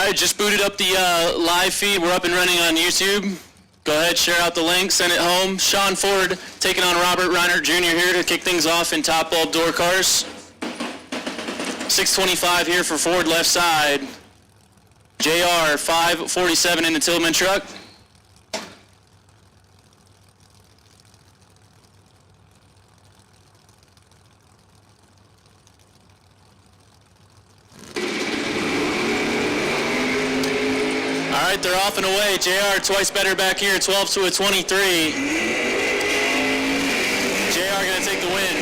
right, just booted up the live feed. We're up and running on YouTube. Go ahead, share out the link, send it home. Sean Ford taking on Robert Reiner Jr. here to kick things off in top bulb door cars. 625 here for Ford left side. JR 547 in the Tillman truck. All right, they're off and away. JR twice better back here, 12 to a 23. JR gonna take the win.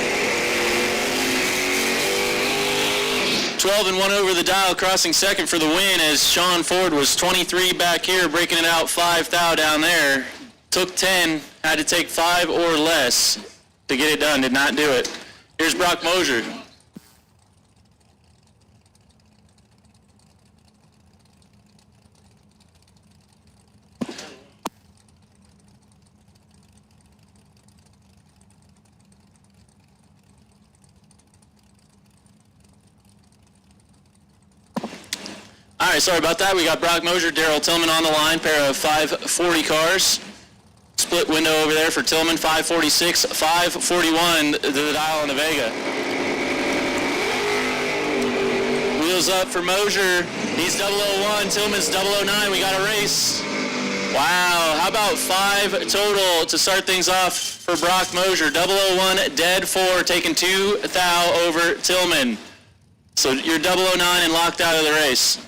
12 and 1 over the dial, crossing second for the win as Sean Ford was 23 back here, breaking it out 5 thou down there. Took 10, had to take 5 or less to get it done, did not do it. Here's Brock Mosier. All right, sorry about that. We got Brock Mosier, Daryl Tillman on the line, pair of 540 cars. Split window over there for Tillman, 546, 541 to the dial on the Vega. Wheels up for Mosier. He's 001, Tillman's 009. We got a race. Wow, how about 5 total to start things off for Brock Mosier. 001, dead 4, taking 2 thou over Tillman. So you're 009 and locked out of the race.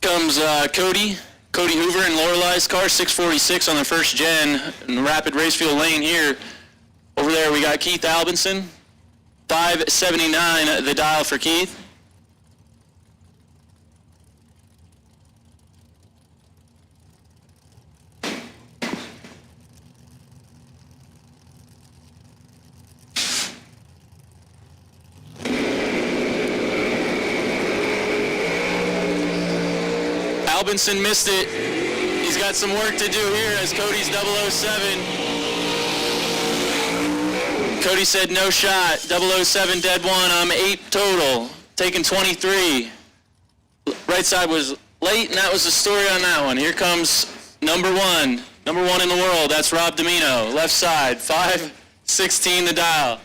Comes Cody Hoover and Lorelei's car, 646 on the first gen in the Rapid Racefield lane here. Over there we got Keith Albinson, 579 the dial for Keith. Albinson missed it. He's got some work to do here as Cody's 007. Cody said no shot. 007 dead 1. I'm 8 total. Taking 23. Right side was late, and that was the story on that one. Here comes number one in the world. That's Rob Domino. Left side, 516 the dial.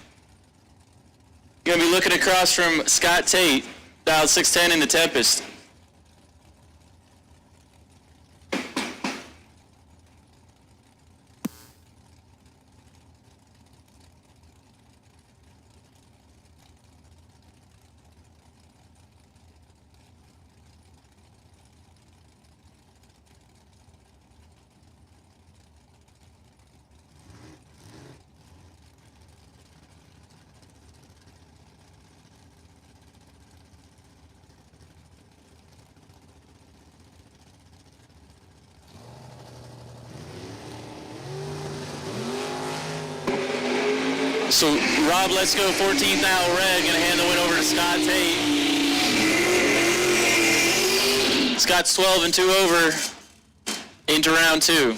Gonna be looking across from Scott Tate, dial 610 in the Tempest. So Rob, let's go 14th thou red, gonna hand the win over to Scott Tate. Scott's 12 and 2 over into round 2.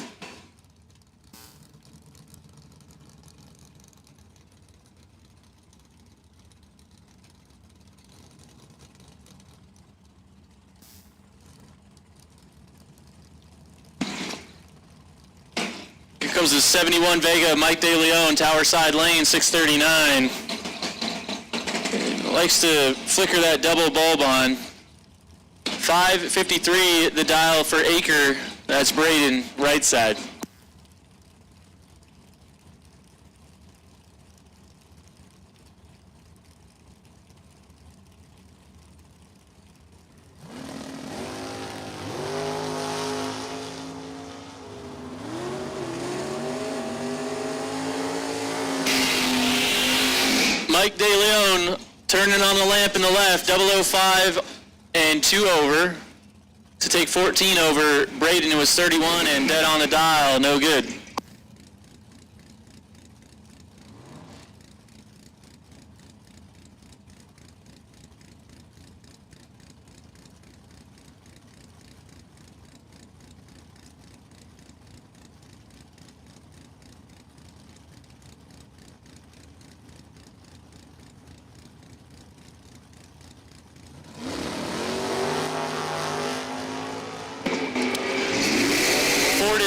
Comes the 71 Vega, Mike De Leon, tower side lane, 639. Likes to flicker that double bulb on. 553 the dial for Aker, that's Braden, right side. Mike De Leon turning on the lamp in the left, 005 and 2 over to take 14 over Braden, who was 31 and dead on the dial, no good.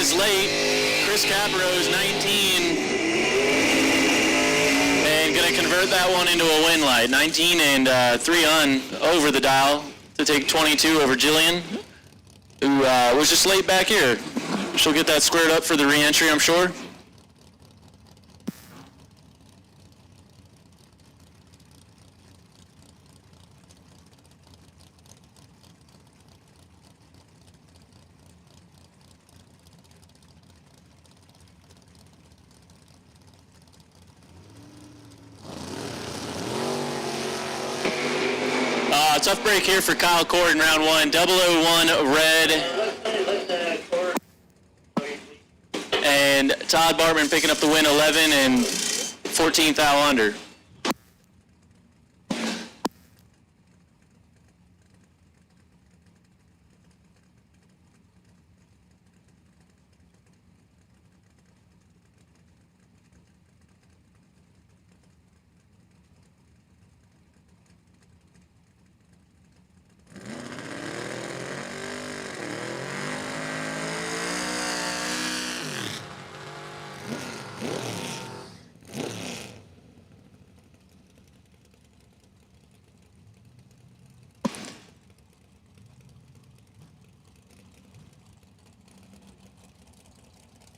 is late. Chris Caparose, 19. And going to convert that one into a win light. 19 and 3 on over the dial to take 22 over Jillian, who was just late back here. She'll get that squared up for the re-entry, I'm sure. Tough break here for Kyle Cord in round one. 001 red. And Todd Bartman picking up the win, 11 and 14th out under.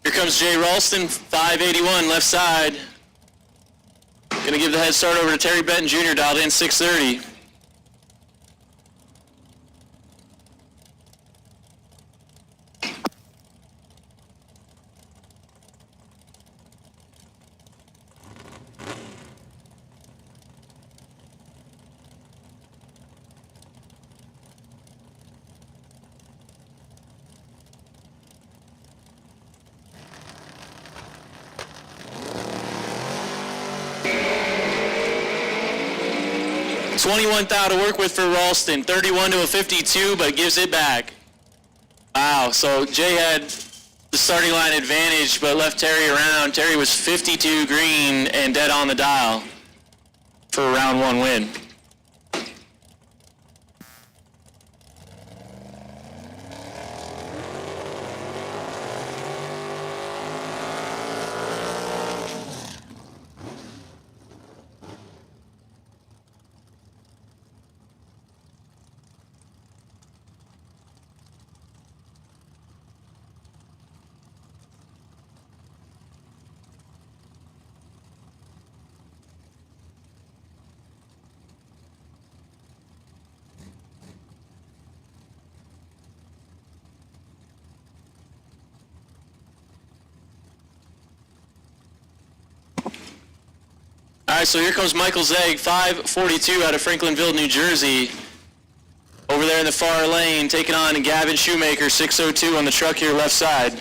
Here comes Jay Ralston, 581, left side. Gonna give the head start over to Terry Benton Jr., dialed in 630. $21,000 to work with for Ralston. 31 to a 52, but gives it back. Wow, so Jay had the starting line advantage, but left Terry around. Terry was 52 green and dead on the dial for a round one win. All right, so here comes Michael Zegg, 542 out of Franklinville, New Jersey. Over there in the far lane, taking on Gavin Shoemaker, 602 on the truck here left side.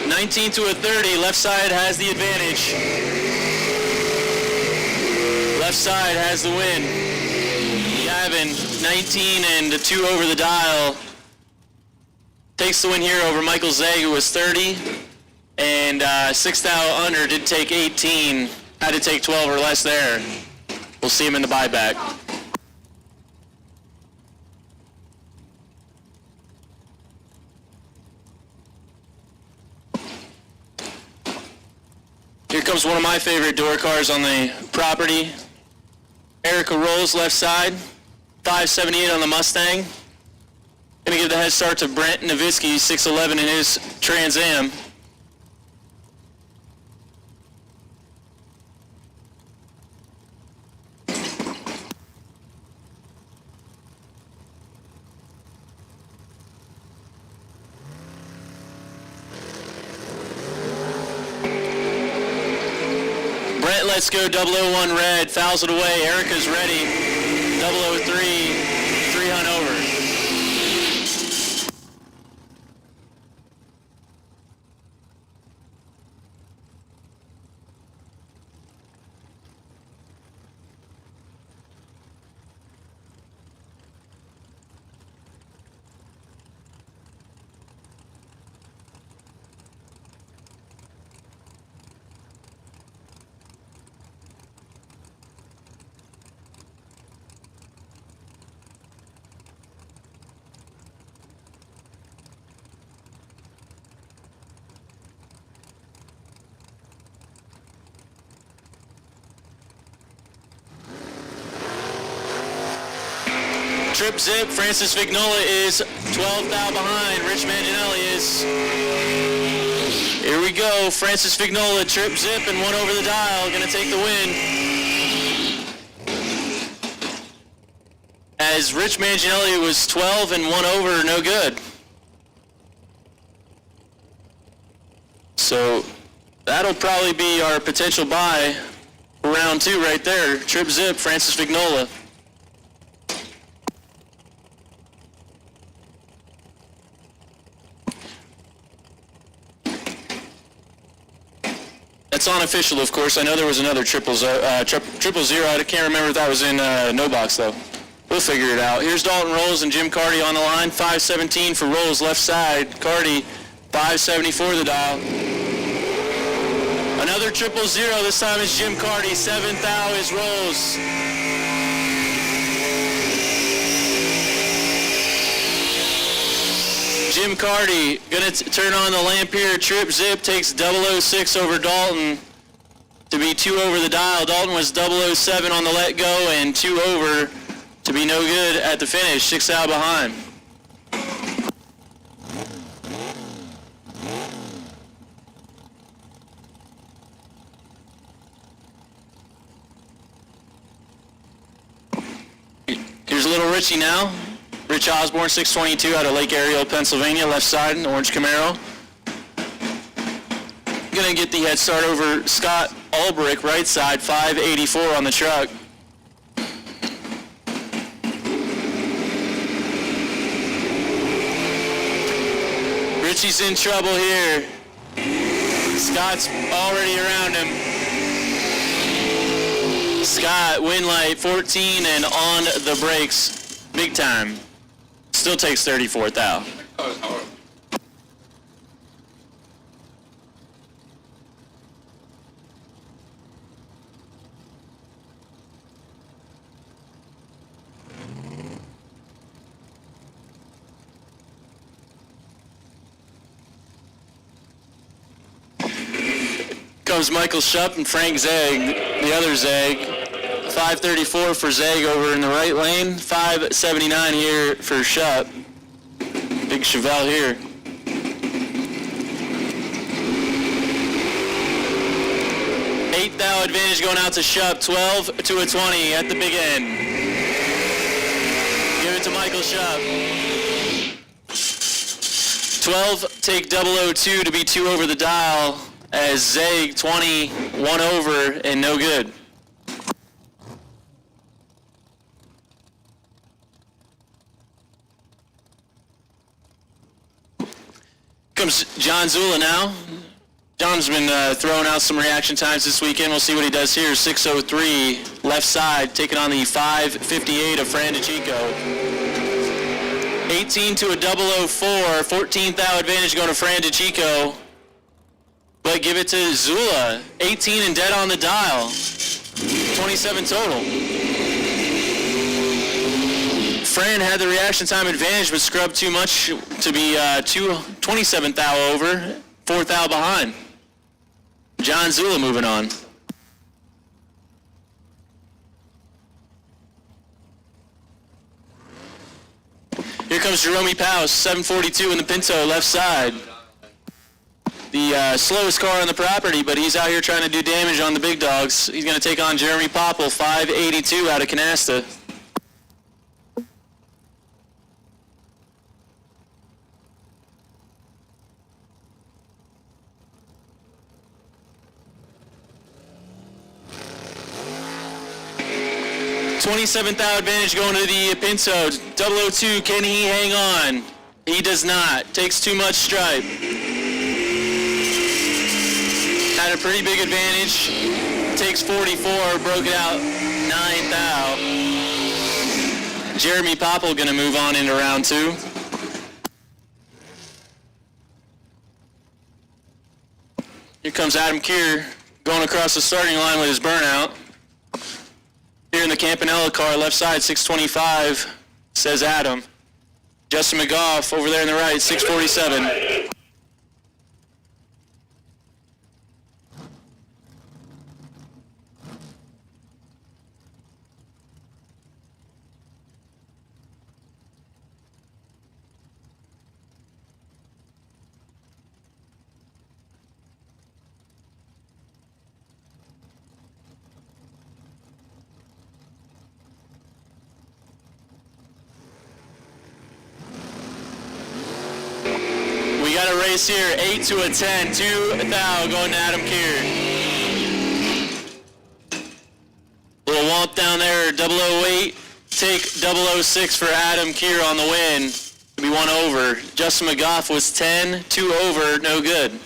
$19 to a $30, left side has the advantage. Left side has the win. Gavin, 19 and 2 over the dial. Takes the win here over Michael Zegg, who was 30. And 6th out under, did take 18. Had to take 12 or less there. We'll see him in the buyback. Here comes one of my favorite door cars on the property. Erica Rolls, left side. 578 on the Mustang. Gonna give the head start to Brent Nowitzki, 611 in his Trans Am. Brent lets go 001 red, fouls it away. Erica's ready. 003, 3 hunt over. Trip zip, Francis Vignola is 12 thou behind. Rich Manginelli is... Here we go, Francis Vignola, trip zip and 1 over the dial, gonna take the win. As Rich Manginelli was 12 and 1 over, no good. So that'll probably be our potential buy for round 2 right there. Trip zip, Francis Vignola. That's unofficial, of course. I know there was another triple zero. I can't remember if that was in no box, though. We'll figure it out. Here's Dalton Rolls and Jim Carty on the line. 517 for Rolls, left side. Carty, 574 the dial. Another 000. This time it's Jim Carty. 7th thou is Rolls. Jim Carty gonna turn on the lamp here. Trip zip takes 006 over Dalton to be 2 over the dial. Dalton was 007 on the let go and 2 over to be no good at the finish. 6 out behind. Here's Little Richie now. Rich Osborne, 622 out of Lake Ariel, Pennsylvania, left side, an orange Camaro. Gonna get the head start over Scott Ulbrich, right side, 584 on the truck. Richie's in trouble here. Scott's already around him. Scott, win light, 14 and on the brakes, big time. Still takes 34th thou. Comes Michael Shupp and Frank Zeg, the other Zeg. 534 for Zeg over in the right lane. 579 here for Shupp. Big Chevelle here. Eighth thou advantage going out to Shupp. 12 to a 20 at the big end. Give it to Michael Shupp. 12 take 002 to be 2 over the dial as Zeg 20 1 over and no good. Comes John Zula now. John's been throwing out some reaction times this weekend. We'll see what he does here. 603 left side, taking on the 558 of Fran DeChico. 18 to a 004. 14th thou advantage going to Fran DeChico. But give it to Zula. 18 and dead on the dial. 27 total. Fran had the reaction time advantage, but scrubbed too much to be 27th thou over, 4th thou behind. John Zula moving on. Here comes Jerome Paus, 742 in the Pinto, left side. The slowest car on the property, but he's out here trying to do damage on the big dogs. He's going to take on Jeremy Popple, 582 out of Canasta. Twenty-seventh thou advantage going to the Pinto. 002, can he hang on? He does not. Takes too much stripe. Had a pretty big advantage. Takes 44, broke it out 9th thou. Jeremy Popple going to move on into round 2. Here comes Adam Keir going across the starting line with his burnout. Here in the Campanella car, left side, 625, says Adam. Justin McGough over there on the right, 647. race here. 8 to a 10. 2,000 going to Adam Keir. Little womp down there, 008. Take 006 for Adam Keir on the win. To be 1 over. Justin McGough was 10, 2 over, no good.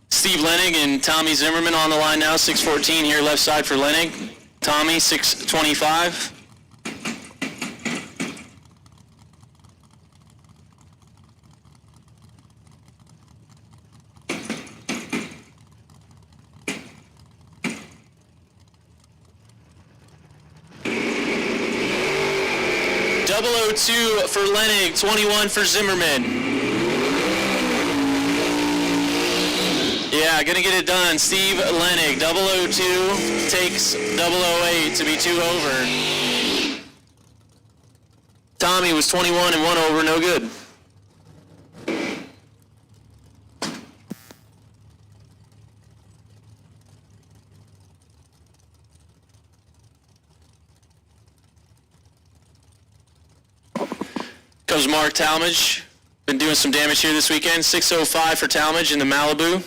Steve Lenig and Tommy Zimmerman on the line now. 614 here left side for Lenig. Tommy 625. .002 for Lenig, 21 for Zimmerman. Yeah, gonna get it done. Steve Lenig, 002 takes 008 to be 2 over. Tommy was 21 and 1 over, no good. Comes Mark Talmadge. Been doing some damage here this weekend. 605 for Talmadge in the Malibu.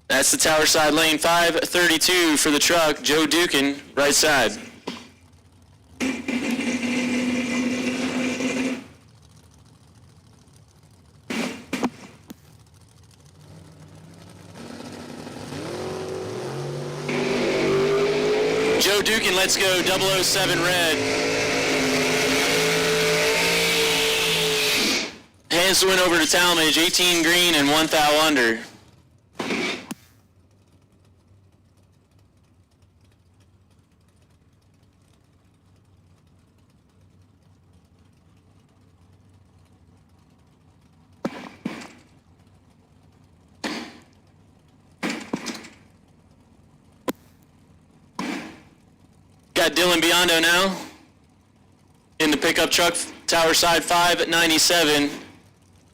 That's the tower side lane. 532 for the truck. Joe Dukin, right side. Joe Dukin, let's go. 007 red. Hands the win over to Talmadge. 18 green and 1 thou under. Got Dylan Biondo now in the pickup truck, tower side 597.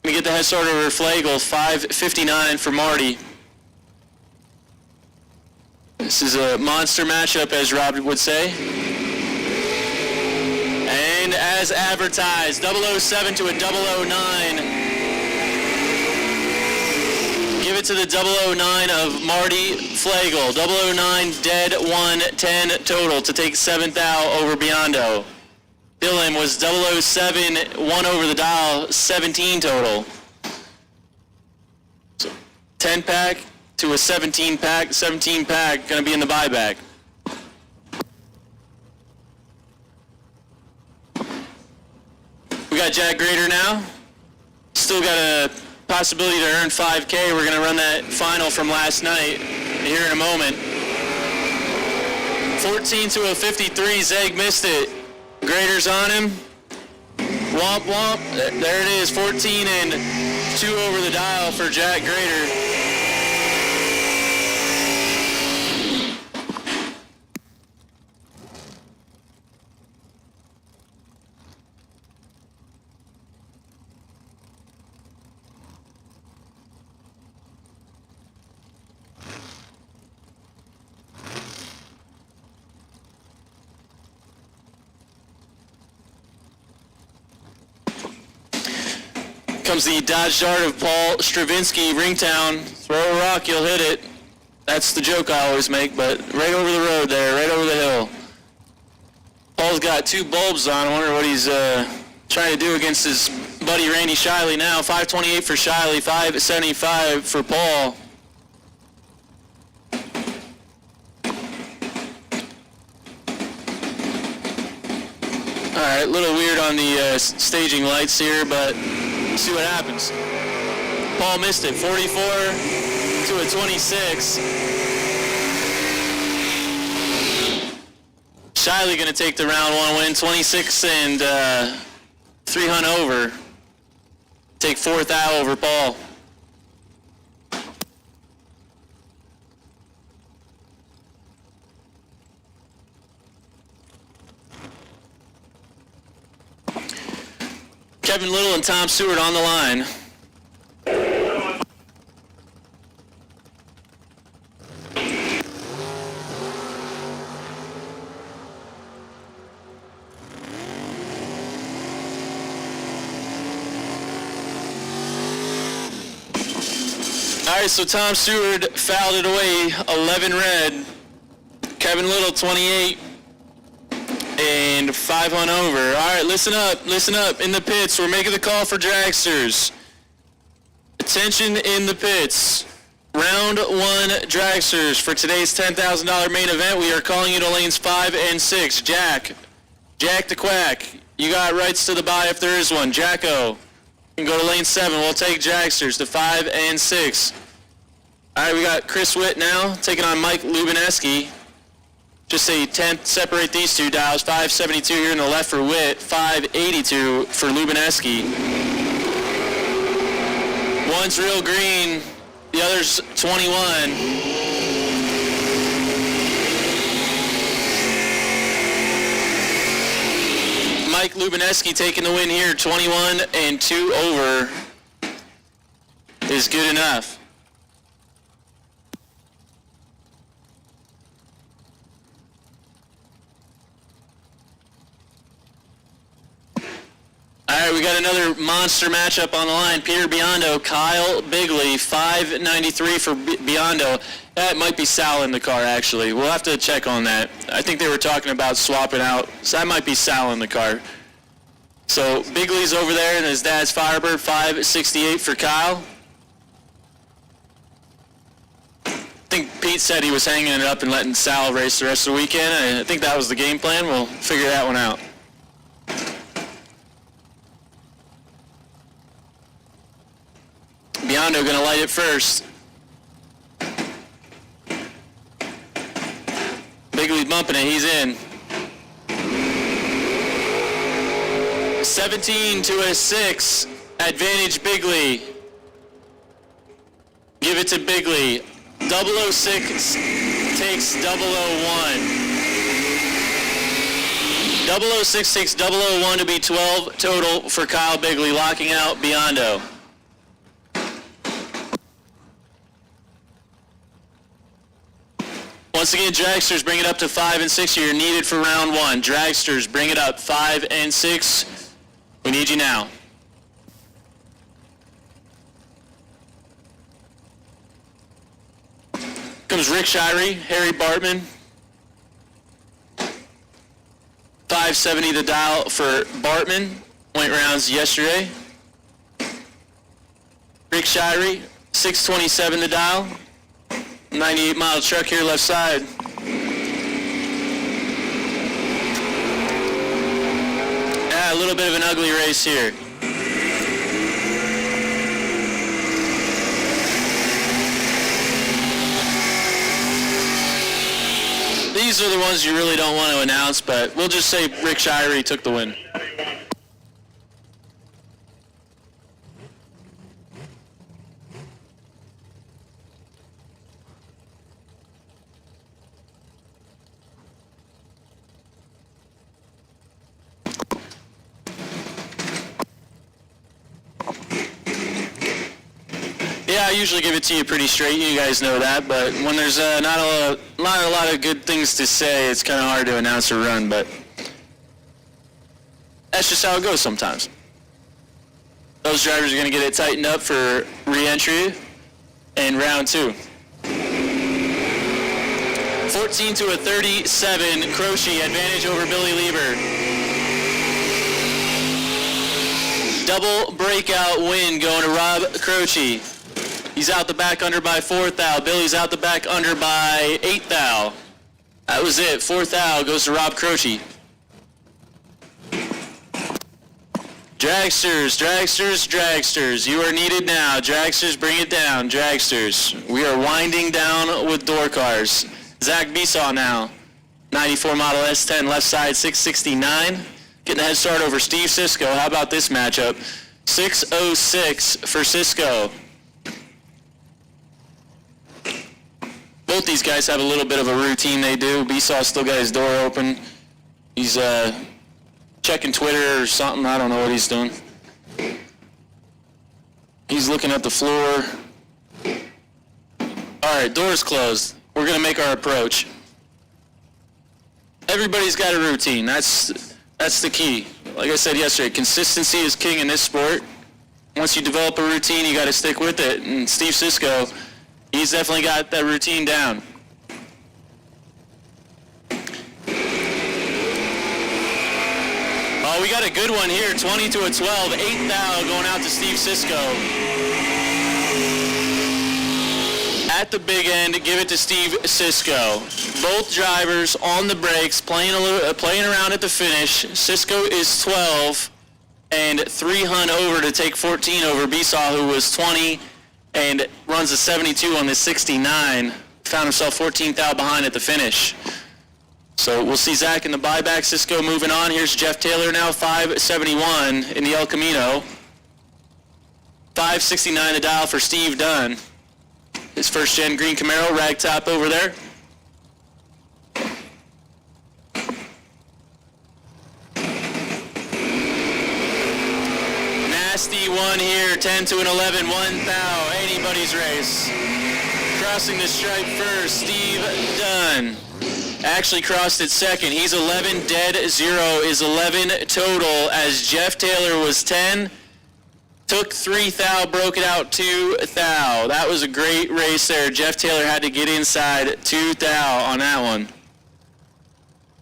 Gonna get the head start over Flagel, 559 for Marty. This is a monster matchup, as Rob would say. And as advertised, 007 to a 009. Give it to the 009 of Marty Flagel. 009 dead 110 total to take 7 thou over Biondo. Dylan was 007 1 over the dial, 17 total. So 10 pack to a 17 pack. 17 pack gonna be in the buyback. We got Jack Grader now. Still got a possibility to earn 5K. We're gonna run that final from last night here in a moment. 14 to a 53, Zeg missed it. Grader's on him. Womp womp. There it is, 14 and 2 over the dial for Jack Grader. Comes the Dodge Dart of Paul Stravinsky, Ringtown. Throw a rock, you'll hit it. That's the joke I always make, but right over the road there, right over the hill. Paul's got 2 bulbs on. I wonder what he's trying to do against his buddy Randy Shiley now. 528 for Shiley, 575 for Paul. All right, a little weird on the staging lights here, but see what happens. Paul missed it, 44 to a 26. Shiley gonna take the round 1 win, 26 and 3 hunt over. Take 4 thou over Paul. Kevin Little and Tom Stewart on the line. All right, so Tom Stewart fouled it away, 11 red. Kevin Little, 28. And 5 on over. All right, listen up. In the pits, we're making the call for dragsters. Attention in the pits. Round 1 dragsters for today's $10,000 main event. We are calling you to lanes 5 and 6. Jack the Quack, you got rights to the bye if there is one. Jacko, you can go to lane 7. We'll take dragsters to 5 and 6. All right, we got Chris Witt now taking on Mike Lubineski. Just a tenth separate these two dials. 572 here in the left for Witt, 582 for Lubineski. One's real green, the other's 21. Mike Lubineski taking the win here, 21 and 2 over is good enough. All right, we got another monster matchup on the line. Peter Biondo, Kyle Bigley, 593 for Biondo. That might be Sal in the car, actually. We'll have to check on that. I think they were talking about swapping out, so that might be Sal in the car. So Bigley's over there and his dad's Firebird, 568 for Kyle. I think Pete said he was hanging it up and letting Sal race the rest of the weekend. I think that was the game plan. We'll figure that one out. Biondo gonna light it first. Bigley bumping it, he's in. 17 to a 6, advantage Bigley. Give it to Bigley. 006 takes 001. 006 takes 001 to be 12 total for Kyle Bigley, locking out Biondo. Once again, dragsters bring it up to 5 and 6 here, needed for round 1. Dragsters bring it up 5 and 6. We need you now. Comes Rick Shirey, Harry Bartman. 570 the dial for Bartman. Point rounds yesterday. Rick Shirey, 627 the dial. 98-mile truck here left side. Yeah, a little bit of an ugly race here. These are the ones you really don't want to announce, but we'll just say Rick Shirey took the win. Yeah, I usually give it to you pretty straight. You guys know that. But when there's not a lot of good things to say, it's kind of hard to announce a run. But that's just how it goes sometimes. Those drivers are going to get it tightened up for re-entry in round 2. 14 to a 37, Croce advantage over Billy Lieber. Double breakout win going to Rob Croce. He's out the back under by 4th thou. Billy's out the back under by 8th thou. That was it. 4th thou goes to Rob Croce. Dragsters, dragsters, dragsters. You are needed now. Dragsters, bring it down. Dragsters. We are winding down with door cars. Zach Besaw now. 94 model S10 left side 669. Getting a head start over Steve Cisco. How about this matchup? 606 for Cisco. Both these guys have a little bit of a routine they do. Besaw still got his door open. He's checking Twitter or something. I don't know what he's doing. He's looking at the floor. All right, door's closed. We're going to make our approach. Everybody's got a routine. That's the key. Like I said yesterday, consistency is king in this sport. once you develop a routine, you got to stick with it. And Steve Sisko, he's definitely got that routine down. Oh, we got a good one here, 20 to a 12, 8th thou going out to Steve Sisko. At the big end, give it to Steve Sisko. Both drivers on the brakes, playing around at the finish. Sisko is 12 and 3 hunt over to take 14 over Besaw, who was 20 and runs a 72 on the 69. Found himself 14th out behind at the finish. So we'll see Zach in the buyback. Sisko moving on. Here's Jeff Taylor now, 571 in the El Camino. 569 the dial for Steve Dunn. His first-gen green Camaro, ragtop over there. Nasty one here, 10 to an 11, 1 thou, anybody's race. Crossing the stripe first, Steve Dunn. Actually crossed it second. He's 11, dead 0 is 11 total, as Jeff Taylor was 10. Took 3 thou, broke it out 2 thou. That was a great race there. Jeff Taylor had to get inside 2 thou on that one.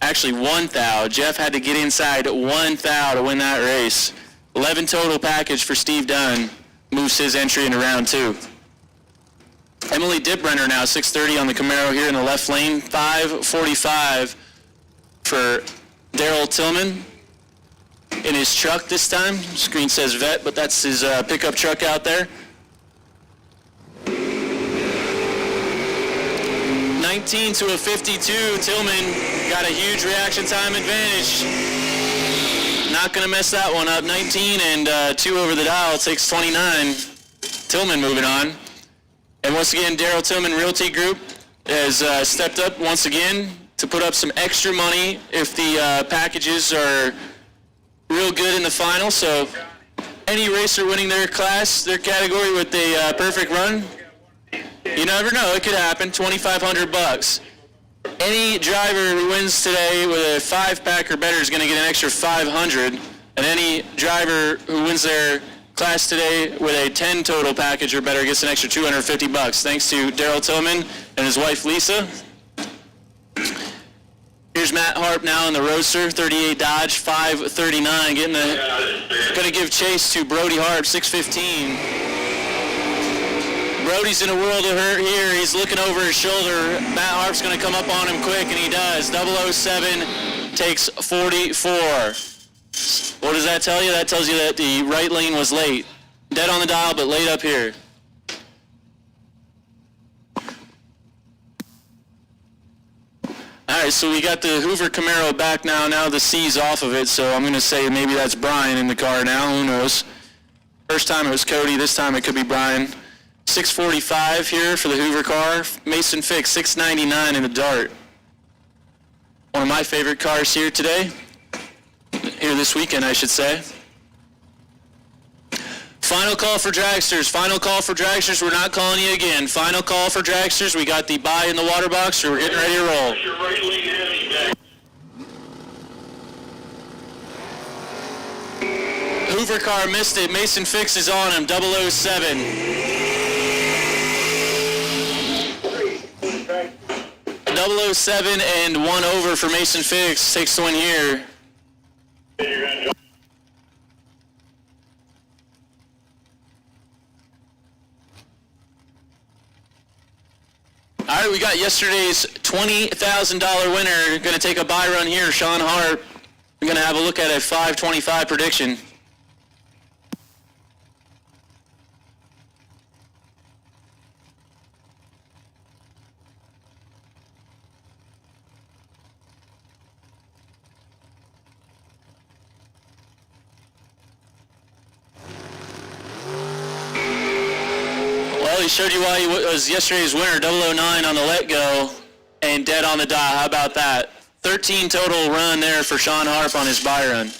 Actually 1 thou. Jeff had to get inside 1 thou to win that race. 11 total package for Steve Dunn. Moves his entry into round 2. Emily Dipbrenner now, 630 on the Camaro here in the left lane. 545 for Daryl Tillman. In his truck this time. Screen says Vet, but that's his pickup truck out there. 19 to a 52. Tillman got a huge reaction time advantage. Not going to mess that one up. 19 and 2 over the dial. Takes 29. Tillman moving on. And once again, Daryl Tillman Realty Group has stepped up once again to put up some extra money if the packages are real good in the final. So any racer winning their class, their category with a perfect run, you never know, it could happen. $2,500. Any driver who wins today with a 5-pack or better is going to get an extra $500, and any driver who wins their class today with a 10 total package or better gets an extra $250. Thanks to Daryl Tillman and his wife Lisa. Here's Matt Harp now in the Roadster, 38 Dodge, 539, going to give chase to Brody Harp, 615. Brody's in a world of hurt here. He's looking over his shoulder. Matt Harp's going to come up on him quick, and he does. 007 takes 44. What does that tell you? That tells you that the right lane was late. Dead on the dial, but late up here. All right, so we got the Hoover Camaro back now. Now the C's off of it, so I'm going to say maybe that's Brian in the car now. Who knows? First time it was Cody. This time it could be Brian. 645 here for the Hoover car. Mason Fix, 699 in the Dart. One of my favorite cars here today. Here this weekend, I should say. Final call for dragsters. Final call for dragsters. We're not calling you again. Final call for dragsters. We got the buy in the water box, so we're getting ready to roll. Hoover car missed it. Mason Fix is on him. 007. 007 and 1 over for Mason Fix. Takes the win here. All right, we got yesterday's $20,000 winner. Going to take a buy run here, Sean Hart. We're going to have a look at a 525 prediction. He showed you why he was yesterday's winner, 009 on the let-go, and dead on the dial. How about that? 13 total run there for Sean Harp on his buy run.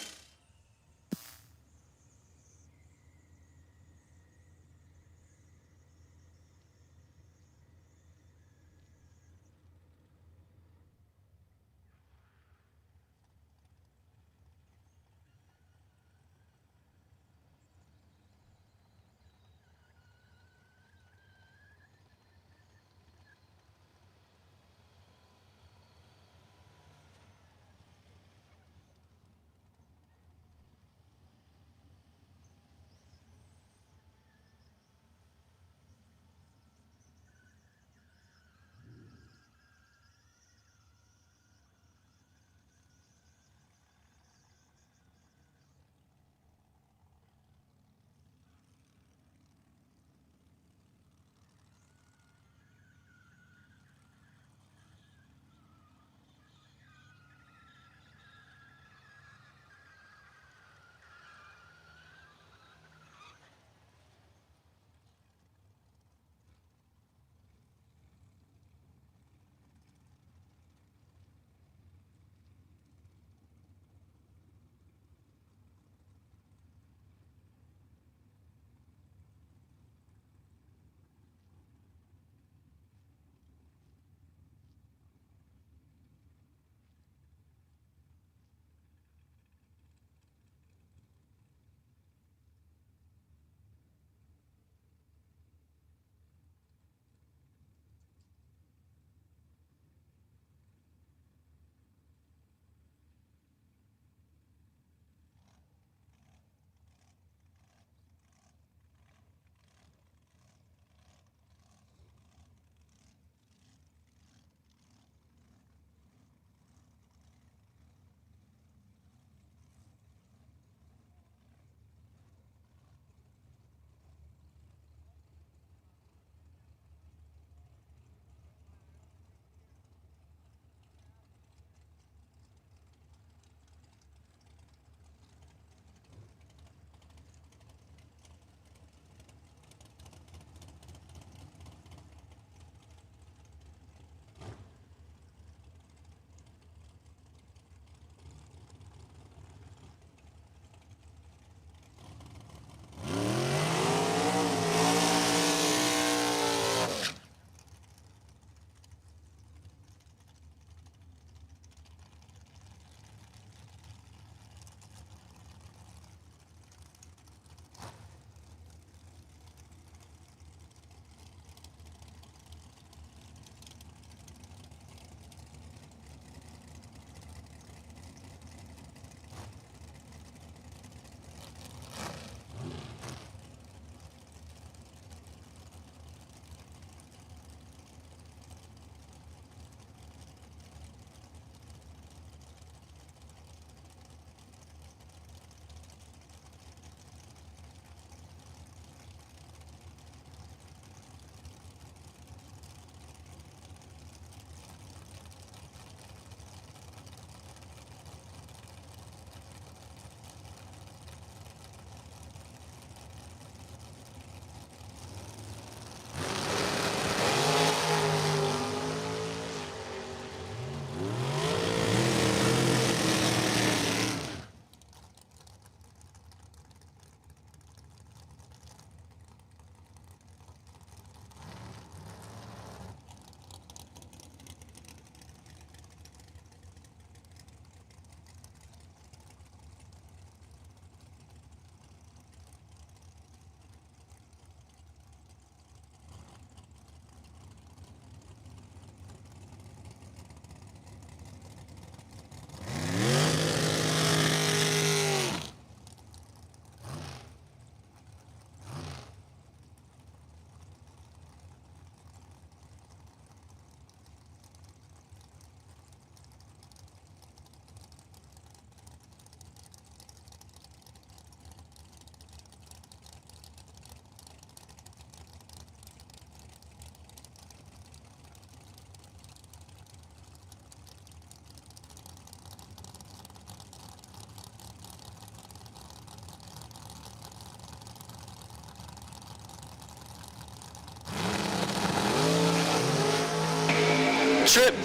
Trip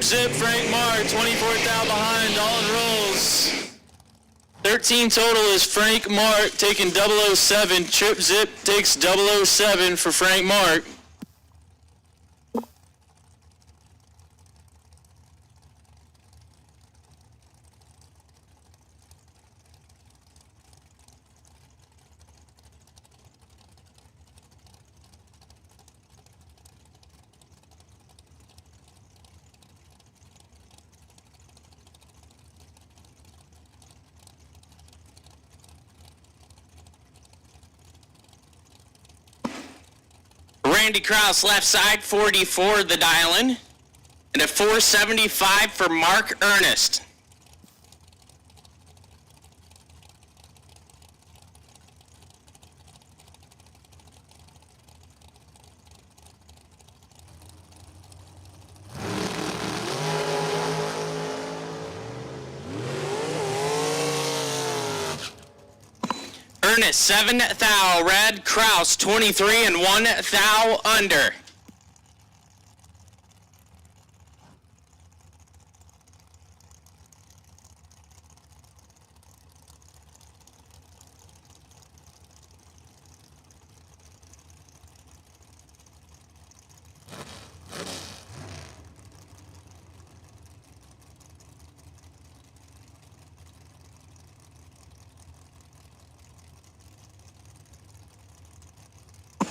Zip, Frank Mark, 24th out behind, all in rolls. 13 total is Frank Mark taking 007. Trip Zip takes 007 for Frank Mark. Randy Krause, left side, 44, the dial-in. And a 475 for Mark Ernest. Ernest, 7 thou, red. Krause, 23 and 1 thou under.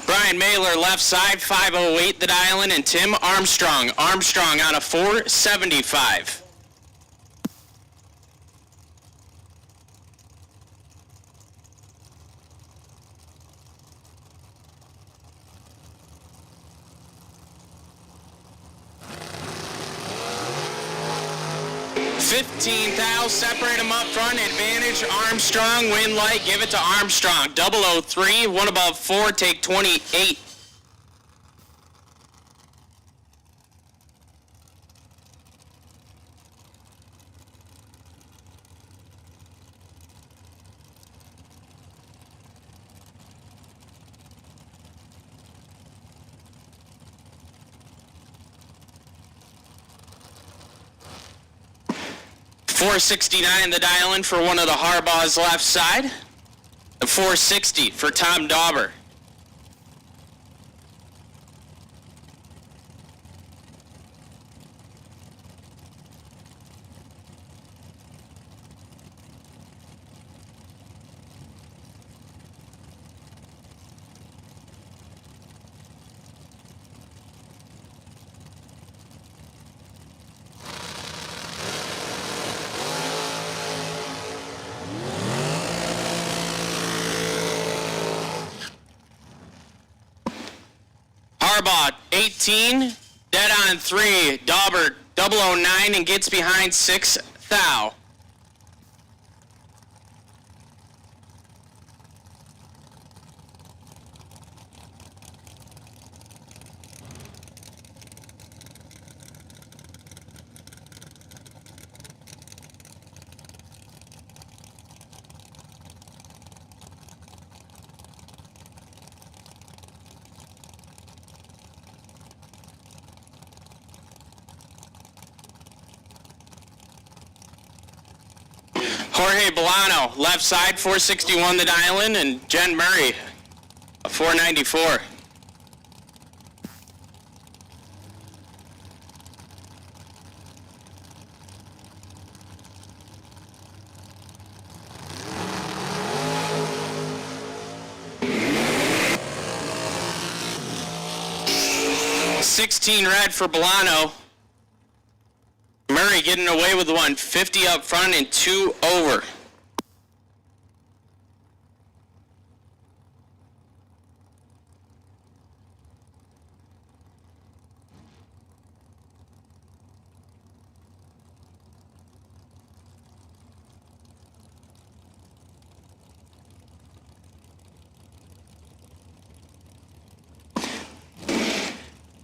Brian Mailer, left side, 508 the dial-in, and Tim Armstrong. Armstrong on a 475. Separate them up front, advantage Armstrong, win light, give it to Armstrong. 003, one above 4, take 28. $469 the dial-in for one of the Harbaugh's left side. And $460 for Tom Dauber. Harbaugh, 18, dead on 3. Dauber, 009 and gets behind 6 thou. Jorge Bolano, left side, 461 the dial-in, and Jen Murray, 494. $16 red for Bolano. Murray getting away with one, 50 up front and 2 over.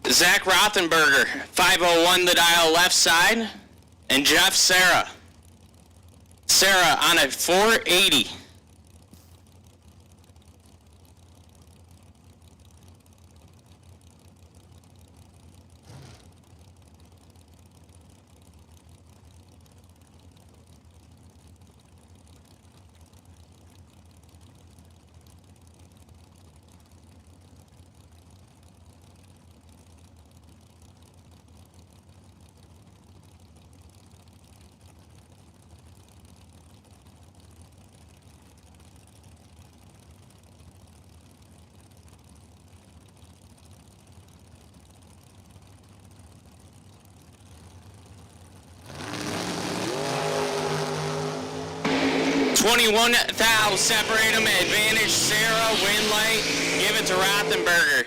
Zach Rothenberger, 501 the dial left side, and Jeff Sarah. Sarah on a 480. 21 thou, separate them, advantage Sarah, win light, give it to Rothenberger.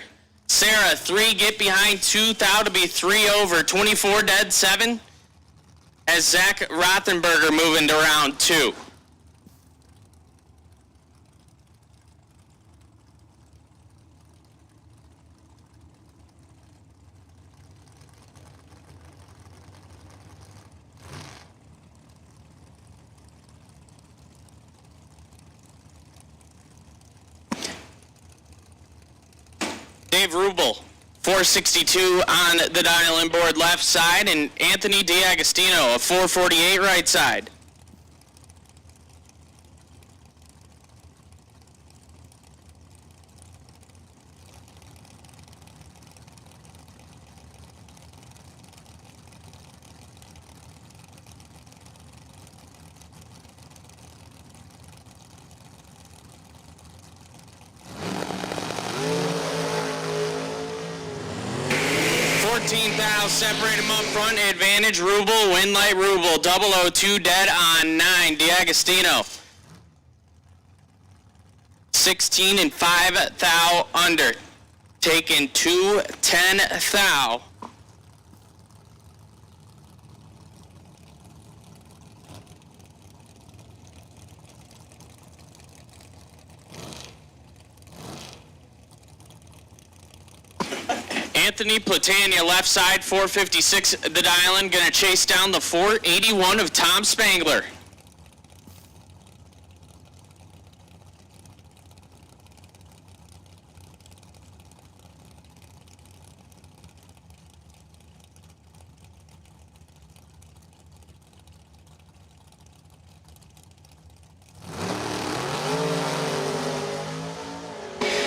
Sarah, 3, get behind 2 thou to be 3 over, 24 dead, 7. As Zach Rothenberger moving to round 2. Dave Rubel, 462 on the dial-in board left side, and Anthony D'Agostino, a 448 right side. Thou, separate them up front, advantage Rubel, win light Rubel, 002 dead on 9, D'Agostino. 16 and 5 thou under, taking 2, 10 thou. Anthony Platania, left side, 456, the dial-in, going to chase down the 481 of Tom Spangler.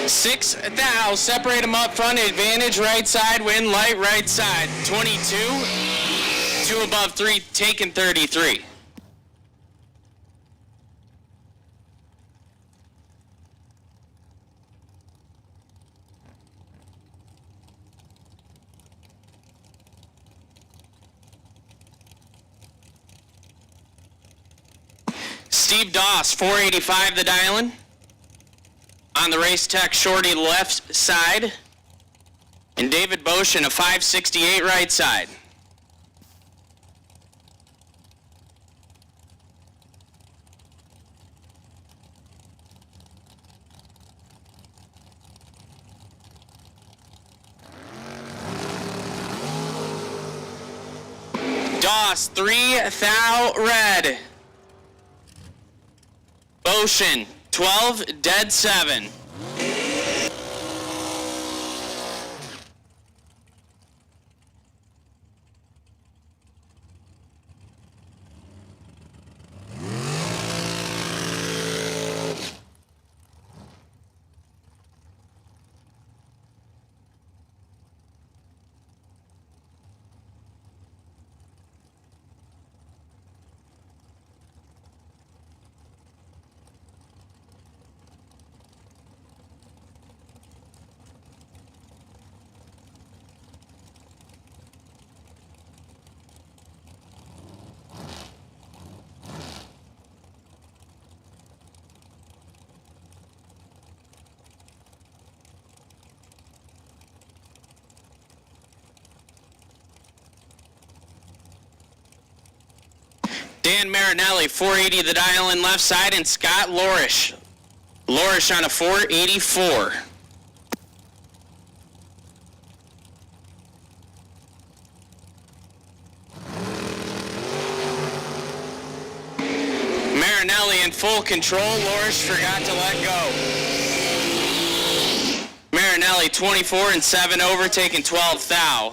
Six thou, separate them up front, advantage right side, win light right side. 22, 2 above 3, taking 33. Steve Doss, 485 the dial-in. On the Race Tech Shorty left side, and David Boshin, a 568 right side. Doss, 3 thou red. Boshin, 12 dead 7. Dan Marinelli, 480 the dial-in left side, and Scott Lorish. Lorish on a 484. Marinelli in full control. Lorish forgot to let go. Marinelli 24 and 7 over, taking 12 thou.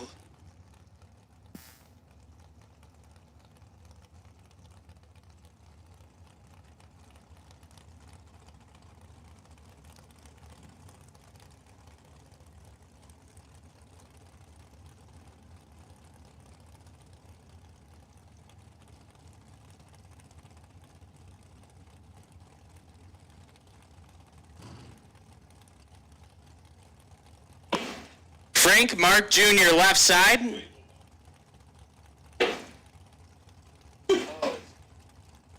Frank Mark Jr. left side.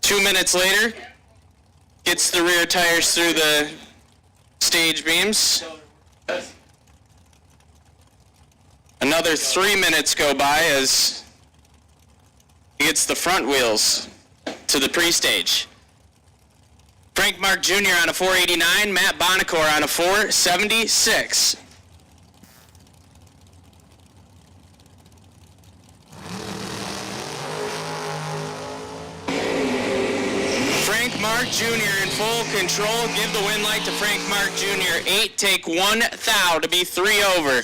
2 minutes later, gets the rear tires through the stage beams. Another 3 minutes go by as he gets the front wheels to the pre-stage. Frank Mark Jr. on a 489, Matt Bonacore on a 476. Frank Mark Jr. in full control. Give the win light to Frank Mark Jr. 8, take 1 thou to be 3 over.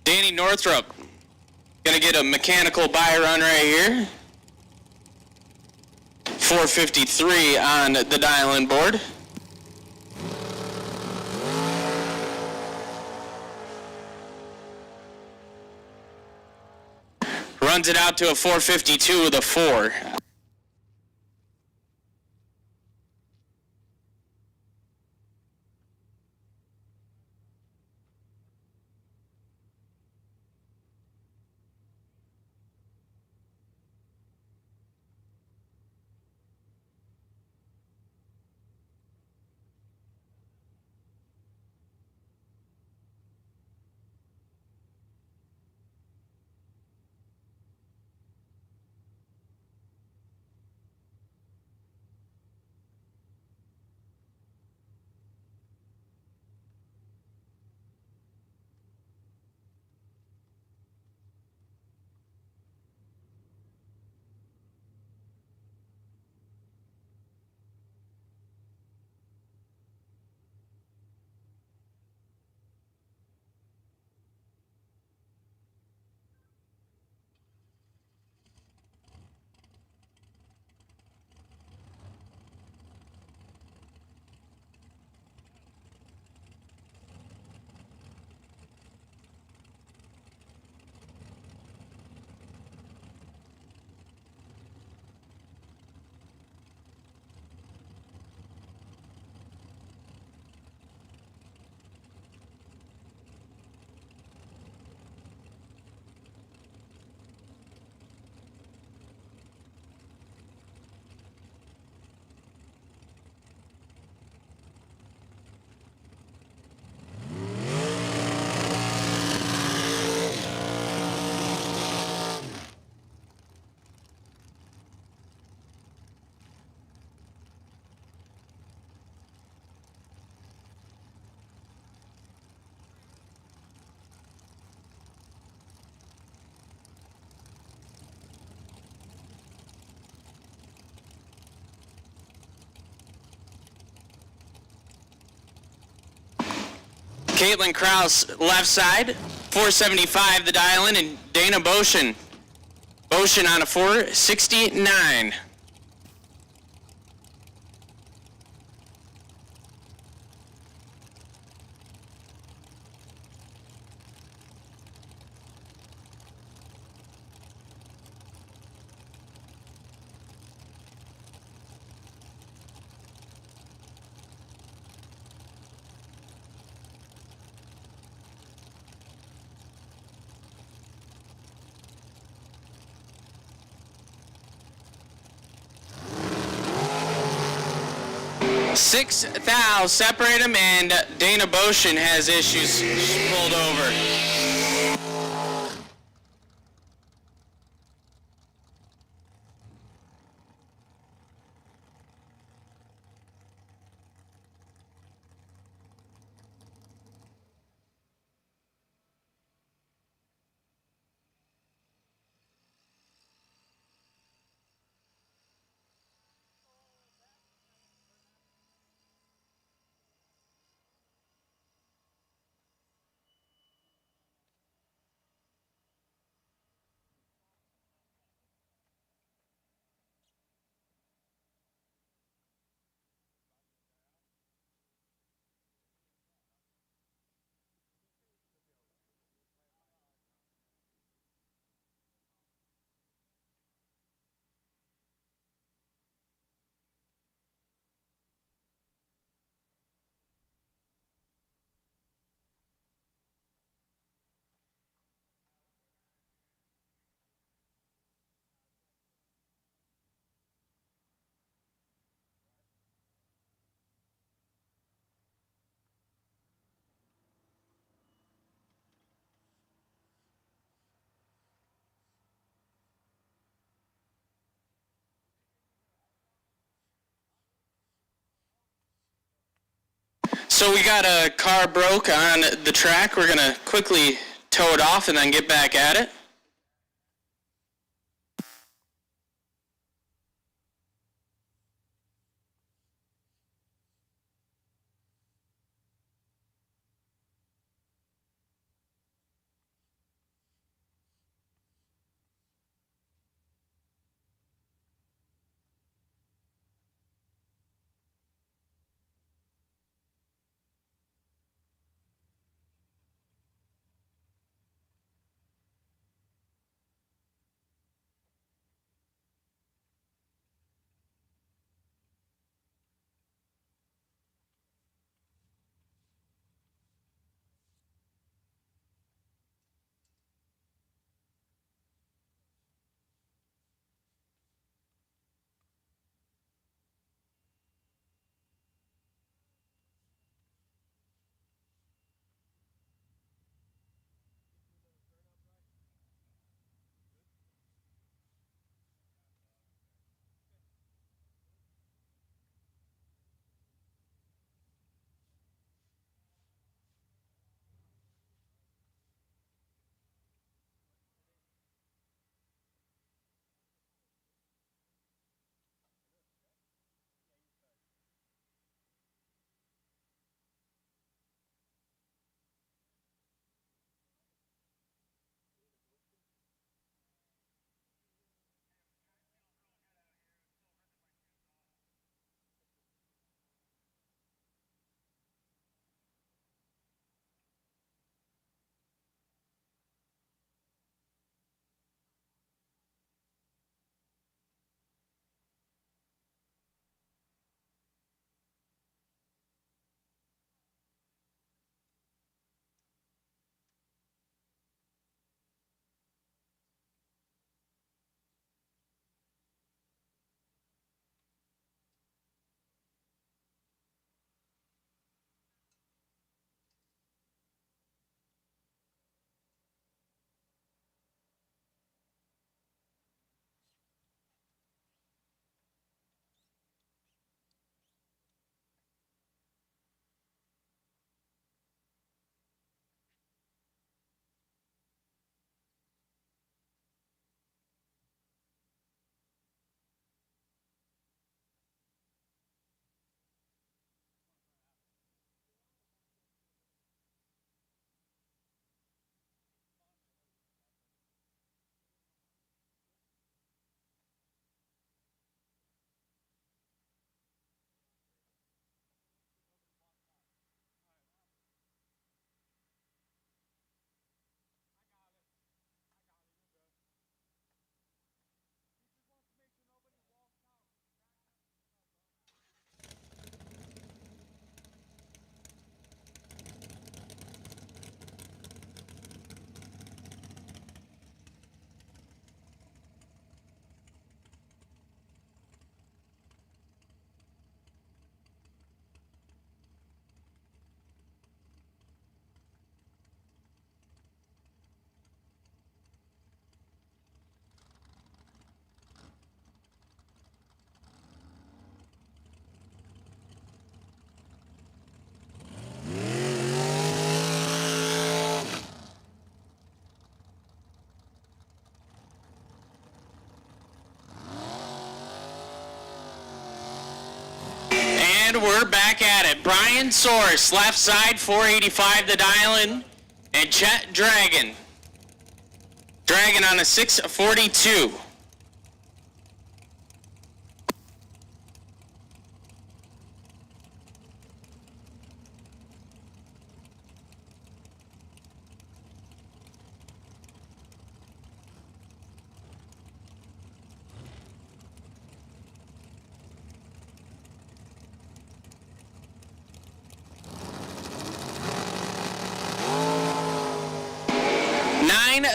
Danny Northrup gonna get a mechanical buy run right here. 453 on the dial-in board. Runs it out to a 452 with a 4. Caitlin Kraus left side, 475 the dial-in, and Dana Boshin. Boshin on a 469. 6 thou, separate them, and Dana Boshin has issues. She's pulled over. So we got a car broke on the track. We're gonna quickly tow it off and then get back at it. We're back at it. Brian Source, left side, 485 the dial in. And Chet Dragon. Dragon on a 642.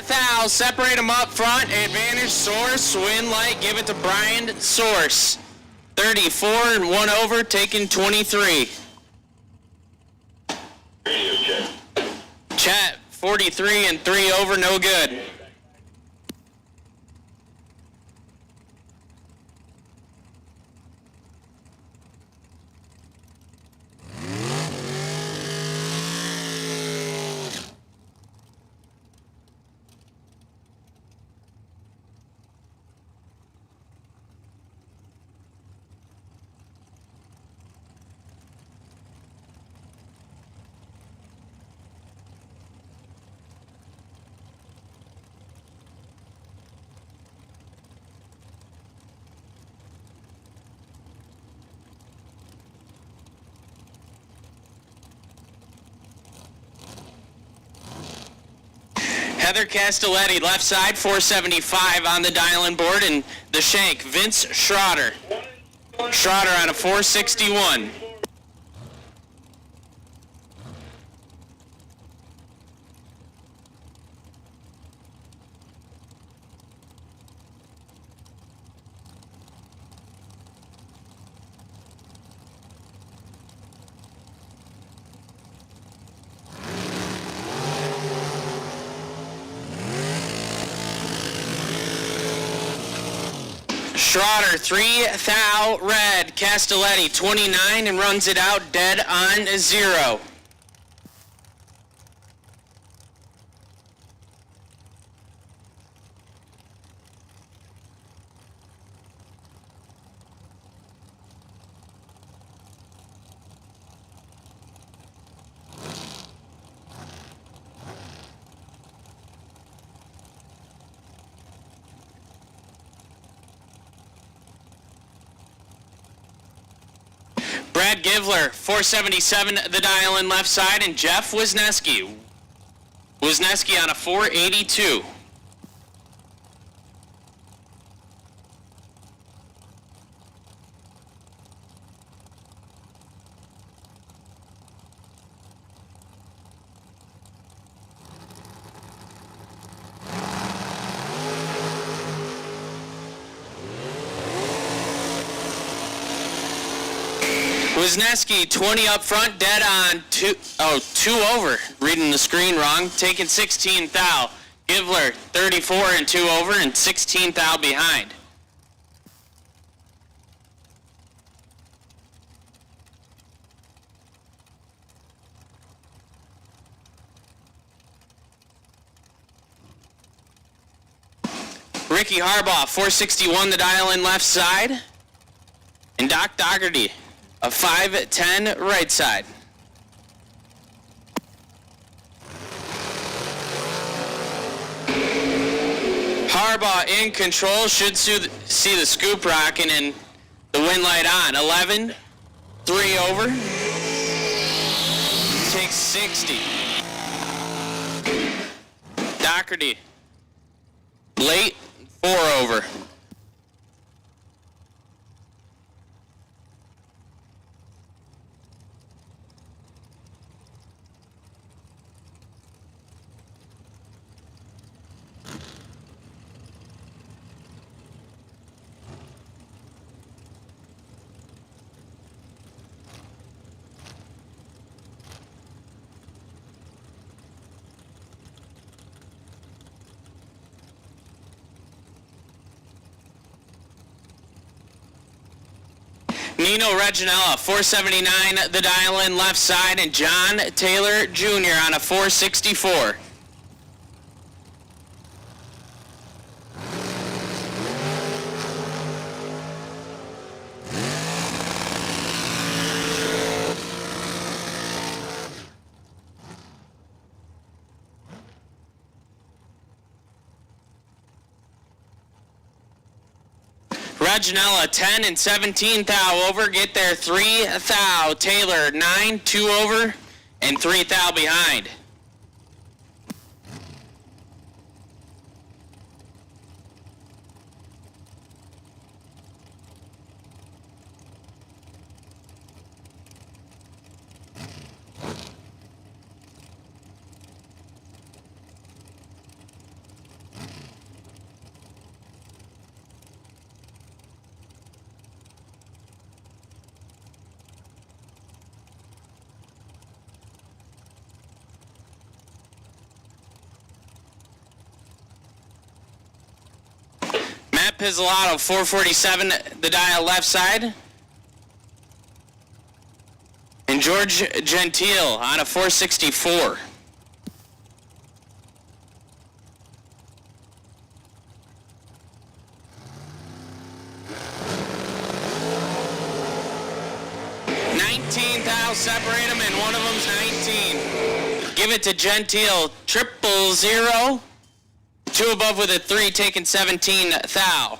Thou, separate them up front, advantage Source, win light, give it to Brian Source. 34 and 1 over, taking 23. Radio check. Chat, 43 and 3 over, no good. Heather Castelletti, left side, 475 on the dial-in board, and the shank, Vince Schroeder. Schroeder on a 461. Schroeder, 3 thou red. Castelletti, 29, and runs it out dead on 0. Brad Givler, 477 the dial in left side, and Jeff Wisniewski. Wisniewski on a 482. Wisniewski, 20 up front, dead on 2 over. Reading the screen wrong. Taking 16 thou. Givler, 34 and 2 over, and 16 thou behind. Ricky Harbaugh, 461 the dial in left side. And Doc Dougherty, a 510 right side. Harbaugh in control, should see the scoop rocking and the wind light on. 11, 3 over. Takes 60. Dougherty, late, 4 over. Nino Reginella, 479 the dial in left side, and John Taylor Jr. on a 464. Dodgenella 10 and 17 thou over. Get there 3 thou. Taylor 9, 2 over, and 3 thou behind. Matt Pizzolatto 447, the dial left side. And George Gentile on a 464. Separate them, and one of them's 19. Give it to Gentile, 000. 2 above with a 3, taking 17 thou.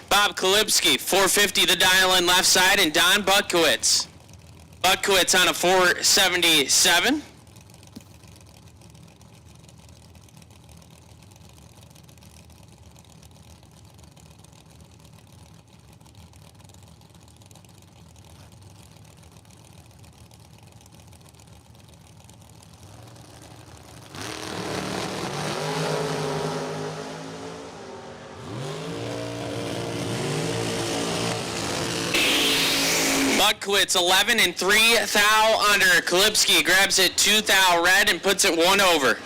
Bob Kalipski, 450 the dial in left side, and Don Butkowitz. Butkowitz on a 477. Butkowitz 11 and 3 thou under. Kalipski grabs it 2 thou red and puts it 1 over.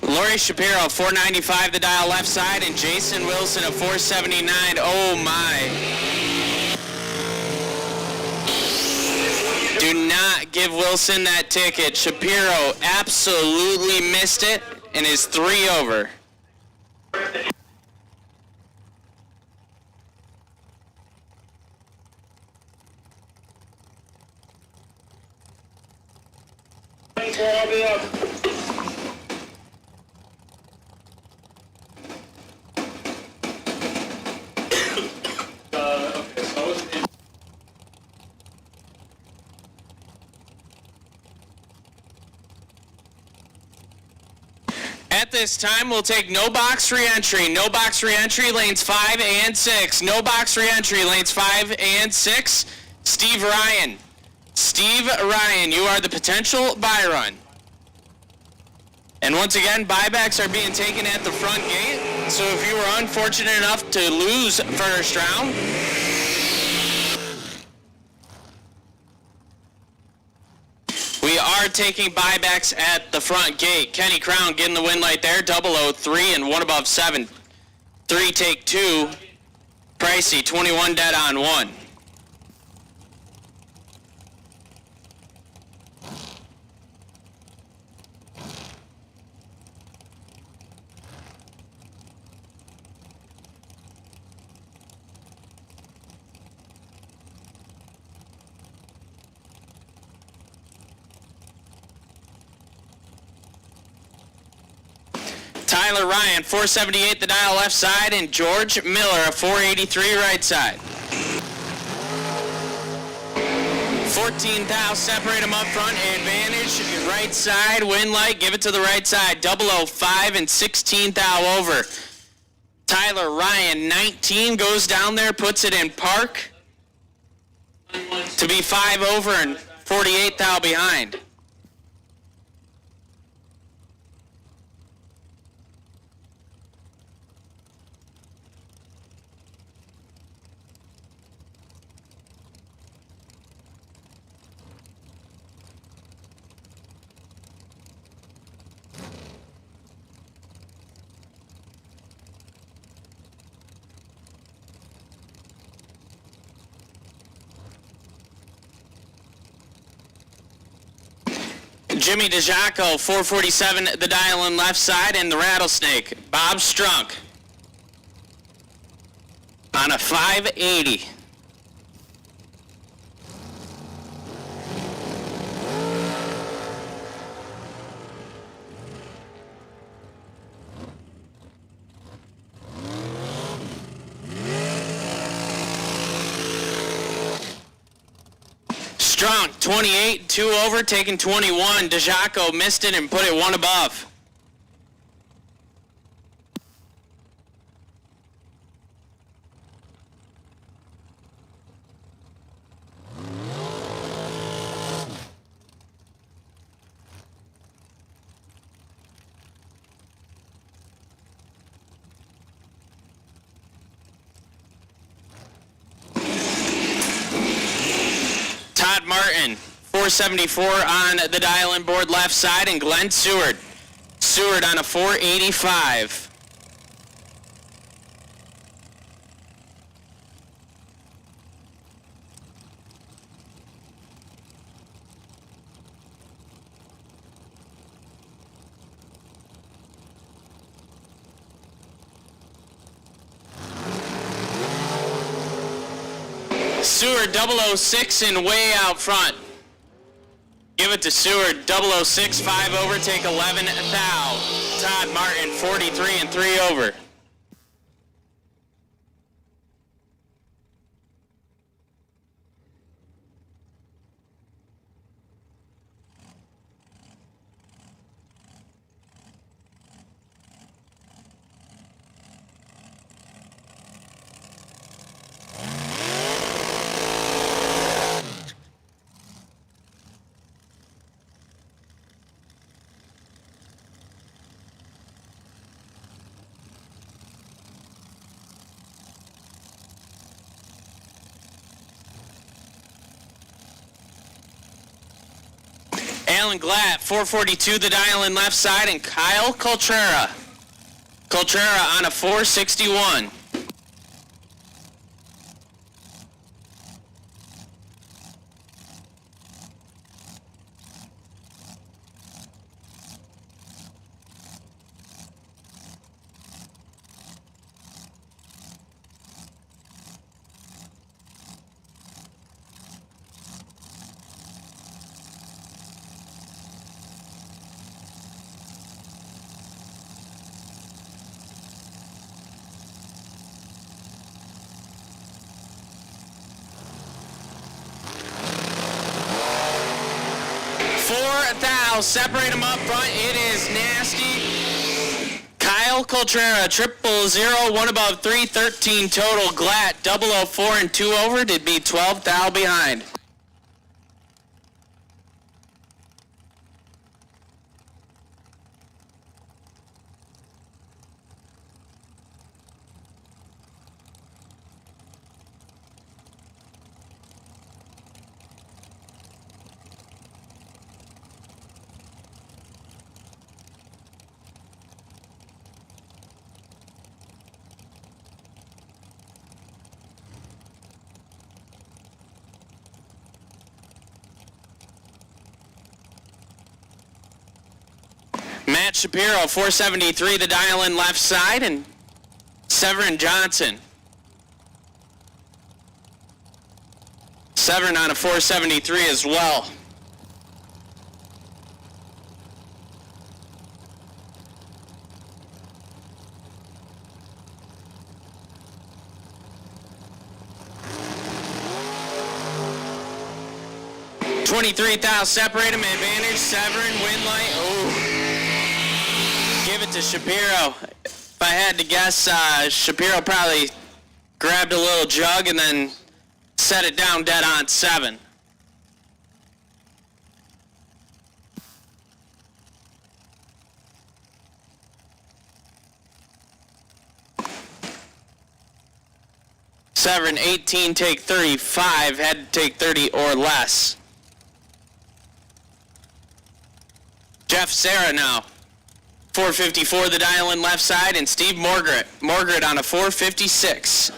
Lori Shapiro, 495 the dial left side, and Jason Wilson, a 479. Oh my. Do not give Wilson that ticket. Shapiro absolutely missed it and is 3 over. At this time, we'll take no box re-entry. No box re-entry, lanes 5 and 6. No box re-entry, lanes 5 and 6. Steve Ryan. Steve Ryan, you are the potential buy run. And once again, buybacks are being taken at the front gate. So if you were unfortunate enough to lose first round, we are taking buybacks at the front gate. Kenny Crown getting the win light there. 003 and 1 above 7. 3 take 2. Pricey, 21 dead on 1. Tyler Ryan, 478 the dial left side, and George Miller, a 483 right side. 14 thou, separate them up front, advantage, right side, win light, give it to the right side, 005 and 16 thou over. Tyler Ryan, 19, goes down there, puts it in park to be 5 over and 48 thou behind. Jimmy DeJaco, 447, the dial on left side, and the Rattlesnake. Bob Strunk on a 580. Strong, 28, 2 over, taking 21. DeJaco missed it and put it 1 above. Todd Martin, 474 on the dial-in board left side, and Glenn Seward. Seward on a 485. Seward 006 and way out front. Give it to Seward, 006, 5 over, take 11 thou. Todd Martin, 43 and 3 over. Alan Glatt, 442, the dial in left side, and Kyle Coltrera. Coltrera on a 461. Thou, separate them up front. It is nasty. Kyle Coltrera, 000, 1 above, 313 total. Glatt, 004 and 2 over. Did be 12 thou behind. Matt Shapiro, 473, the dial in left side, and Severin Johnson. Severin on a 473 as well. 23 thou. Separate them. Advantage. Severin. Win light. Oh. Give it to Shapiro. If I had to guess, Shapiro probably grabbed a little jug and then set it down dead on 7. Severin, 18, take 35, had to take 30 or less. Jeff Sarah now. 454 the dial in left side, and Steve Morgret on a 456.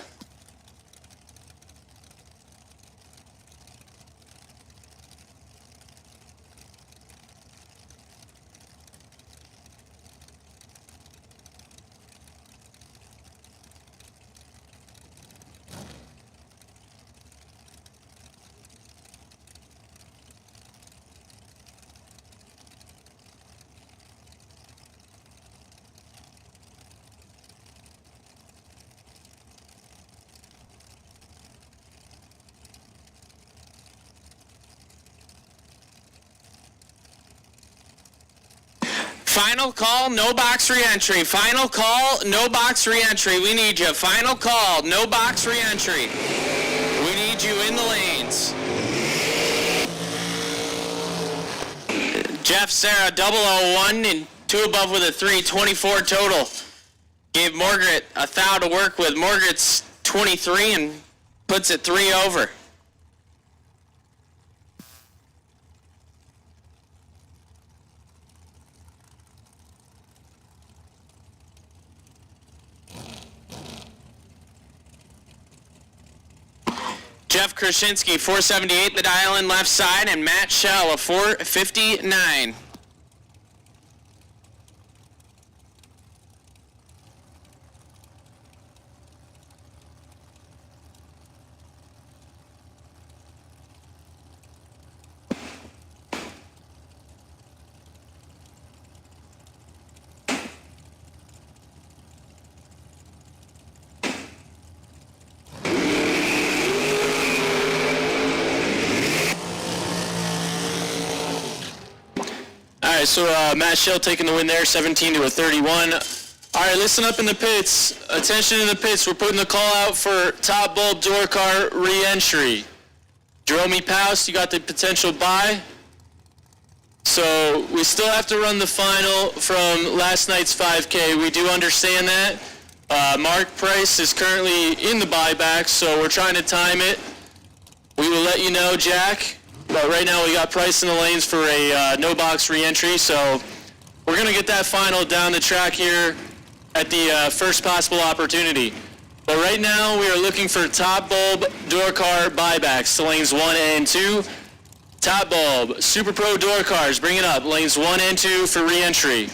Final call, no box re-entry. Final call, no box re-entry. We need you. Final call, no box re-entry. We need you in the lanes. Jeff Sarah, 001 and 2 above with a 3, 24 total. Gave Margaret a thou to work with. Margaret's 23 and puts it 3 over. Jeff Krasinski, 478, the dial in left side, and Matt Shell, a 459. All right, so Matt Shell taking the win there, 17 to a 31. All right, listen up in the pits. Attention in the pits. We're putting the call out for top bulb door car re-entry. Jerome Paus, you got the potential buy. So we still have to run the final from last night's 5K. We do understand that. Mark Price is currently in the buyback, so we're trying to time it. We will let you know, Jack. But right now we got Price in the lanes for a no box re-entry, so we're going to get that final down the track here at the first possible opportunity. But right now we are looking for top bulb door car buybacks to lanes 1 and 2. Top bulb, Super Pro door cars, bring it up, lanes 1 and 2 for re-entry.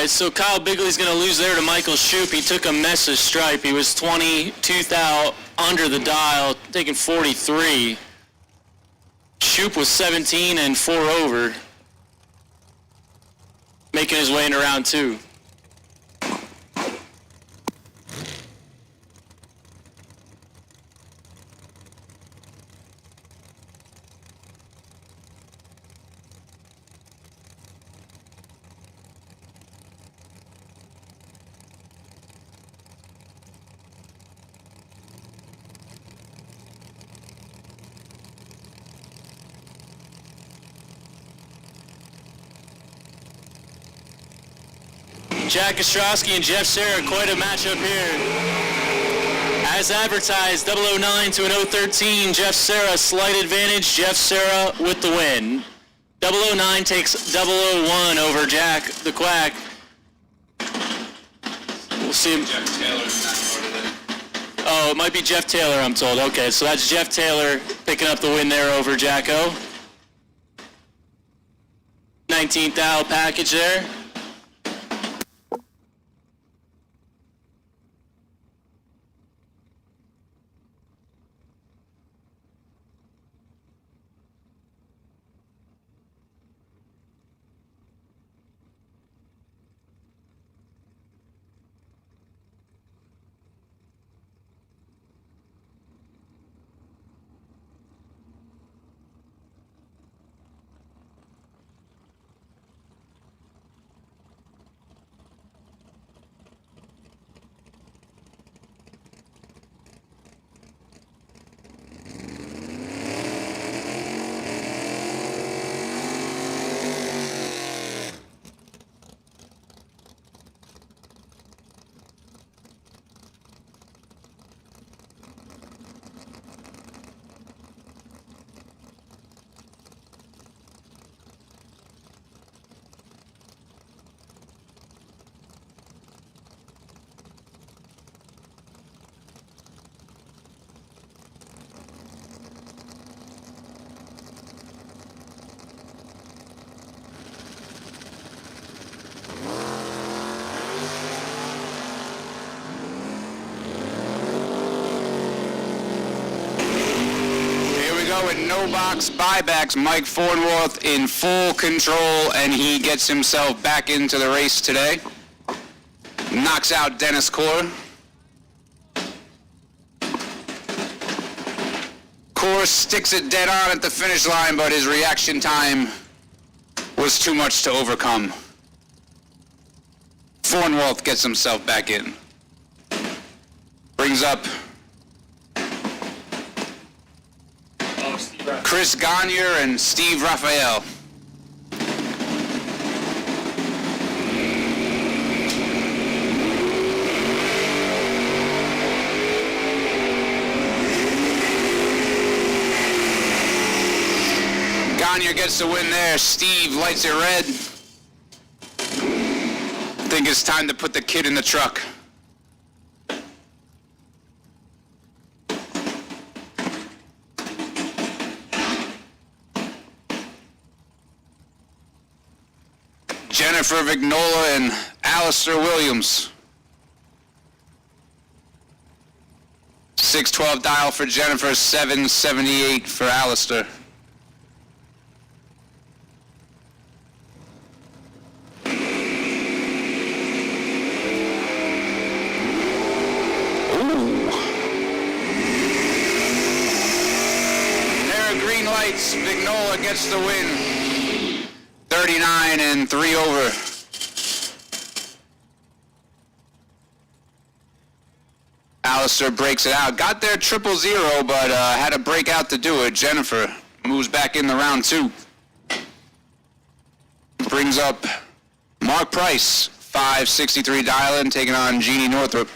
So Kyle Bigley's going to lose there to Michael Shoup. He took a mess of stripe. He was 22 thou under the dial, taking 43. Shoup was 17 and 4 over, making his way into round 2. Jack Ostrowski and Jeff Sarah, quite a matchup here. As advertised, 009 to an 013. Jeff Sarah, slight advantage. Jeff Sarah with the win. 009 takes 001 over Jack the Quack. We'll see. Jeff Taylor's not part of it. Oh, it might be Jeff Taylor, I'm told. Okay, so that's Jeff Taylor picking up the win there over Jacko. 19th hour package there. With no box buybacks, Mike Fornworth in full control, and he gets himself back into the race today. Knocks out Dennis Core. Core sticks it dead on at the finish line, but his reaction time was too much to overcome. Fornworth gets himself back in. Brings up Chris Gagne and Steve Raphael. Gagne gets the win there. Steve lights it red. I think it's time to put the kid in the truck. Jennifer Vignola and Alistair Williams. 612 dial for Jennifer, 778 for Alistair. There are green lights. Vignola gets the win. 39 and 3 over. Alistair breaks it out. Got there 000, but had to break out to do it. Jennifer moves back in the round 2. Brings up Mark Price, 563 dial-in, taking on Jeannie Northrup.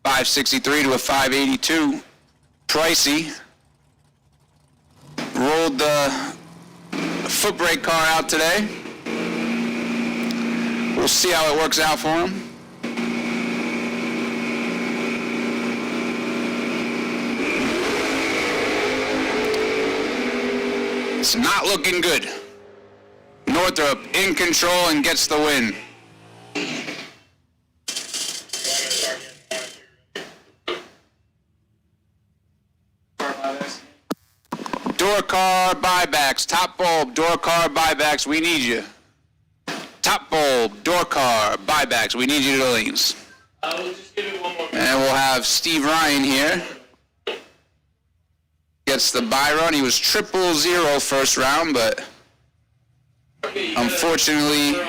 .563 to a 582. Pricey rolled the foot brake car out today. We'll see how it works out for him. It's not looking good. Northrup in control and gets the win. Door car buybacks, top bulb, door car buybacks, we need you. Top bulb, door car buybacks, we need you to the lanes. We'll just give it one more. And we'll have Steve Ryan here. Gets the buy run. He was 000 first round, but unfortunately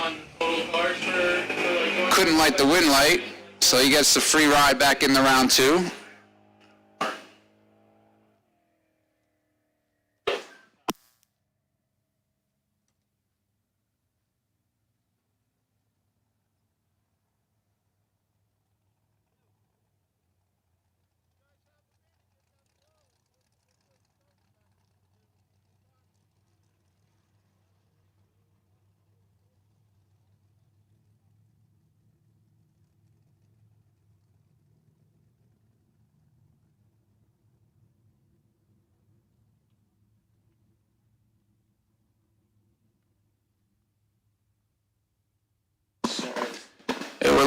couldn't light the win light, so he gets the free ride back in the round 2.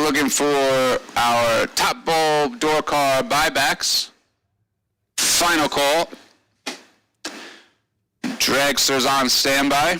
looking for our top bulb door car buybacks. Final call. Dragster's on standby.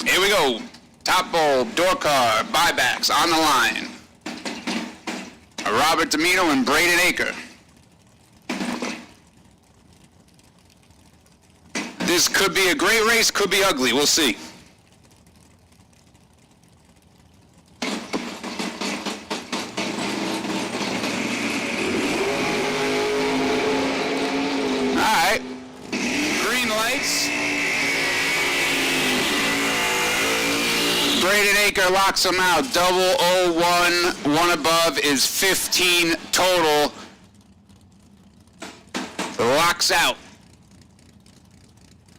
Here we go. Top bulb, door car, buybacks on the line. Robert Domino and Braden Aker. This could be a great race, could be ugly. We'll see. All right. Green lights. Braden Aker locks him out. 001, one above is 15 total. Locks out.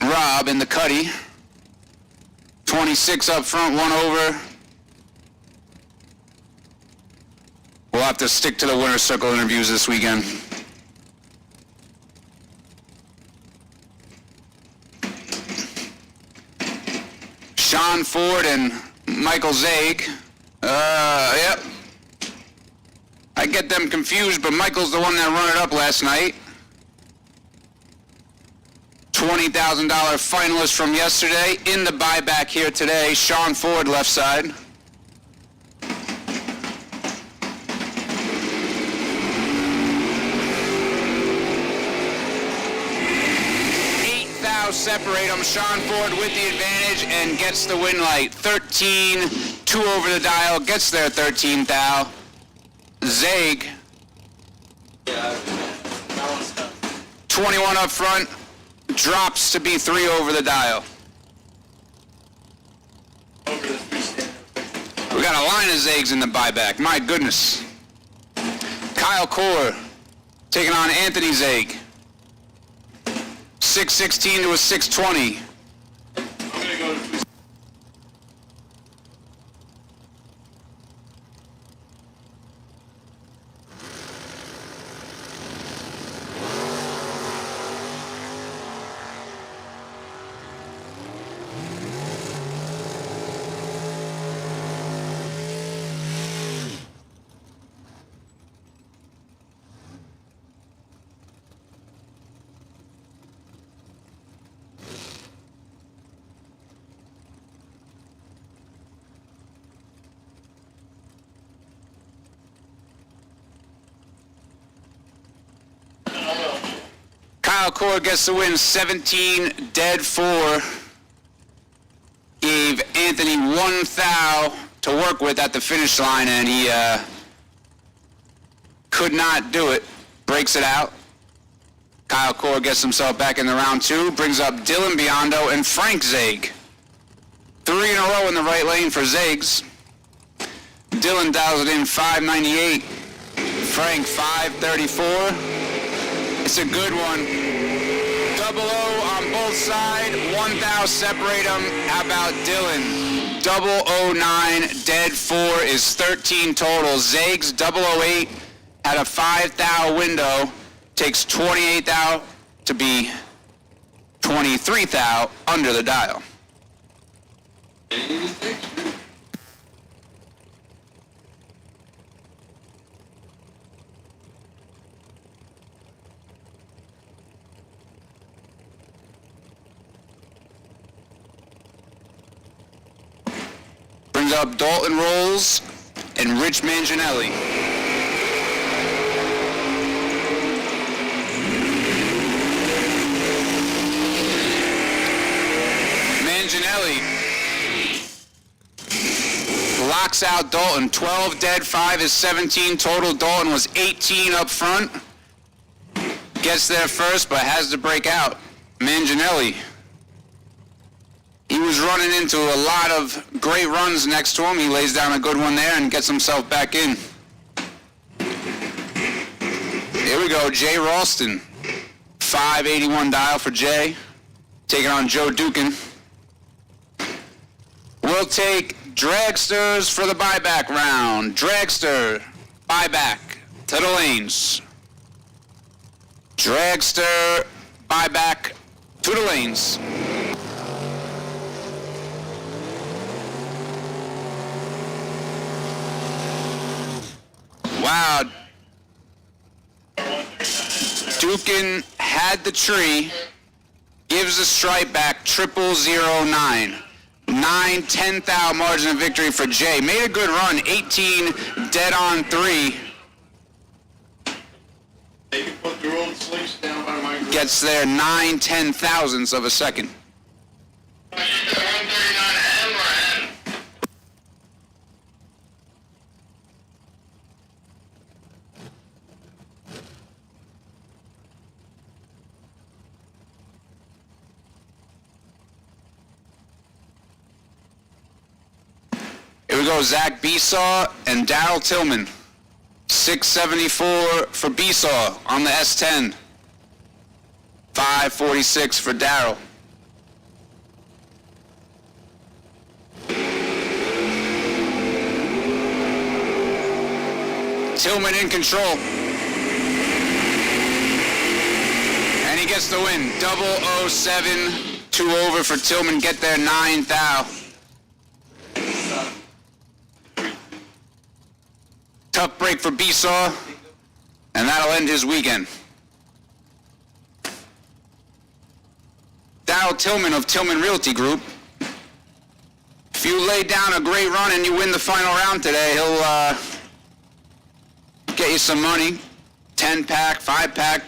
Rob in the cutty. 26 up front, one over. We'll have to stick to the winner's circle interviews this weekend. Sean Ford and Michael Zaig. Yep. I get them confused, but Michael's the one that run it up last night. $20,000 finalist from yesterday in the buyback here today. Sean Ford, left side. Separate them. Sean Ford with the advantage and gets the win light. 13, 2 over the dial, gets their 13 thou. Zaig 21 up front, drops to be 3 over the dial. We got a line of Zags in the buyback, my goodness. Kyle Core taking on Anthony Zag. 616 to a 620. I'm gonna go to Kyle Core gets the win, 17 dead 4. Gave Anthony 1 thou to work with at the finish line, and he could not do it. Breaks it out. Kyle Core gets himself back in the round 2, brings up Dylan Biondo and Frank Zag. 3 in a row in the right lane for Zags. Dylan dials it in 598. Frank 534. It's a good one. 0-0 on both sides. 1 thou separate them. How about Dylan? 009 dead 4 is 13 total. Zags 008 had a 5 thou window. Takes 28 thou to be 23 thou under the dial. Brings up Dalton Rolls and Rich Manginelli. Manginelli locks out Dalton. 12 dead, 5 is 17 total. Dalton was 18 up front. Gets there first, but has to break out. Manginelli. He was running into a lot of great runs next to him. He lays down a good one there and gets himself back in. Here we go, Jay Ralston. 581 dial for Jay. Taking on Joe Dukin. We'll take Dragsters for the buyback round. Dragster, buyback to the lanes. Dragster, buyback to the lanes. Wow. Dukin had the tree, gives the stripe back, 0009. 9/10 thou margin of victory for Jay. Made a good run, 18 dead on 3. They can put their old slicks down by my grill. Gets there 9/10 thousandths of a second. Here we go, Zach Besaw and Daryl Tillman. 674 for Besaw on the S10. 546 for Daryl. Tillman in control. And he gets the win. 007, 2 over for Tillman. Get there 9 thou. Tough break for Besaw, and that'll end his weekend. Daryl Tillman of Tillman Realty Group. If you lay down a great run and you win the final round today, he'll get you some money. 10-pack, 5-pack.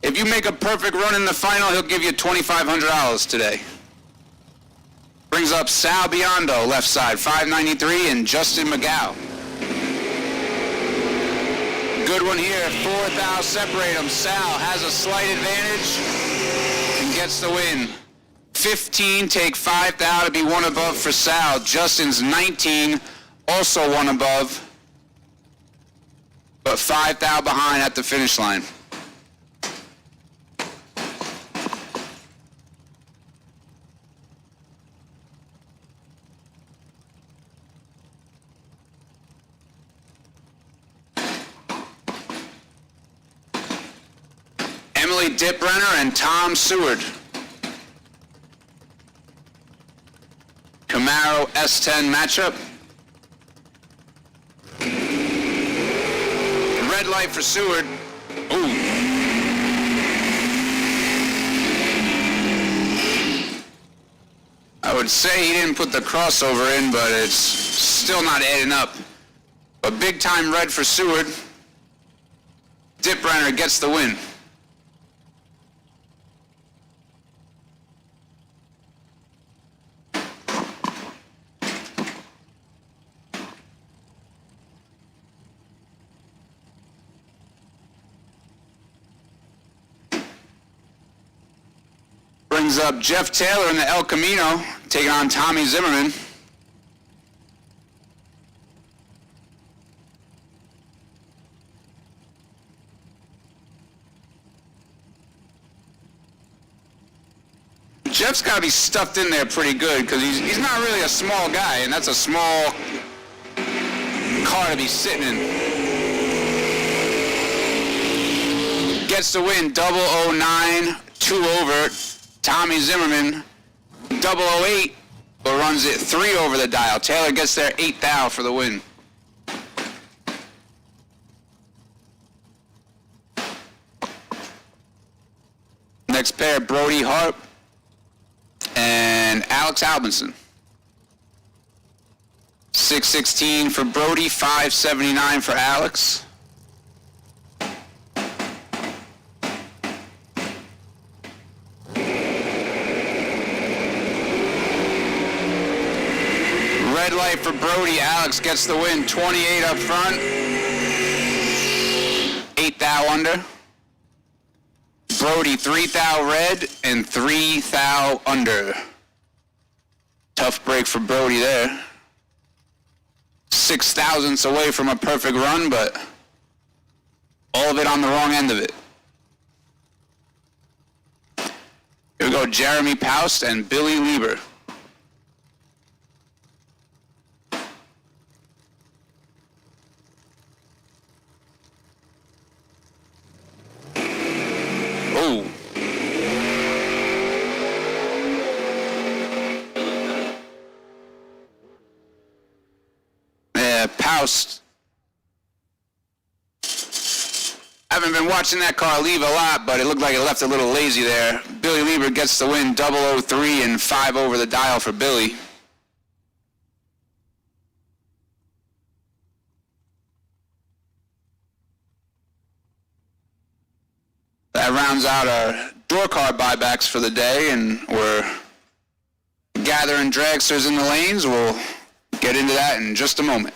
If you make a perfect run in the final, he'll give you $2,500 today. Brings up Sal Biondo, left side, 593, and Justin McGow. Good one here. 4th thou, separate them. Sal has a slight advantage and gets the win. 15, take 5 thou to be one above for Sal. Justin's 19, also one above, but 5 thou behind at the finish line. Emily Dipbrenner and Tom Seward. Camaro S10 matchup. Red light for Seward. Ooh. I would say he didn't put the crossover in, but it's still not adding up. But big time red for Seward. Dipbrenner gets the win. Brings up Jeff Taylor in the El Camino, taking on Tommy Zimmerman. Jeff's got to be stuffed in there pretty good because he's not really a small guy, and that's a small car to be sitting in. Gets the win, 009, 2 over. Tommy Zimmerman, 008, but runs it 3 over the dial. Taylor gets there 8 thou for the win. Next pair, Brody Harp and Alex Albinson. 616 for Brody, 579 for Alex. Red light for Brody. Alex gets the win. 28 up front. 8 thou under. Brody 3 thou red and 3 thou under. Tough break for Brody there. 6 thousandths away from a perfect run, but all of it on the wrong end of it. Here we go, Jeremy Paust and Billy Lieber. Oh. Yeah, Paust. I haven't been watching that car leave a lot, but it looked like it left a little lazy there. Billy Lieber gets the win, 003 and 5 over the dial for Billy. That rounds out our door car buybacks for the day, and we're gathering dragsters in the lanes. We'll get into that in just a moment.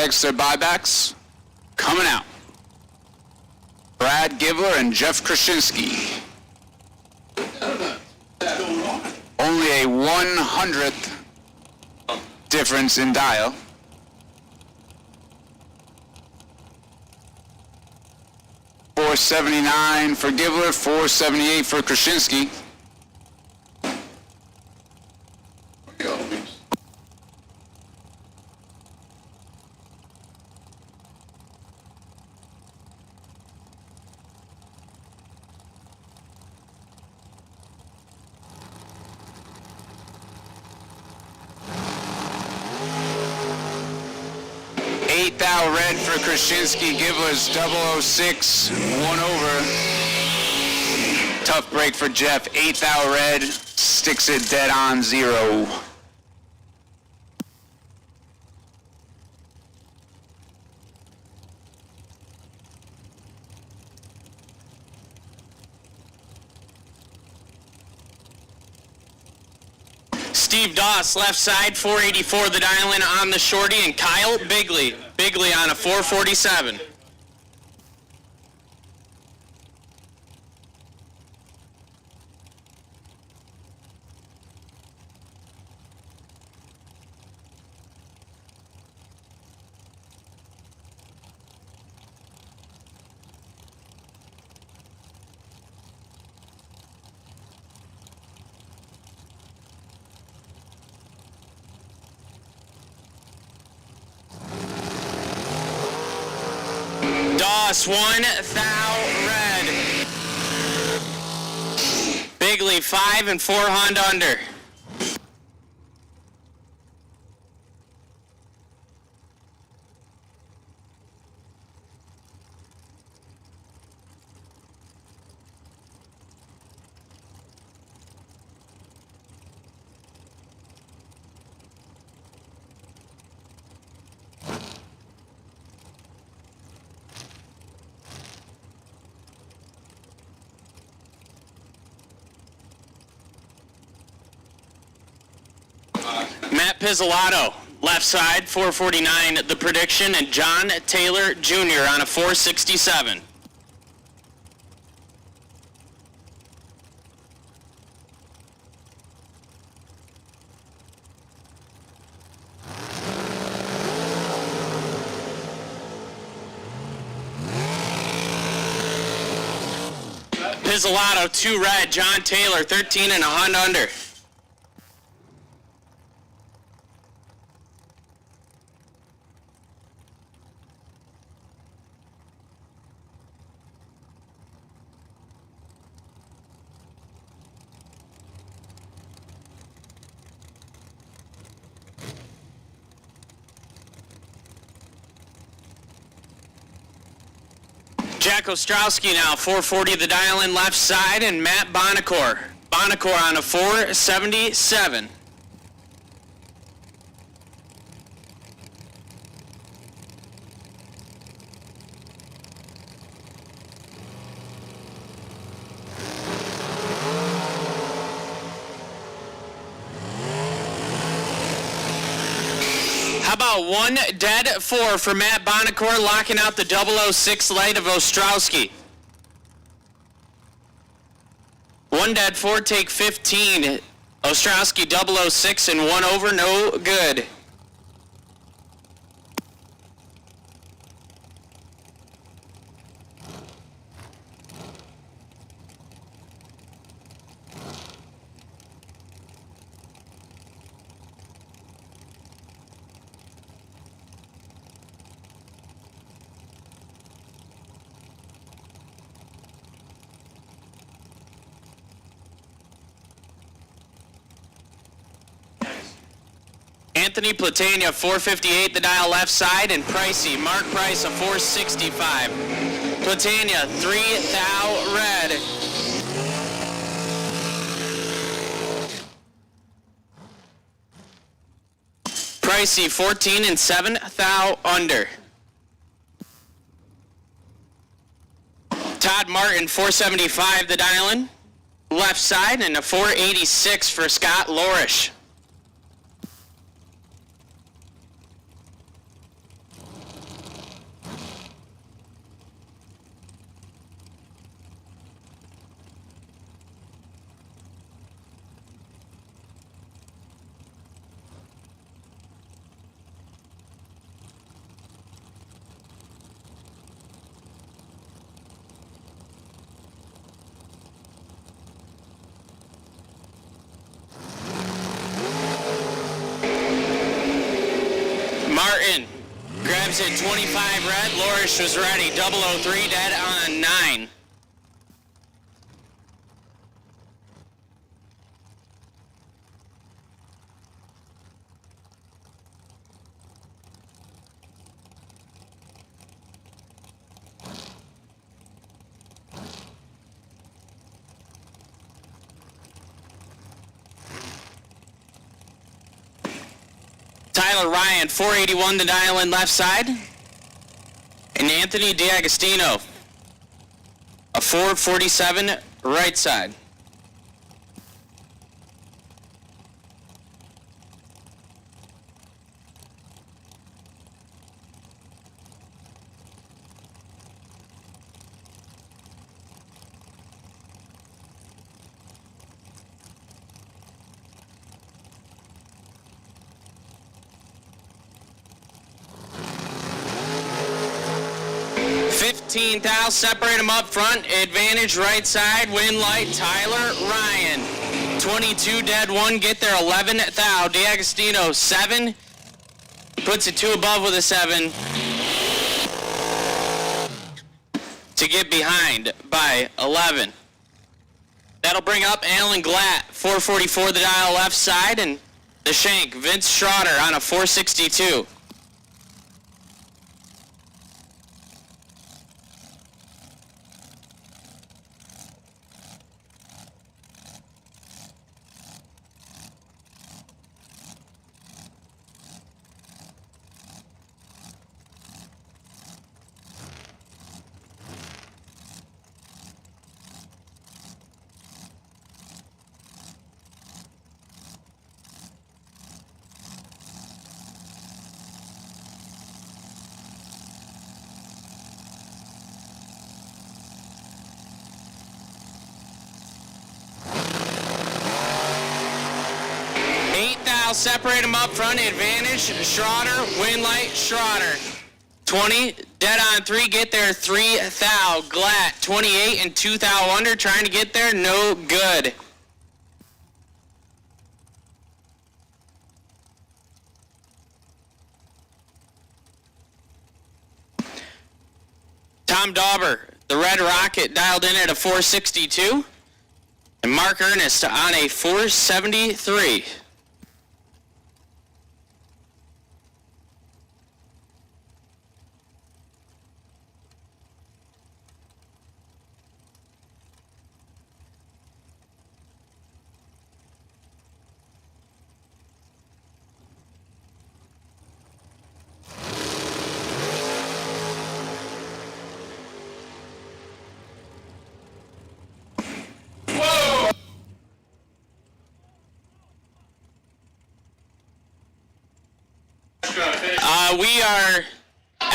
Dragster buybacks coming out. Brad Givler and Jeff Krasinski. Only a 1/100th difference in dial. $479 for Givler, $478 for Krasinski. $8,000 red for Krasinski. Givler's 006, 1 over. Tough break for Jeff. $8,000 red, sticks it dead on 0. Steve Doss, left side, 484 the dial in on the shorty, and Kyle Bigley. Bigley on a 447. Doss, 1,000 red. Bigley, 5 and 4 Honda under. Matt Pizzolatto, left side, 449 the prediction, and John Taylor Jr. on a 467. Pizzolatto, 2 red, John Taylor, 13 and a Honda under. Jack Ostrowski now, 440 the dial in left side, and Matt Bonacore. Bonacore on a 477. How about 1 dead 4 for Matt Bonacore, locking out the 006 light of Ostrowski. 1 dead 4, take 15. Ostrowski 006 and 1 over, no good. Anthony Platania, 458 the dial left side, and Pricey, Mark Price, a 465. Platania, 3,000 red. Pricey, 14 and 7,000 under. Todd Martin, 475 the dial in left side, and a 486 for Scott Lorish. Martin grabs it 25 red. Lorish was ready. 003 dead on 9. Tyler Ryan, 481 to dial in left side. And Anthony D'Agostino, a 447 right side. Thou separate them up front. Advantage right side. Win light. Tyler Ryan. 22 dead. 1 get there. 11 thou. D'Agostino 7. Puts it 2 above with a 7. To get behind by 11. That'll bring up Alan Glatt. 444 the dial left side. And the shank. Vince Schroeder on a 462. Separate them up front. Advantage Schroeder. Win light Schroeder. 20 dead on 3 get there. 3 thou. Glatt 28 and 2 thou under trying to get there. No good. Tom Dauber, the Red Rocket, dialed in at a 462. And Mark Ernest on a 473.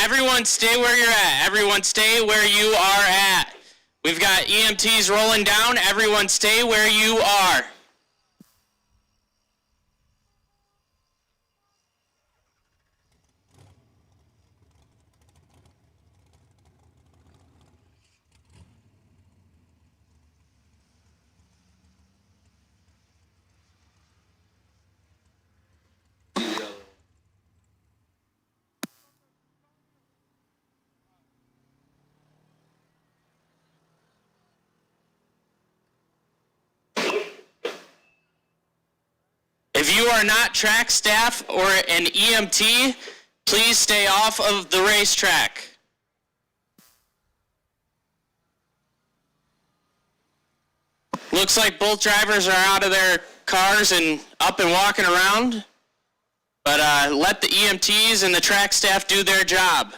Everyone stay where you're at. Everyone stay where you are at. We've got EMTs rolling down. Everyone stay where you are. If you are not track staff or an EMT, please stay off of the racetrack. Looks like both drivers are out of their cars and up and walking around, but let the EMTs and the track staff do their job.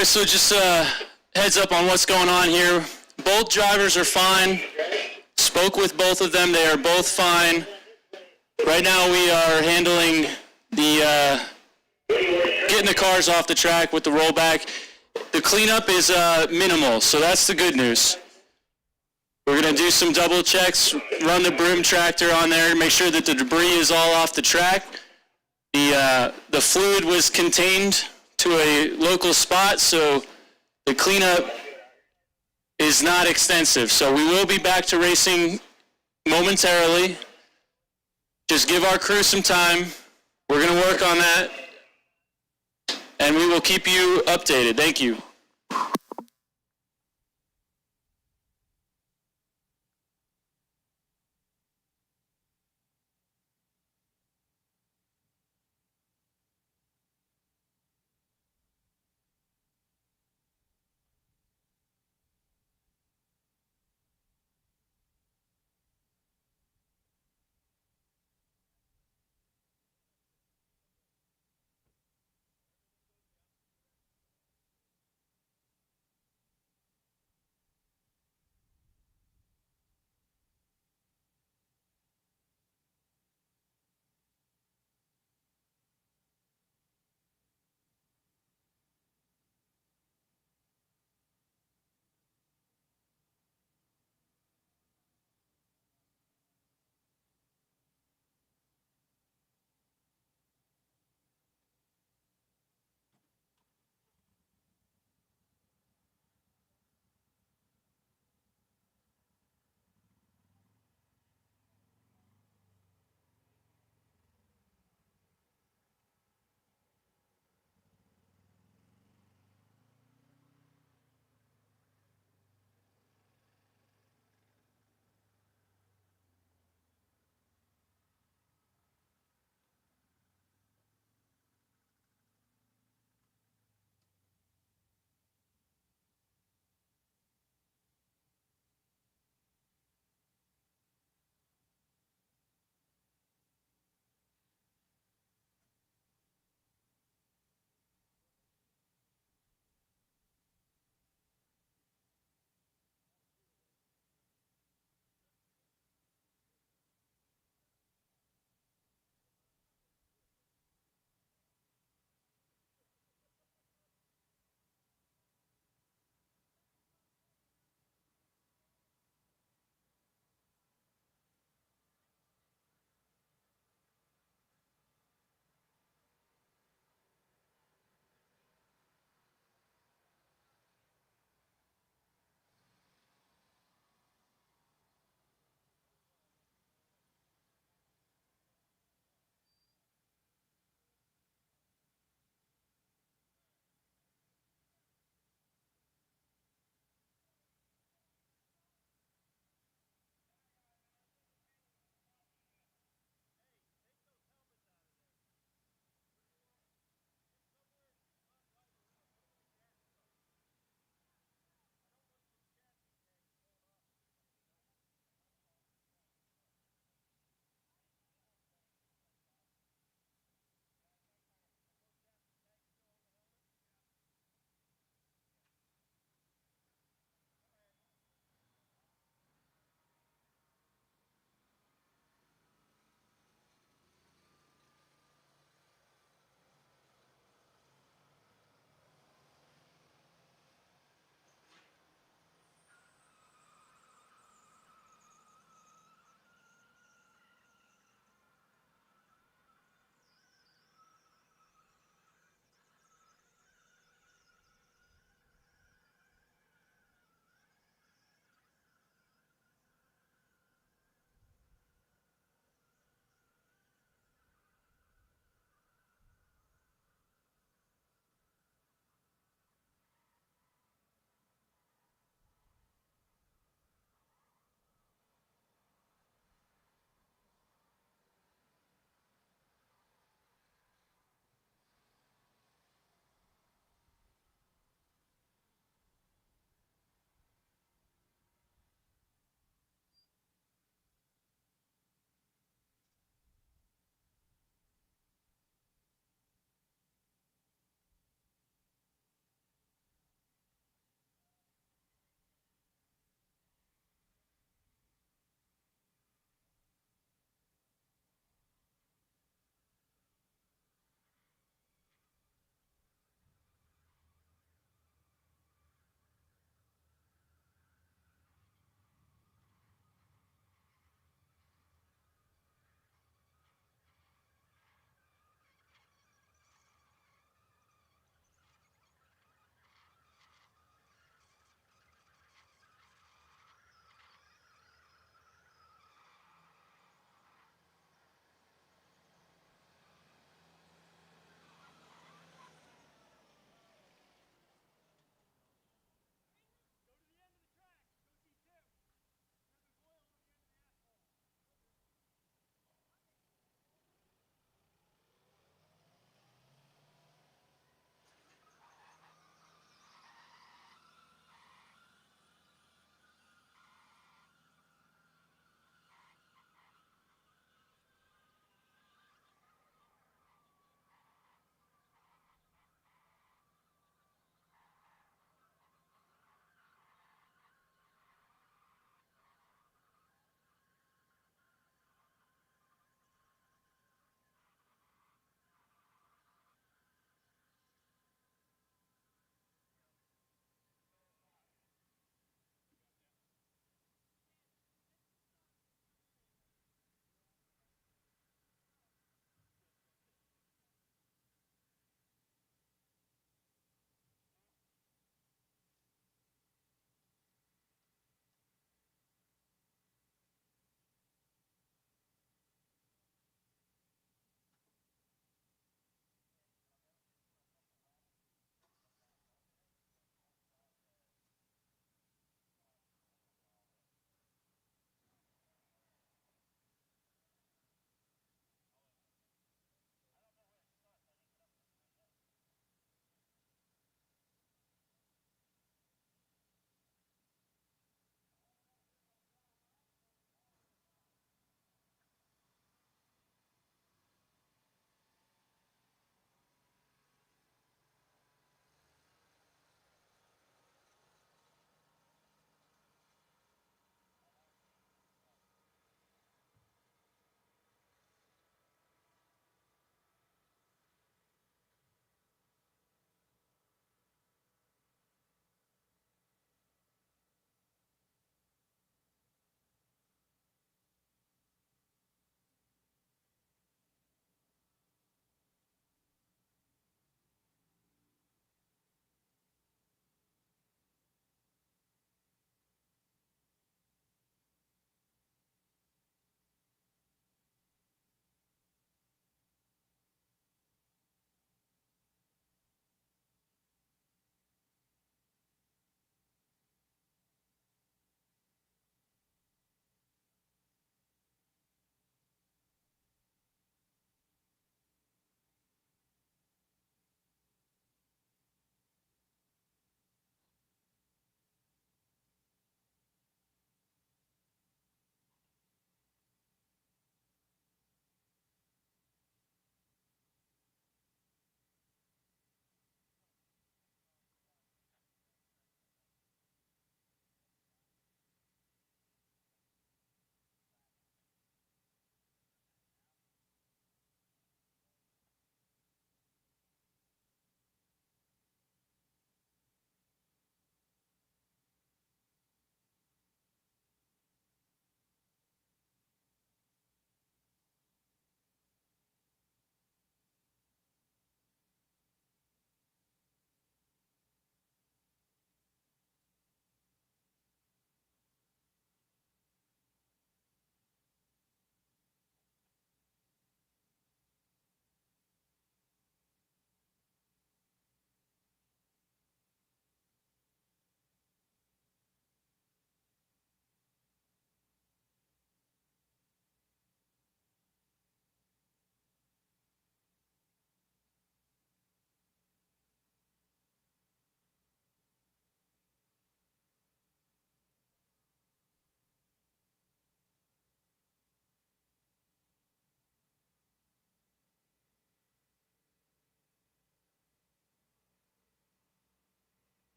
right, so just heads up on what's going on here. Both drivers are fine. Spoke with both of them. They are both fine. Right now we are handling the getting the cars off the track with the rollback. The cleanup is minimal, so that's the good news. We're going to do some double checks, run the broom tractor on there, make sure that the debris is all off the track. The fluid was contained to a local spot, so the cleanup is not extensive. So we will be back to racing momentarily. Just give our crew some time. We're going to work on that, and we will keep you updated. Thank you.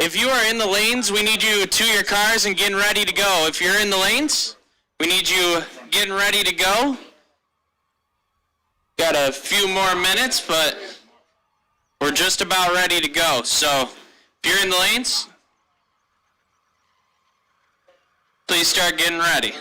If you are in the lanes, we need you to your cars and getting ready to go. If you're in the lanes, we need you getting ready to go. Got a few more minutes, but we're just about ready to go. So if you're in the lanes, please start getting ready.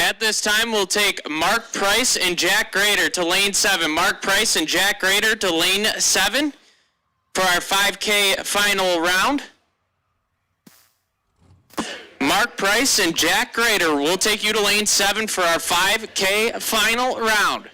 At this time, we'll take Mark Price and Jack Grader to lane 7. Mark Price and Jack Grader to lane 7 for our 5K final round. Mark Price and Jack Grader will take you to lane 7 for our 5K final round.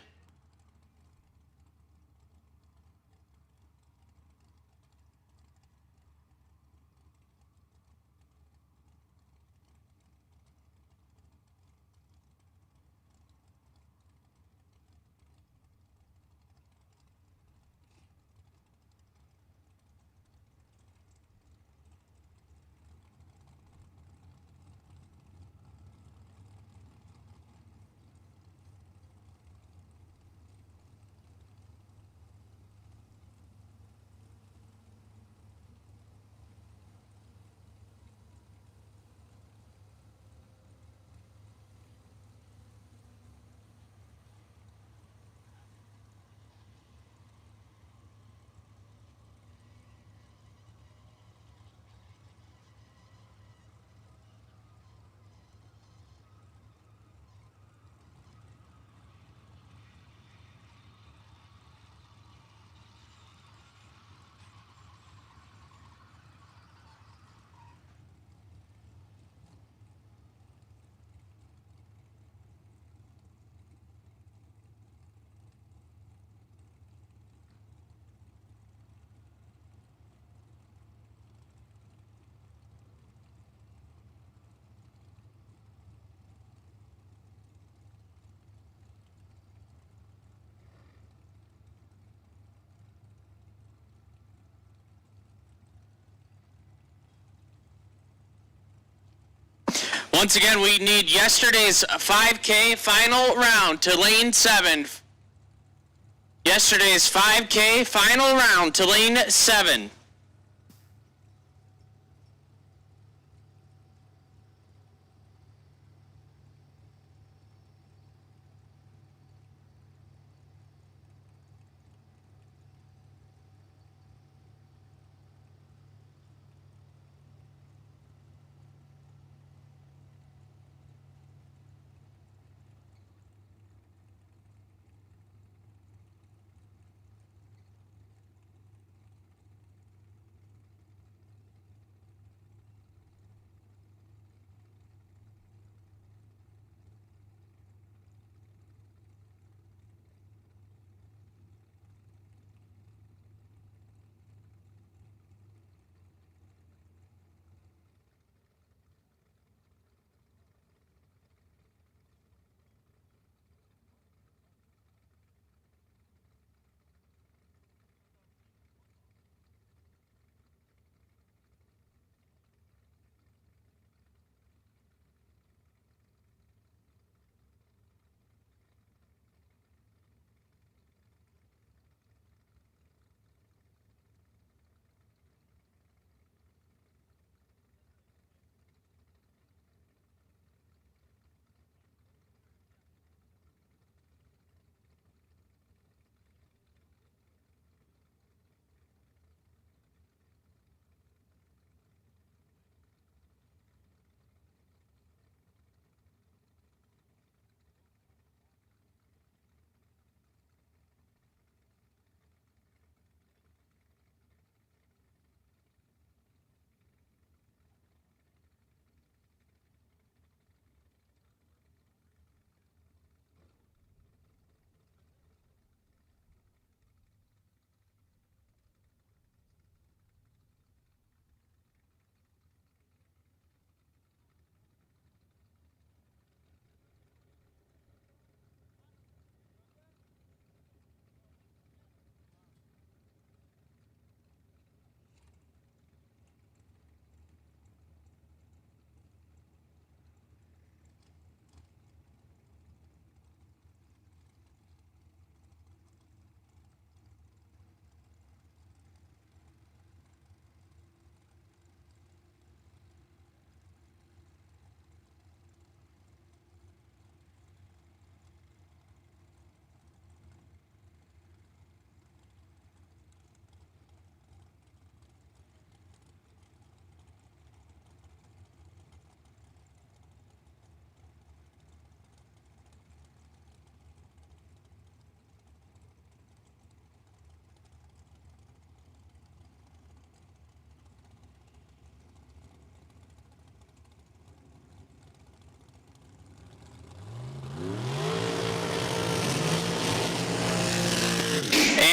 Once again, we need yesterday's 5K final round to lane 7. Yesterday's 5K final round to lane 7.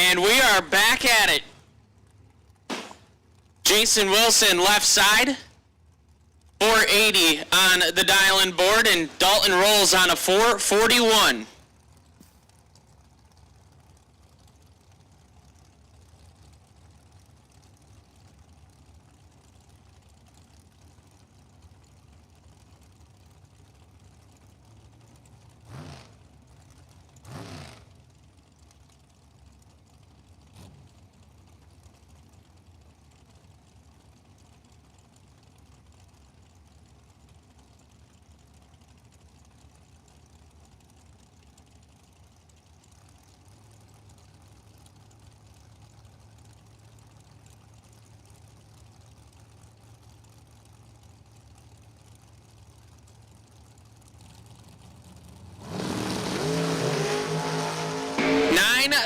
And we are back at it. Jason Wilson left side. 480 on the dial-in board, and Dalton rolls on a 441.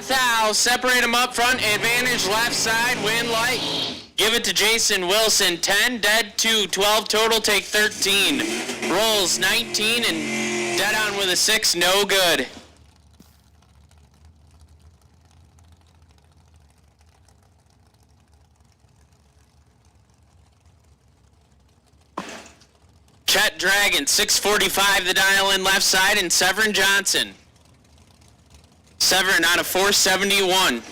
Thou, separate them up front, advantage left side, win light. Give it to Jason Wilson, 10, dead 2, 12 total, take 13. Rolls 19 and dead on with a 6, no good. Chet Dragon, 645 the dial in left side, and Severin Johnson. Severin on a 471.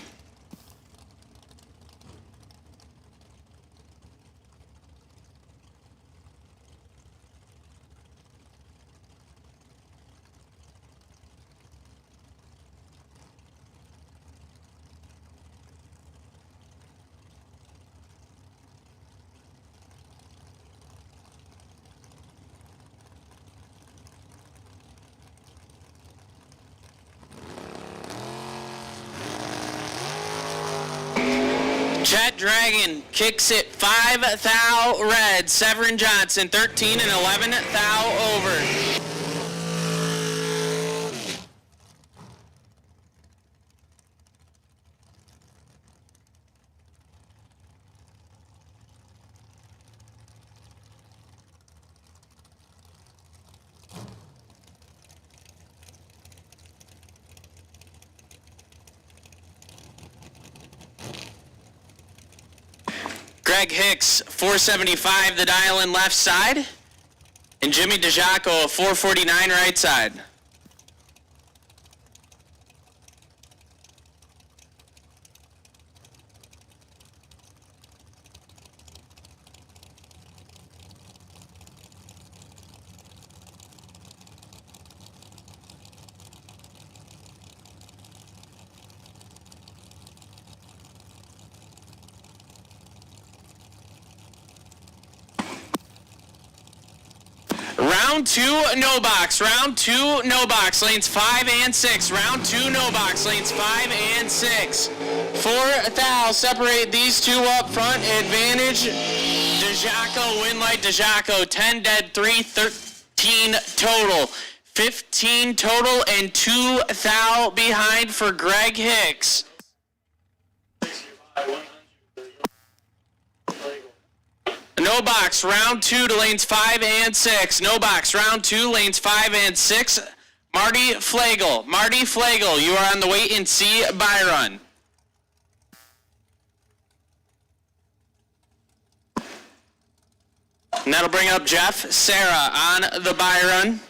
Chet Dragon kicks it 5 thou red. Severin Johnson 13 and 11 thou over. Greg Hicks, 475, the dial in left side. And Jimmy DeJaco, a 449 right side. Round 2, no box. Round 2, no box. Lanes 5 and 6. Round 2, no box. Lanes 5 and 6. 4 thou. Separate these two up front. Advantage. DeJaco, win light. DeJaco, 10 dead, 3, 13 total. 15 total and 2 thou behind for Greg Hicks. No box, round 2 to lanes 5 and 6. No box, round 2, lanes 5 and 6. Marty Flagel. Marty Flagel, you are on the wait and see by run. And that'll bring up Jeff Sarah on the by run.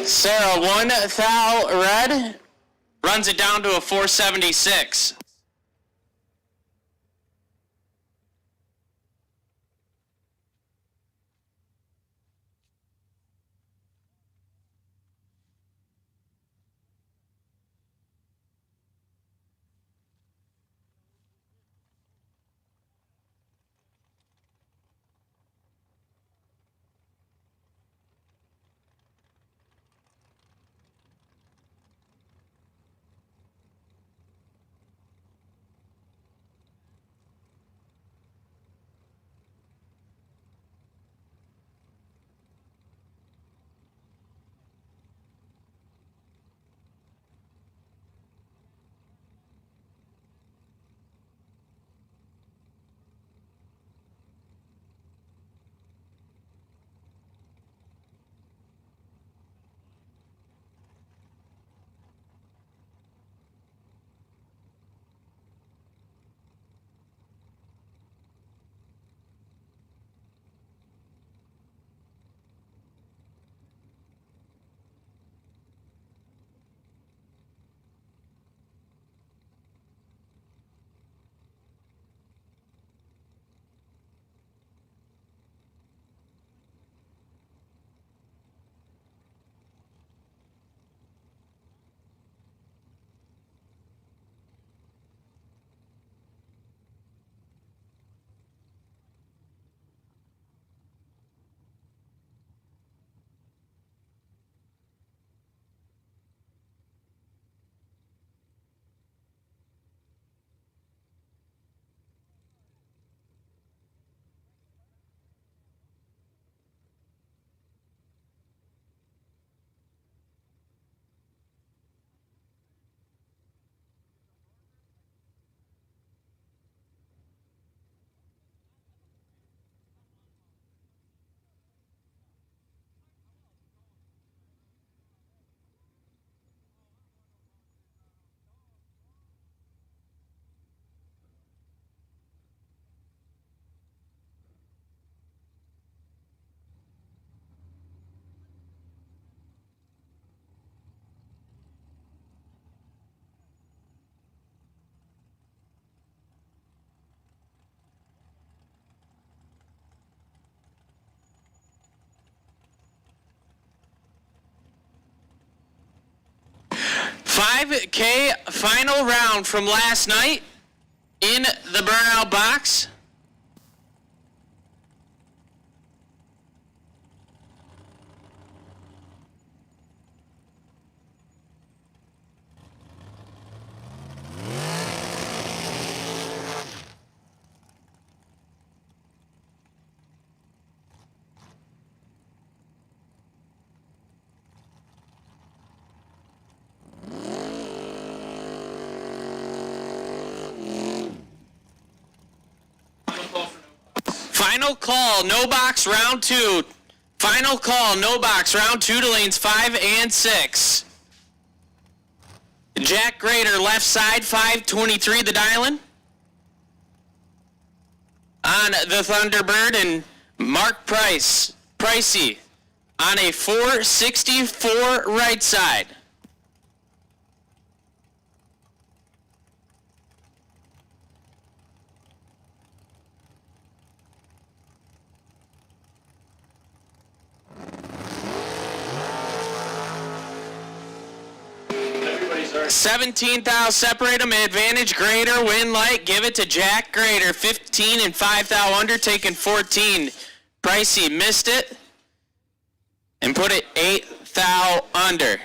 Sarah, 1 thou red, runs it down to a 476. 5K final round from last night in the burnout box. Final call, no box, round 2. Final call, no box, round 2 to lanes 5 and 6. Jack Grader, left side, 523, the dialing. On the Thunderbird, and Mark Pricey, on a 464 right side. Everybody's already. 17 thou, separate them, advantage, Grader, win light, give it to Jack Grader, 15 and 5 thou under, taking 14. Pricey missed it, and put it 8 thou under.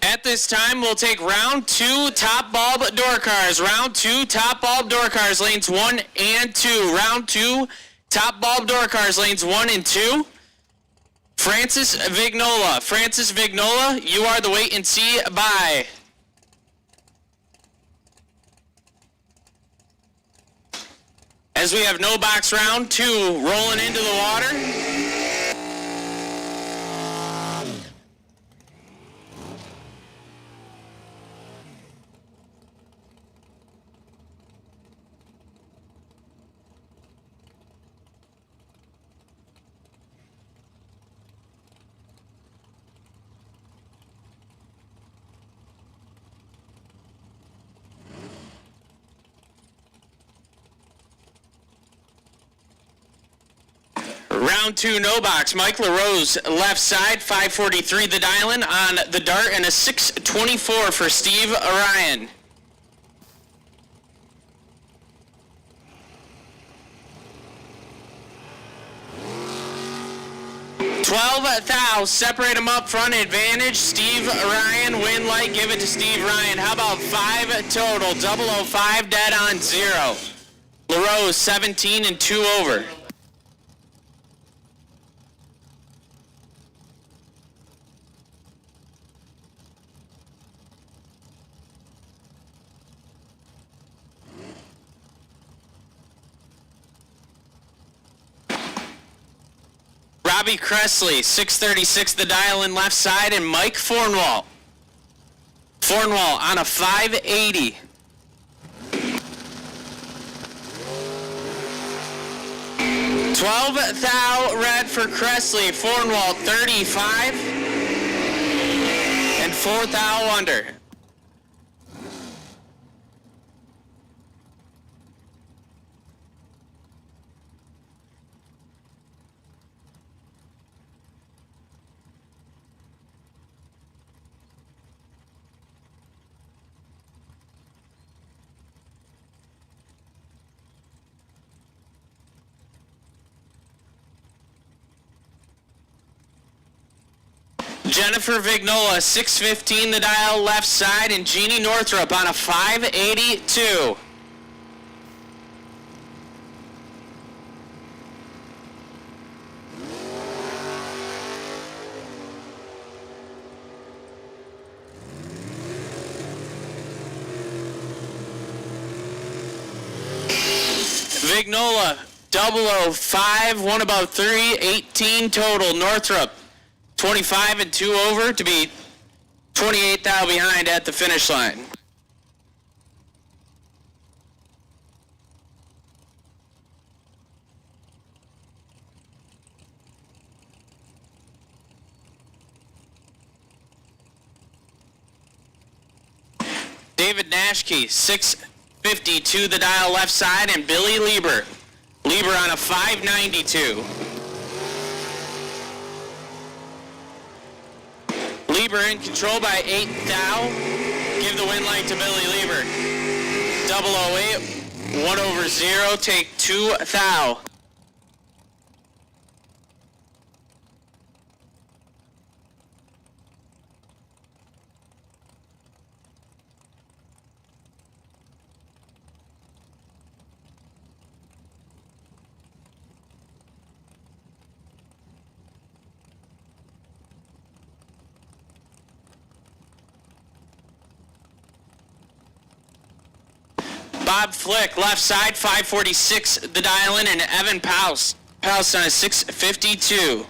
At this time, we'll take round 2 top bulb door cars. Round 2 top bulb door cars, lanes 1 and 2. Round 2 top bulb door cars, lanes 1 and 2. Francis Vignola. Francis Vignola, you are the wait and see by. As we have no box round 2 rolling into the water. Round 2, no box. Mike LaRose, left side, 543 the dialing on the dart, and a 624 for Steve Orion. 12 thou, separate them up front, advantage. Steve Ryan, win light, give it to Steve Ryan. How about 5 total? 005 dead on 0. LaRose 17 and 2 over. Robbie Cressley, 636 the dial in left side, and Mike Fornwall. Fornwall on a 580. $12 thou red for Cressley. Fornwall 35 and 4 thou under. Jennifer Vignola, 615 the dial left side, and Jeannie Northrup on a 582. Vignola, 005, one about 3, 18 total. Northrup, 25 and 2 over to be 28 thou behind at the finish line. David Nashke, 652 the dial left side, and Billy Lieber. Lieber on a 592. Lieber in control by 8 thou. Give the win light to Billy Lieber. 008, 1 over 0, take 2 thou. Bob Flick, left side, 546 the dial in, and Evan Pouse. Pouse on a 652.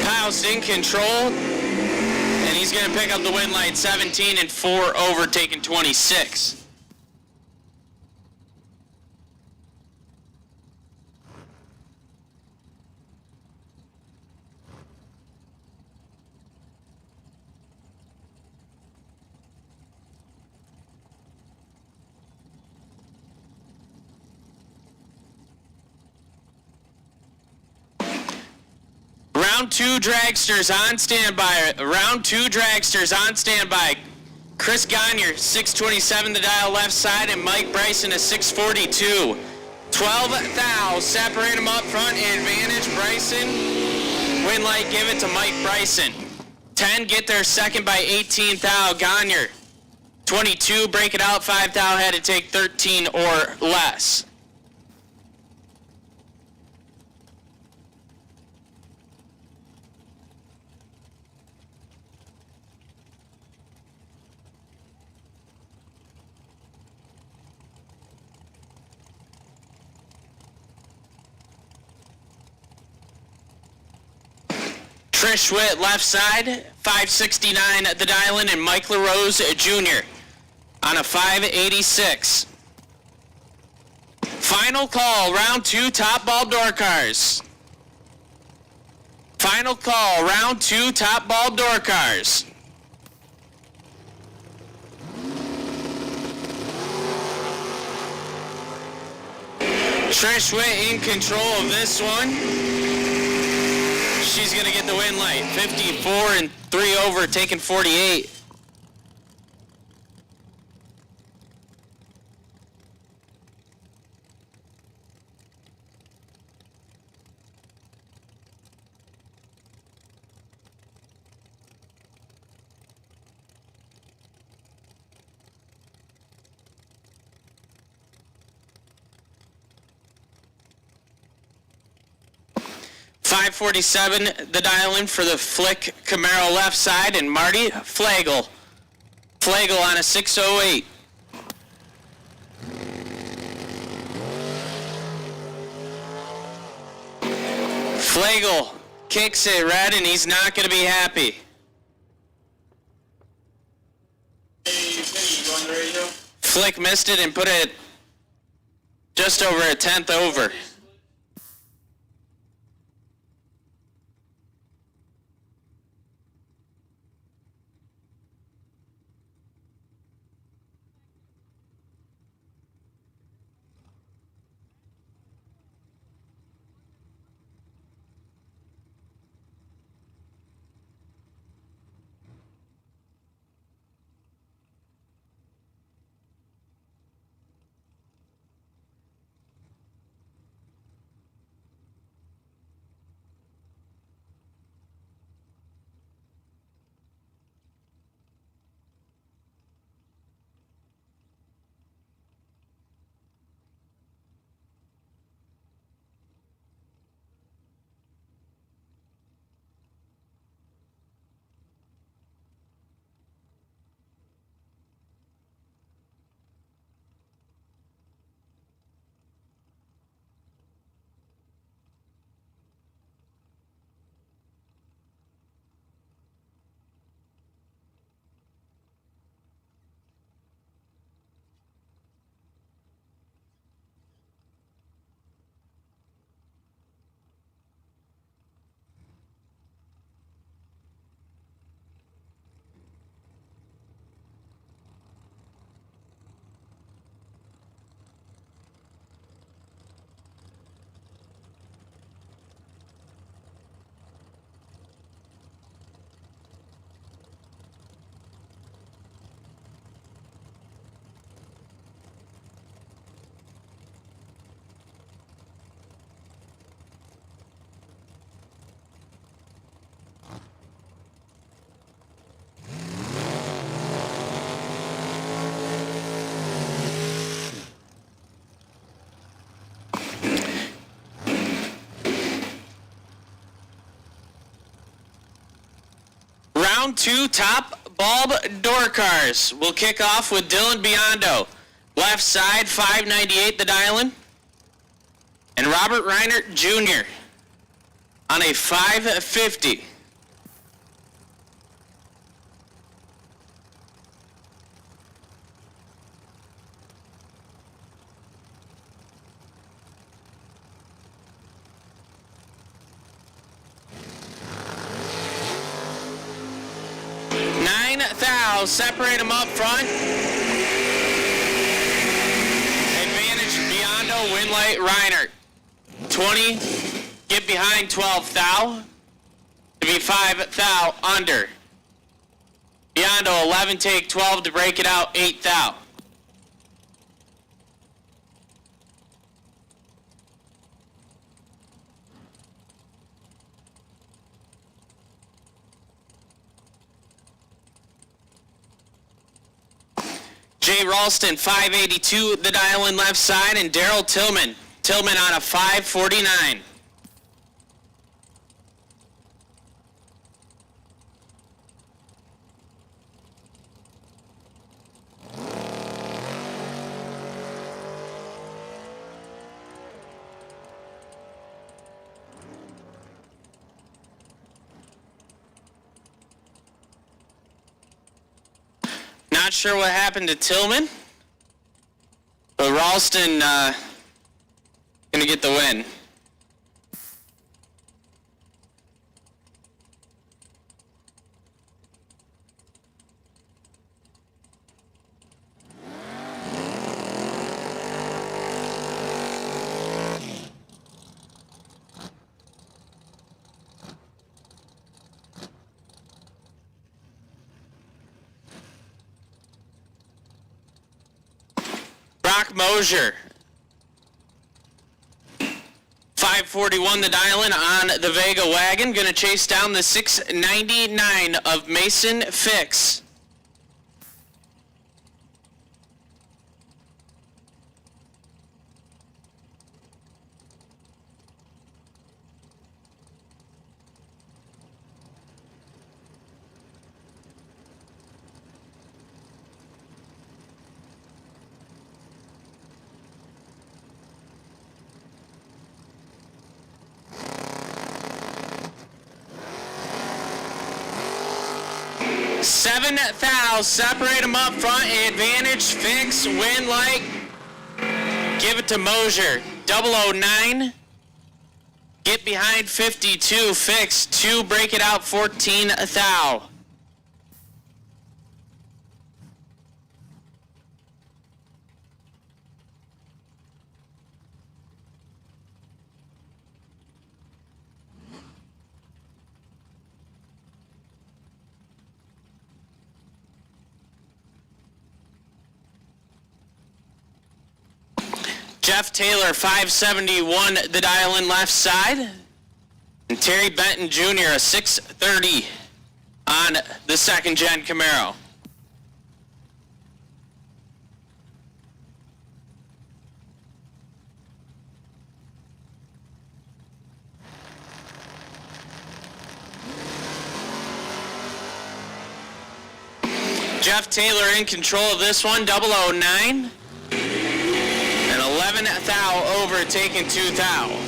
Pouse in control, and he's going to pick up the win light, 17 and 4 over, taking 26. Round 2 dragsters on standby. Round 2 dragsters on standby. Chris Gagne, 627 the dial left side, and Mike Bryson a 642. 12 thou, separate them up front, advantage Bryson. Win light, give it to Mike Bryson. 10 get there second by 18 thou, Gagne. 22 break it out, 5 thou had to take 13 or less. Trish Witt, left side, 569 the dial in, and Mike LaRose Jr. on a 586. Final call, round 2, top ball door cars. Final call, round 2, top ball door cars. Trish Witt in control of this one. she's going to get the win light. 54 and 3 over, taking 48. .547, the dial-in for the Flick Camaro left side, and Marty Flagel. Flagel on a 608. Flagel kicks it red, and he's not going to be happy. Flick missed it and put it just over a tenth over. Round 2 top bulb door cars. We'll kick off with Dylan Biondo. Left side, 598 the dial-in. And Robert Reinert Jr. on a 550. Separate them up front. Advantage Biondo, win light Reinert. 20, get behind 12 thou. To be 5 thou under. Biondo 11, take 12 to break it out, 8 thou. Jay Ralston, 582, the dial-in left side, and Daryl Tillman. Tillman on a 549. Not sure what happened to Tillman, but Ralston gonna get the win. Brock Mosier. 541 the dial in on the Vega wagon. Gonna chase down the 699 of Mason Fix. Seven thou, separate them up front, advantage, Fix, win light, give it to Mosier, 009, get behind 52, Fix, 2, break it out, 14 thou. Jeff Taylor, 571, the dial in left side. And Terry Benton Jr., a 630 on the second gen Camaro. Jeff Taylor in control of this one, 009. 11 thou over, taking 2 thou.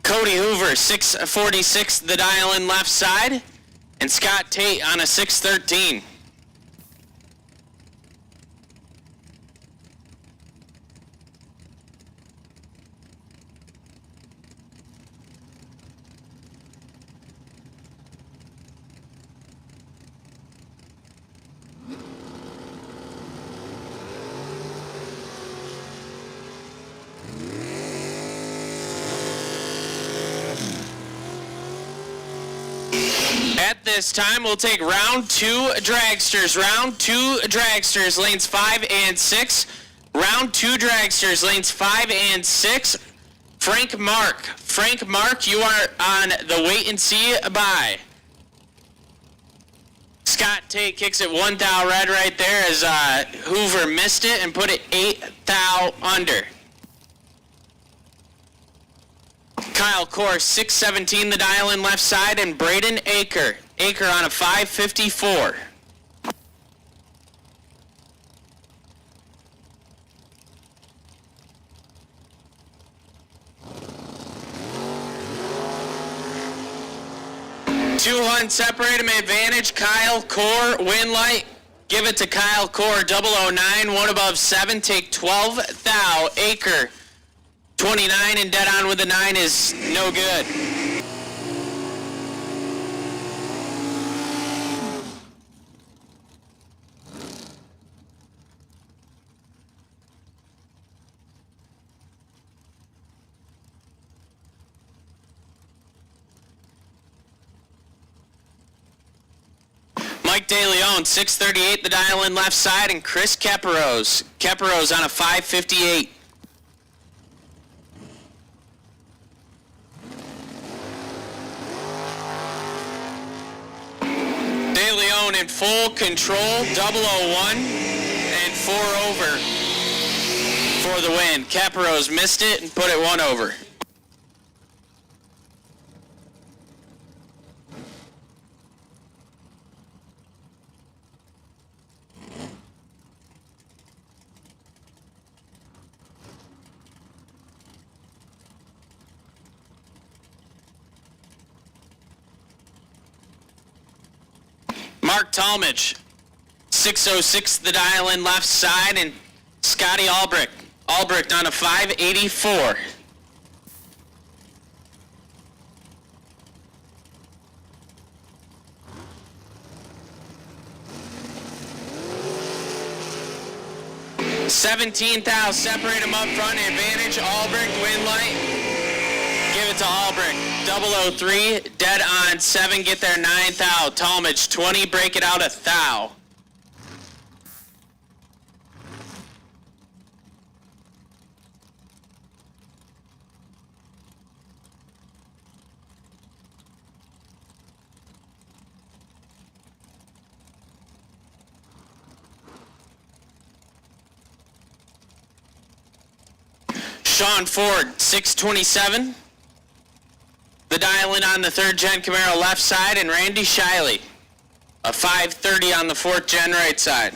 Cody Hoover, 646, the dial in left side, and Scott Tate on a 613. At this time, we'll take round 2 dragsters. Round 2 dragsters, lanes 5 and 6. Round 2 dragsters, lanes 5 and 6. Frank Mark. Frank Mark, you are on the wait and see bye. Scott Tate kicks it 1 thou red right there as Hoover missed it and put it 8 thou under. Kyle Kors, 617 the dial in left side, and Braden Aker. Aker on a 554. Two Hunt separate him, advantage. Kyle Core, win light. Give it to Kyle Core, 009, 1 above 7, take 12 thou. Aker, 29 and dead on with a 9 is no good. Mike DeLeon, 638 the dial in left side, and Chris Keperos. Keperos on a 558. DeLeon in full control, 001 and 4 over for the win. Keperos missed it and put it 1 over. Mark Talmadge, 606 the dial in left side, and Scotty Albrecht. Albrecht on a 584. $17,000, separate them up front, advantage, Albrecht, win light. Give it to Albrecht, 003, dead on 7, get there 9,000, Talmadge 20, break it out 1,000. Sean Ford, 627. The dial-in on the 3rd gen Camaro left side, and Randy Shiley, a 530 on the 4th gen right side.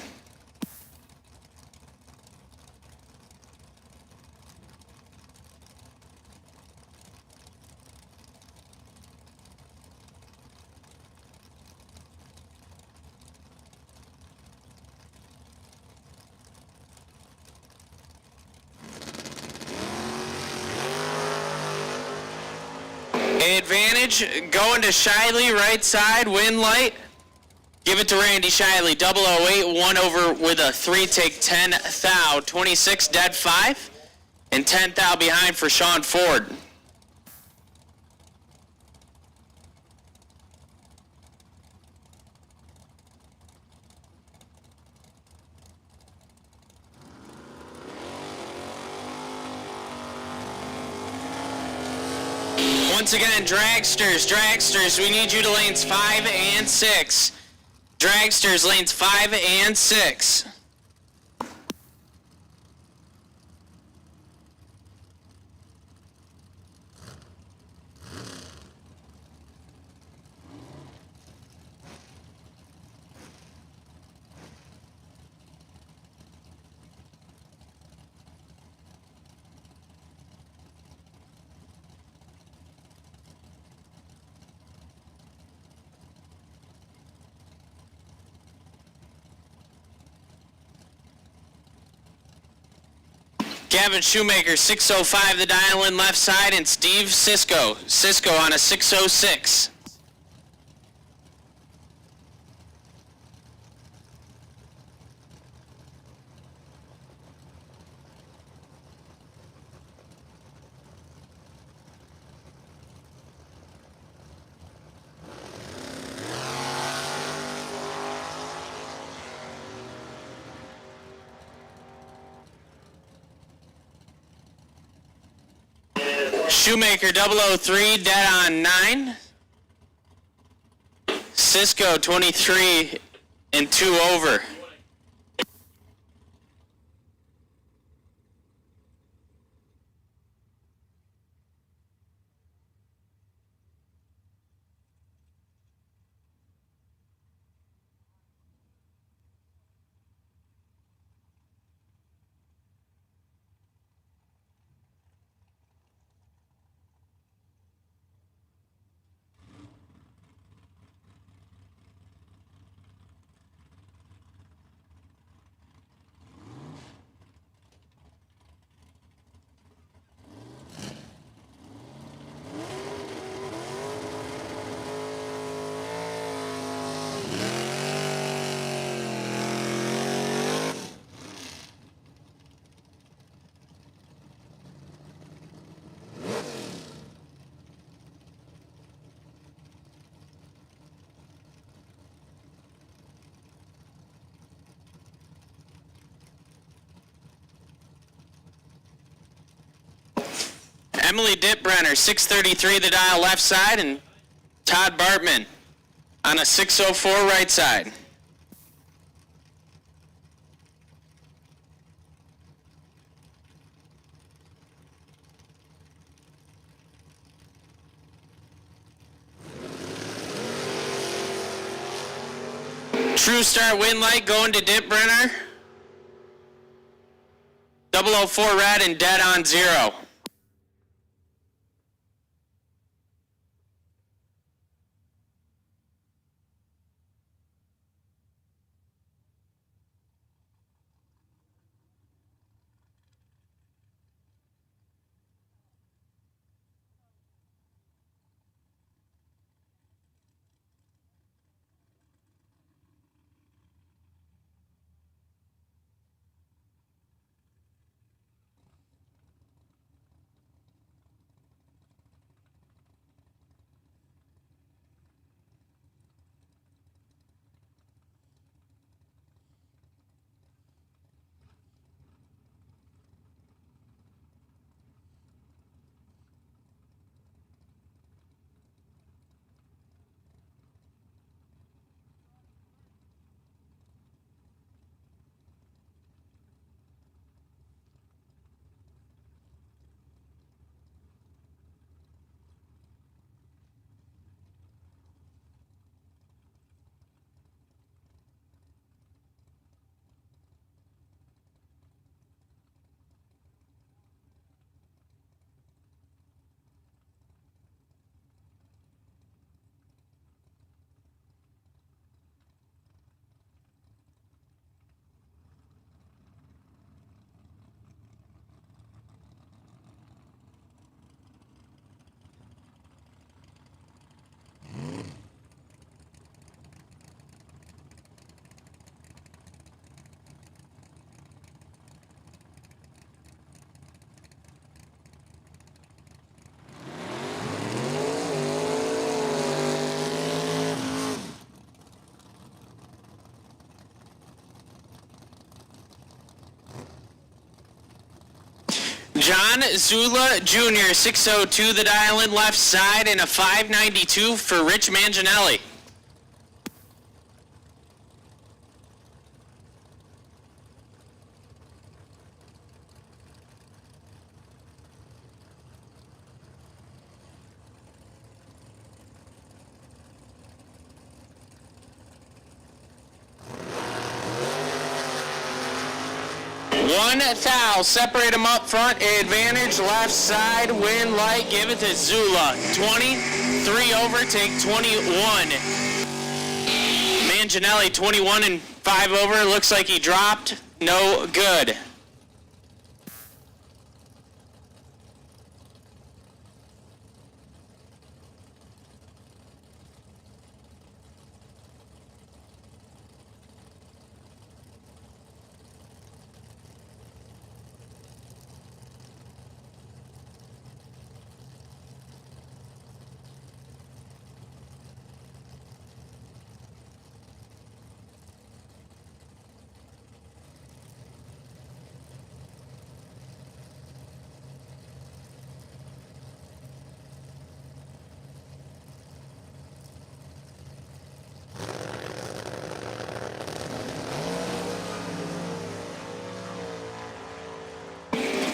Advantage, going to Shiley, right side, win light. Give it to Randy Shiley, 008, 1 over with a 3, take 10,000, 26, dead 5, and 10,000 behind for Sean Ford. Once again, dragsters, we need you to lanes 5 and 6. Dragsters, lanes 5 and 6. Gavin Shoemaker, 605, the dial-in left side, and Steve Cisco on a 606. Shoemaker 003, dead on 9. Cisco 23 and 2 over. Emily Dittbrenner, 633, the dial left side, and Todd Bartman on a 604 right side. True Start win light going to Dittbrenner. 004 red and dead on 0. John Zula Jr., 602 the dial in left side, and a 592 for Rich Manginelli. One thou, separate them up front, advantage, left side, win light, give it to Zula. 20, 3 over, take 21. Manginelli, 21 and 5 over, looks like he dropped, no good.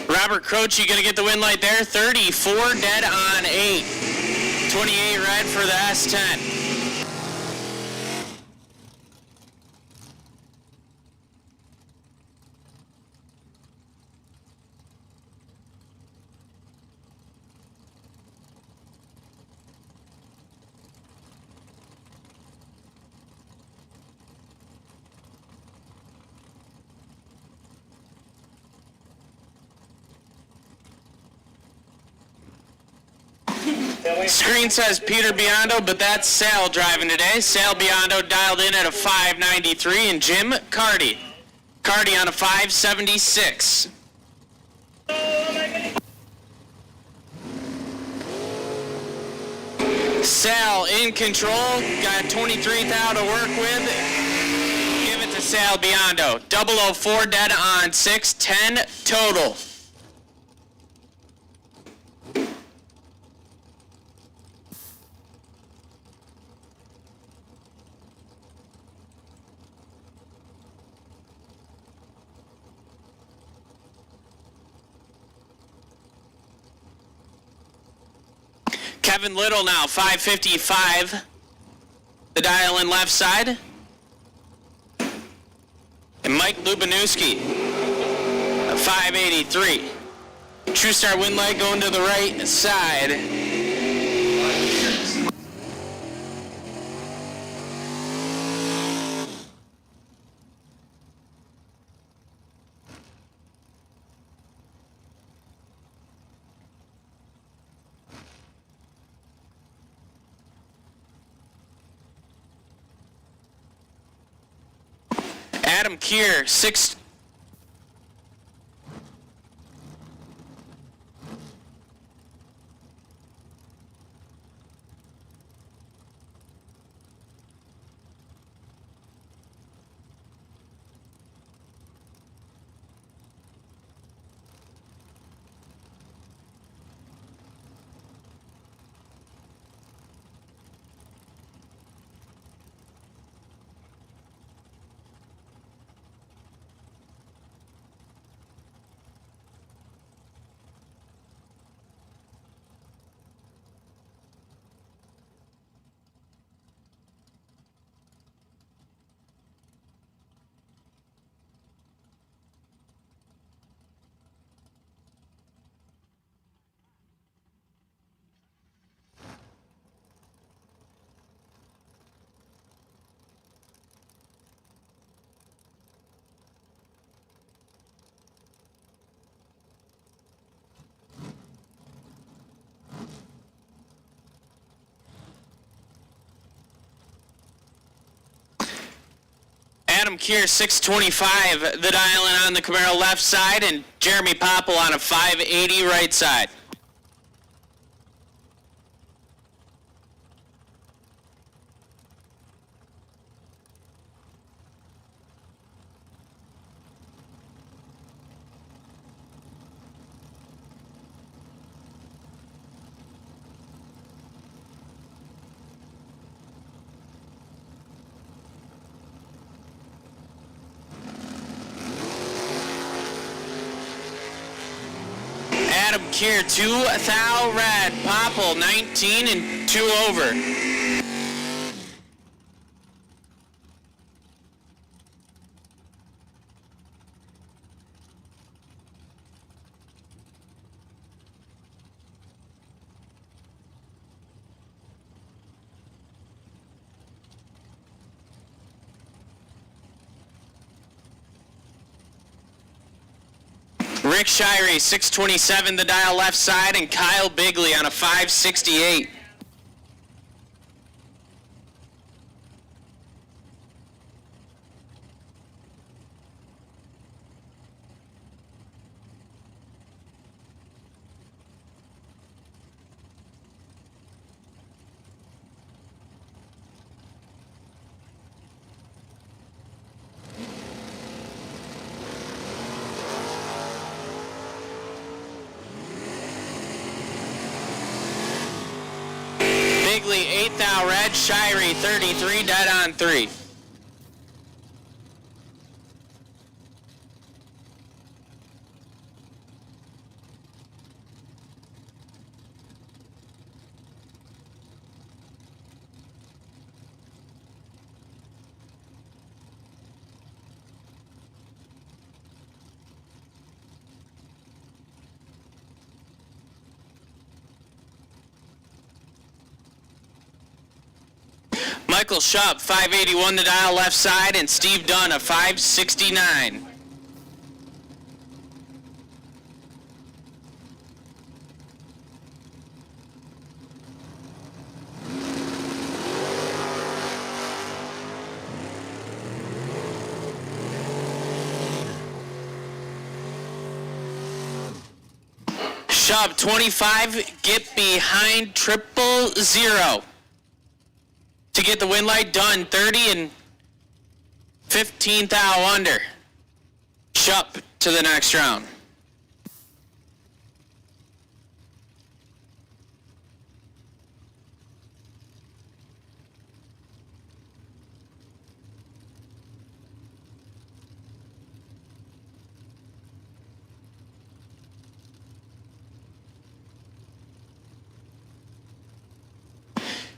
Robert Croce gonna get the win light there. 34 dead on 8. 28 red for the S10. Screen says Peter Biondo, but that's Sal driving today. Sal Biondo dialed in at a 593, and Jim Cardy. Cardy on a 576. Sal in control, got 23 thou to work with. Give it to Sal Biondo. 004 dead on 6, 10 total. Kevin Little now, 555. The dial in left side. And Mike Lubanowski, 583. True Star win light going to the right side. Adam Keir, 6. Adam Keir, 625, the dial in on the Camaro left side, and Jeremy Popple on a 580 right side. Adam Keir, 2 thou red. Popple, 19 and 2 over. Rick Shirey, 627 the dial left side, and Kyle Bigley on a 568. Bigley, 8 thou red. Shirey, 33 dead on 3. Michael Schupp, 581 the dial left side, and Steve Dunn, a 569. Schupp, 25, get behind 000. To get the win light done, 30 and 15 thou under. Schupp to the next round.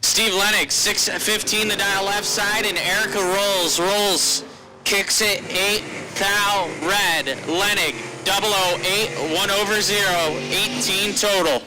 Steve Lennox, 615 the dial left side, and Erica rolls, kicks it 8 thou red. Lennox, 008, 1 over 0, 18 total.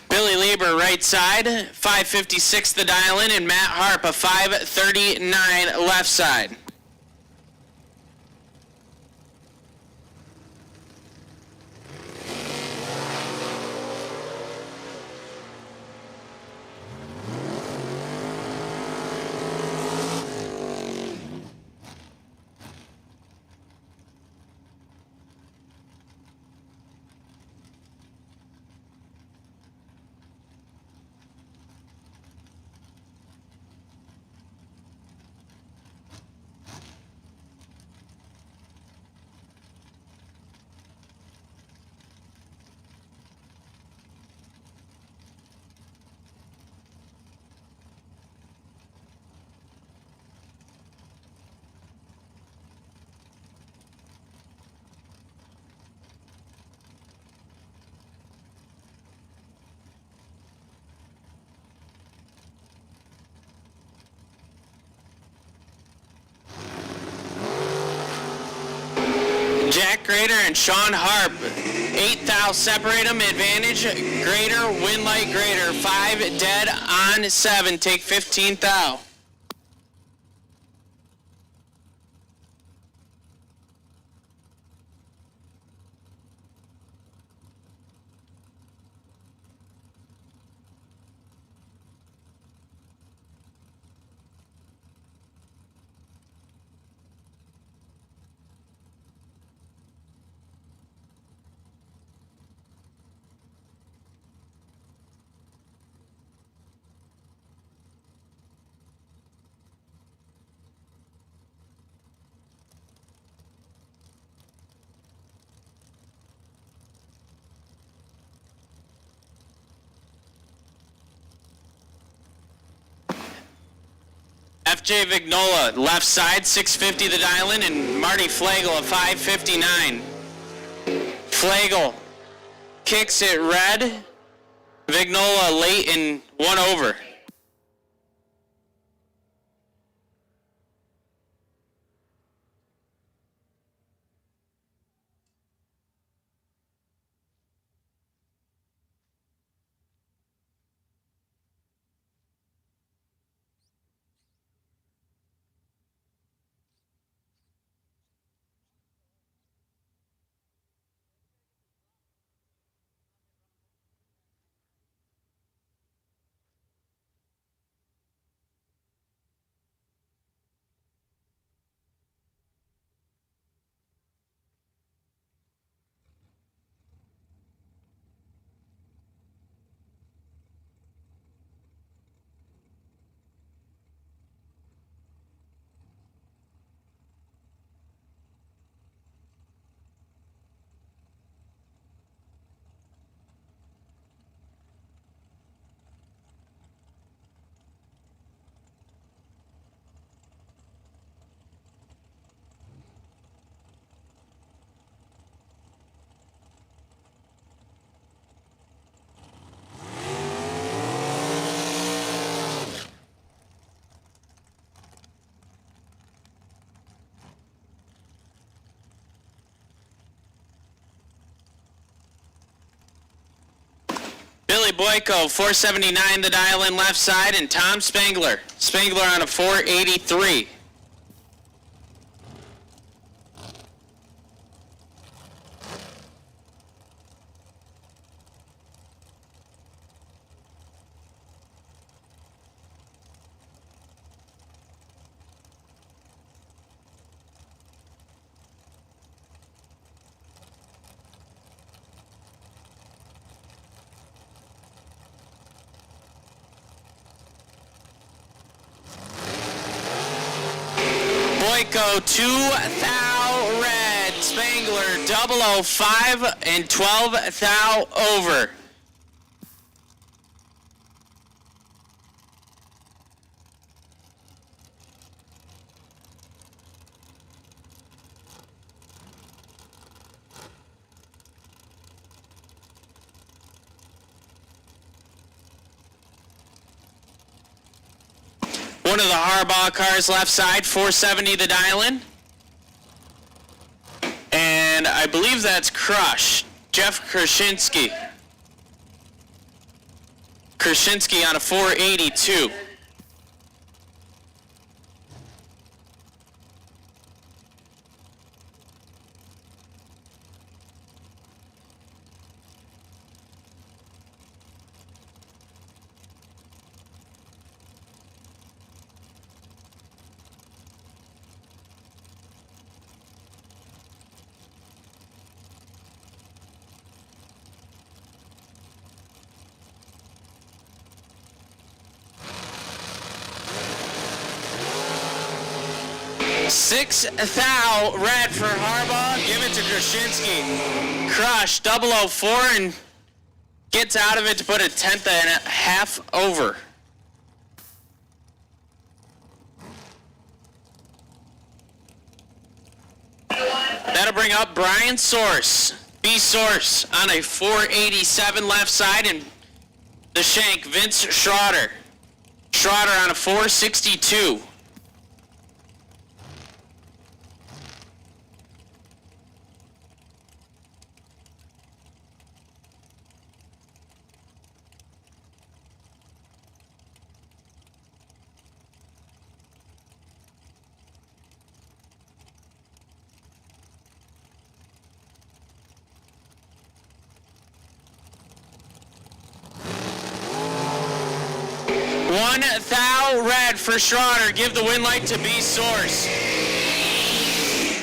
Billy Lieber, right side, 556 the dial in, and Matt Harp, a 539 left side. Jack Grader and Sean Harp, 8 thou separate them, advantage, Grader, win light Grader, 5 dead on 7, take 15 thou. J. Vignola, left side, 650 the dial in, and Marty Flagel at 559. Flagel kicks it red. Vignola late in 1 over. Billy Boyko, 479 the dial in left side, and Tom Spangler. Spangler on a 483. Boyko, 2 thou red. Spangler, 005 and 12 thou over. One of the Harbaugh cars left side, 470 the dial in. And I believe that's Crush. Jeff Krasinski. Krasinski on a 482. Six thou red for Harbaugh. Give it to Krasinski. Crush 004 and gets out of it to put a 10th and a half over. That'll bring up Brian Source. B Source on a 487 left side, and the shank Vince Schroeder. Schroeder on a 462. One thou red for Schroeder. Give the win light to B Source.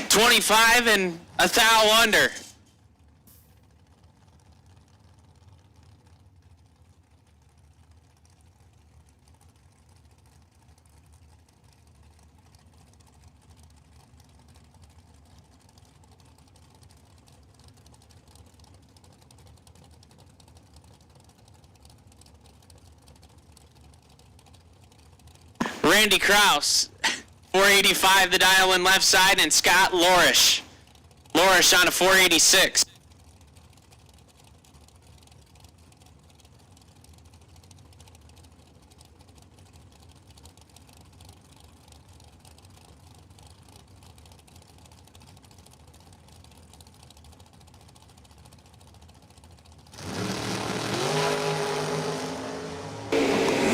25 and a thou under. Randy Kraus 485 the dial in left side, and Scott Lorish. Lorish on a 486.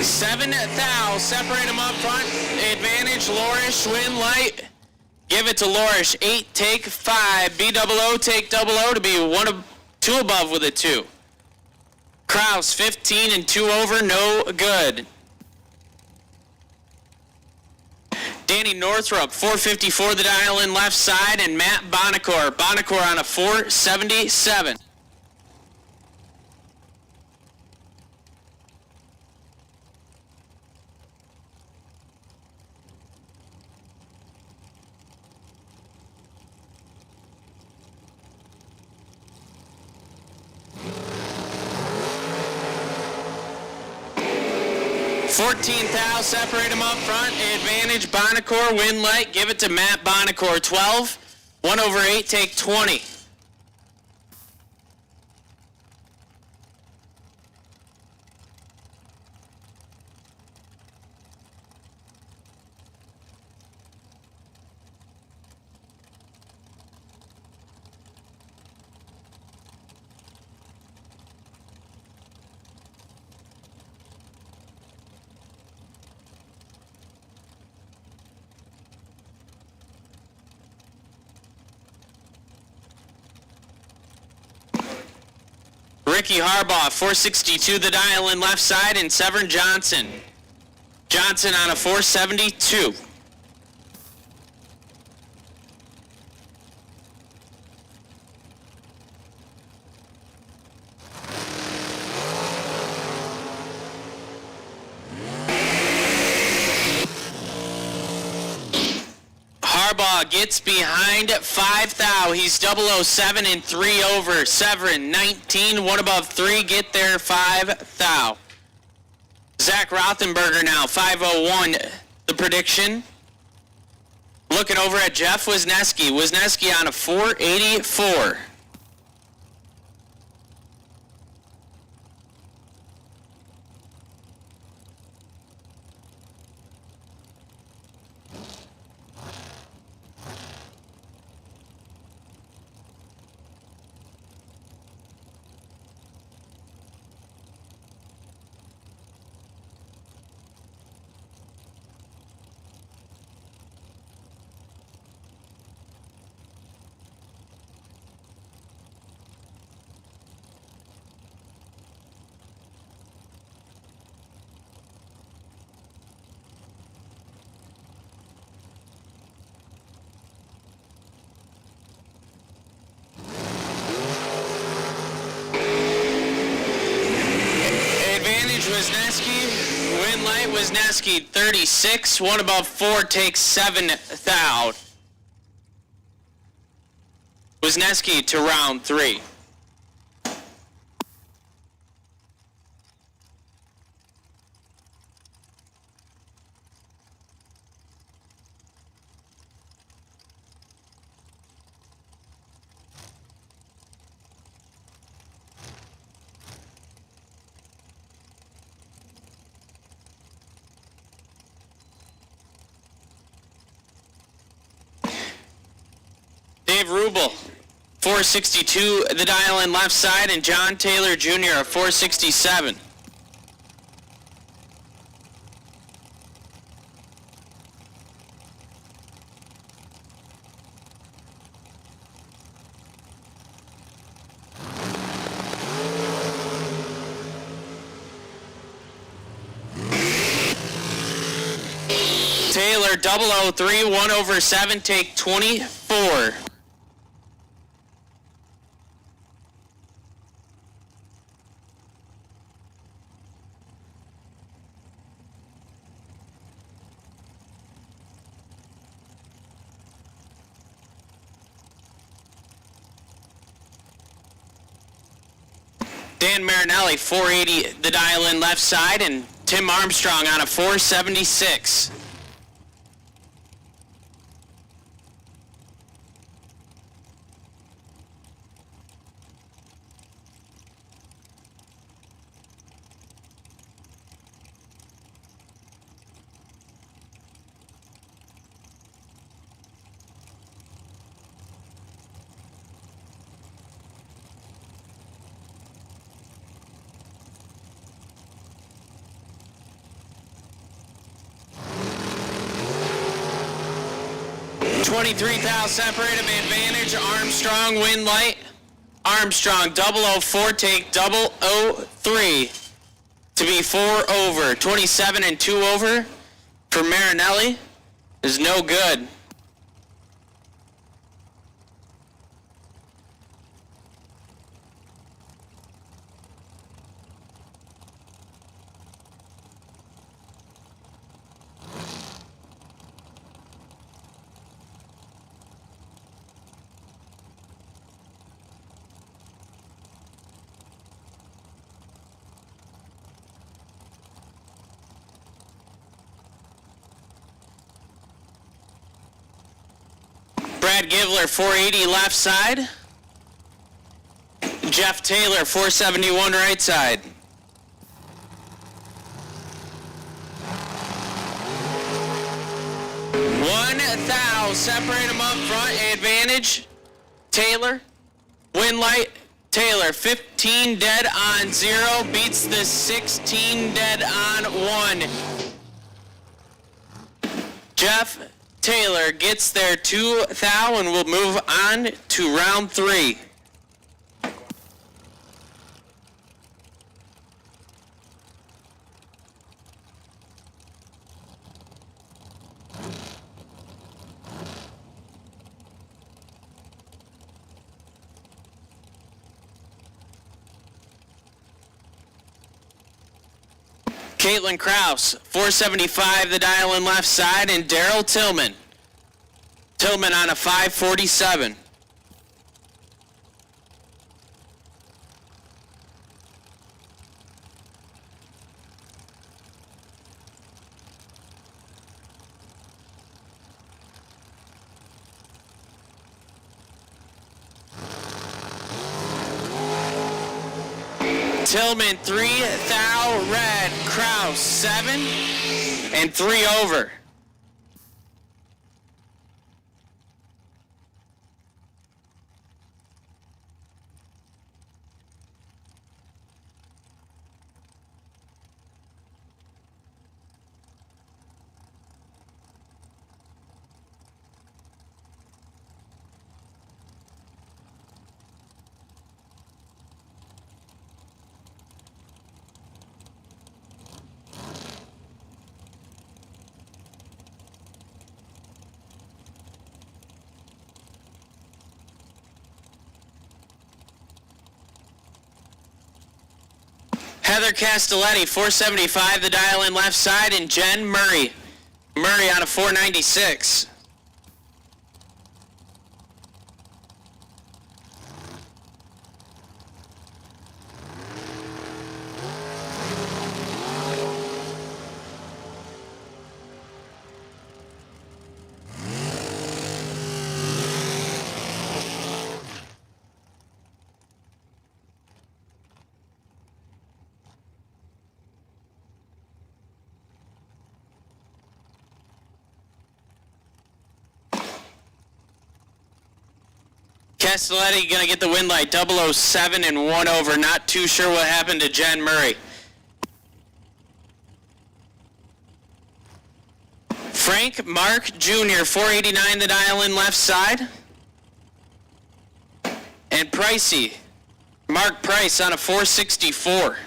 Seven thou, separate them up front. Advantage, Lorish, win light. Give it to Lorish. 8, take 5. B-double-O, take double-O to be 2 above with a 2. Kraus, 15 and 2 over, no good. Danny Northrup, 454 the dial in left side, and Matt Bonacor. Bonacor on a 477. $14,000, separate them up front. Advantage, Bonacor, win light. Give it to Matt Bonacor. 12, 1 over 8, take 20. Ricky Harbaugh, 462 the dial in left side, and Severn Johnson. Johnson on a 472. Harbaugh gets behind 5 thou. He's 007 and 3 over. Severin, 19, 1 above 3. Get there, 5 thou. Zach Rothenberger now, 501. The prediction. Looking over at Jeff Wisniewski. Wisniewski on a 484. Wisniewski, win light, Wisniewski 36, 1 above 4 takes 7 thou. Wisniewski to round 3. Dave Rubel, 462 the dial in left side, and John Taylor Jr. a 467. Taylor 003, 1 over 7, take 24. Dan Marinelli, 480 the dial in left side, and Tim Armstrong on a 476. 23 thou, separate him, advantage, Armstrong, win light. Armstrong, 004, take 003 to be 4 over. 27 and 2 over for Marinelli is no good. Brad Givler, 480 left side. Jeff Taylor, 471 right side. One thou, separate them up front, advantage. Taylor, win light. Taylor, 15 dead on 0, beats the 16 dead on 1. Jeff Taylor gets their 2 thou and will move on to round 3. Caitlin Kraus, 475 the dial in left side, and Daryl Tillman. Tillman on a 547. Tillman, 3 thou red. Kraus, 7 and 3 over. Heather Castelletti, 475 the dial in left side, and Jen Murray. Murray on a 496. Castelletti gonna get the win light, 007 and 1 over. Not too sure what happened to Jen Murray. Frank Mark Jr., 489 the dial in left side. And Pricey, Mark Price on a 464.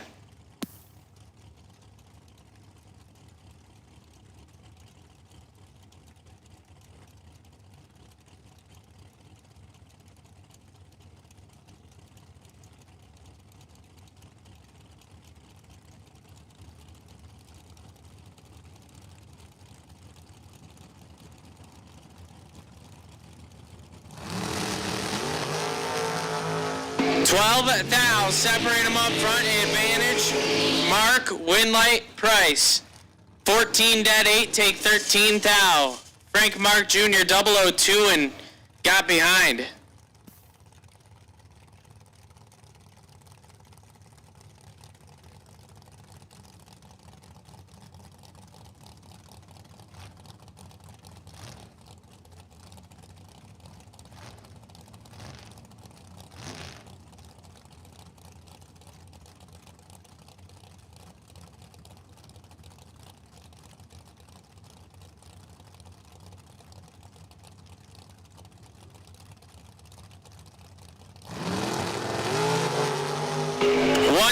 Thou, separate them up front, advantage. Mark, win light, Price. 14 dead, 8, take 13 thou. Frank Mark Jr., 002 and got behind.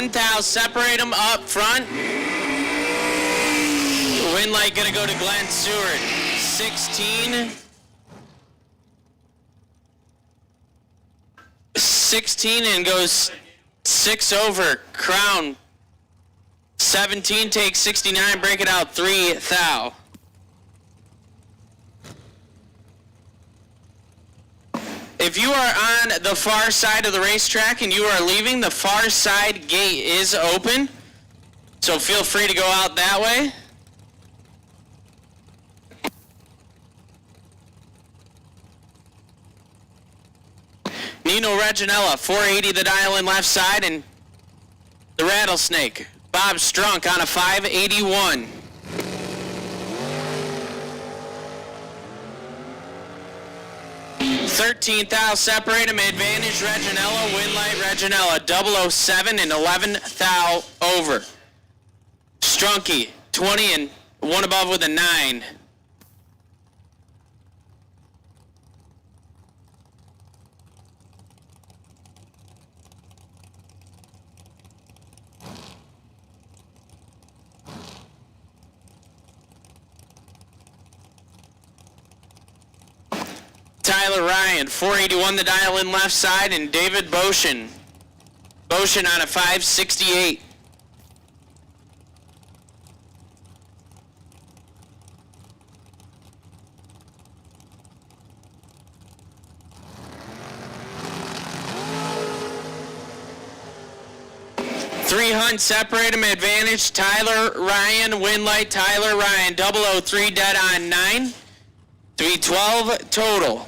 1 thou, separate them up front. Wind light gonna go to Glenn Seward. 16. 16 and goes 6 over. Crown. 17 takes 69, break it out 3 thou. If you are on the far side of the racetrack and you are leaving, the far side gate is open. So feel free to go out that way. Nino Reginella, 480 the dial in left side, and the Rattlesnake. Bob Strunk on a 581. $13,000 separate him, advantage Reginella, win light Reginella, 007 and 11,000 over. Strunky, 20 and one above with a 9. Tyler Ryan, 481 the dial in left side, and David Boshin. Boshin on a 568. Three hunt, separate him, advantage Tyler Ryan, win light Tyler Ryan, 003 dead on 9. 312 total.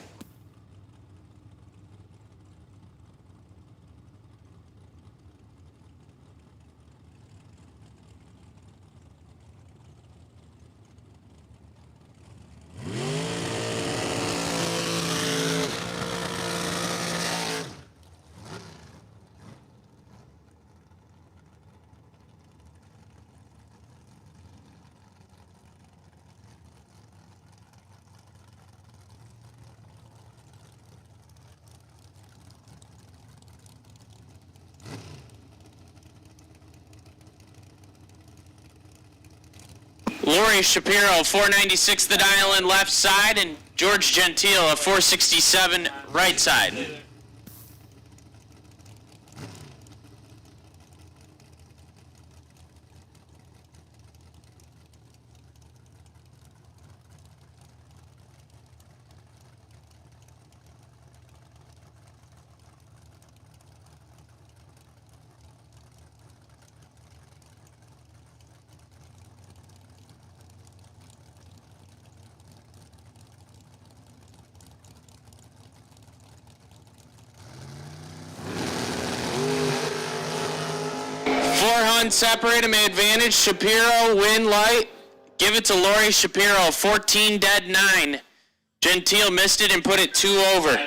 Lori Shapiro, 496 the dial in left side, and George Gentile, a 467 right side. Separate him, advantage Shapiro, win light, give it to Lori Shapiro, 14 dead 9. Gentile missed it and put it 2 over.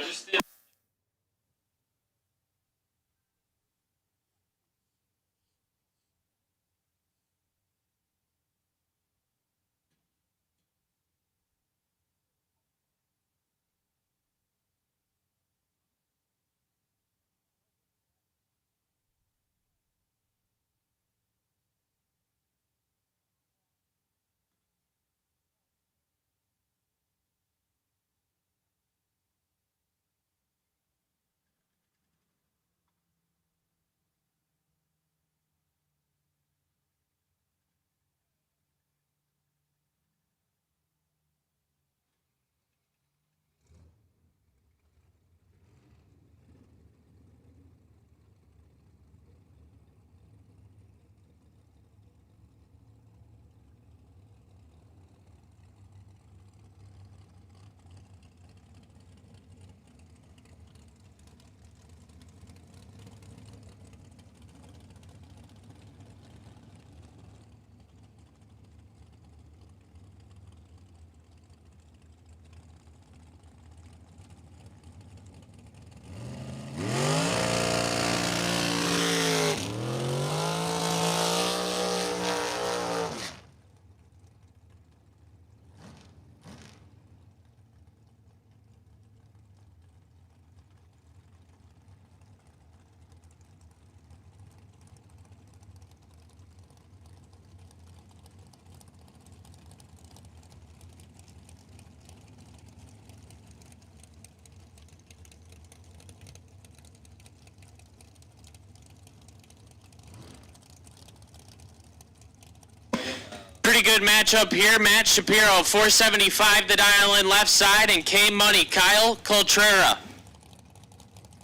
Pretty good matchup here. Matt Shapiro, 475 the dial in left side, and K Money, Kyle Coltrera.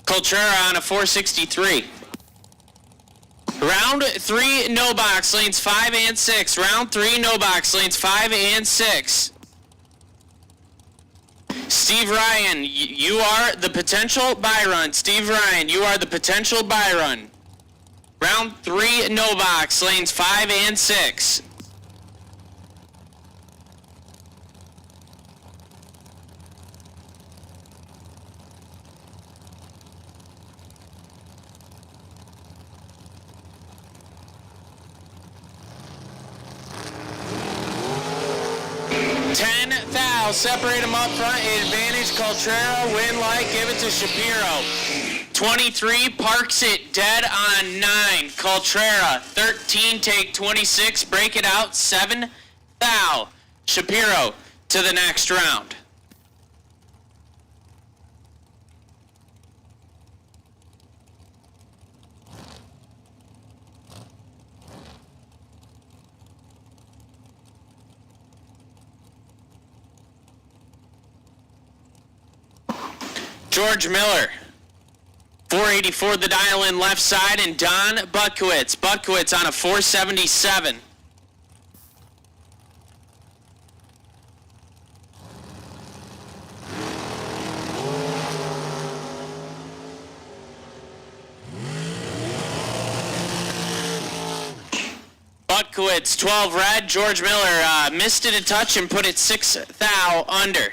Coltrera on a 463. Round 3, no box, lanes 5 and 6. Round 3, no box, lanes 5 and 6. Steve Ryan, you are the potential buy run. Steve Ryan, you are the potential buy run. Round 3, no box, lanes 5 and 6. Separate them up front, advantage, Coltrera, win light, give it to Shapiro. 23, parks it, dead on 9, Coltrera. 13, take 26, break it out, 7, thou. Shapiro to the next round. George Miller, 484 the dial in left side, and Don Butkowitz. Butkowitz on a 477. Butkowitz, 12 red. George Miller missed it a touch and put it 6 thou under.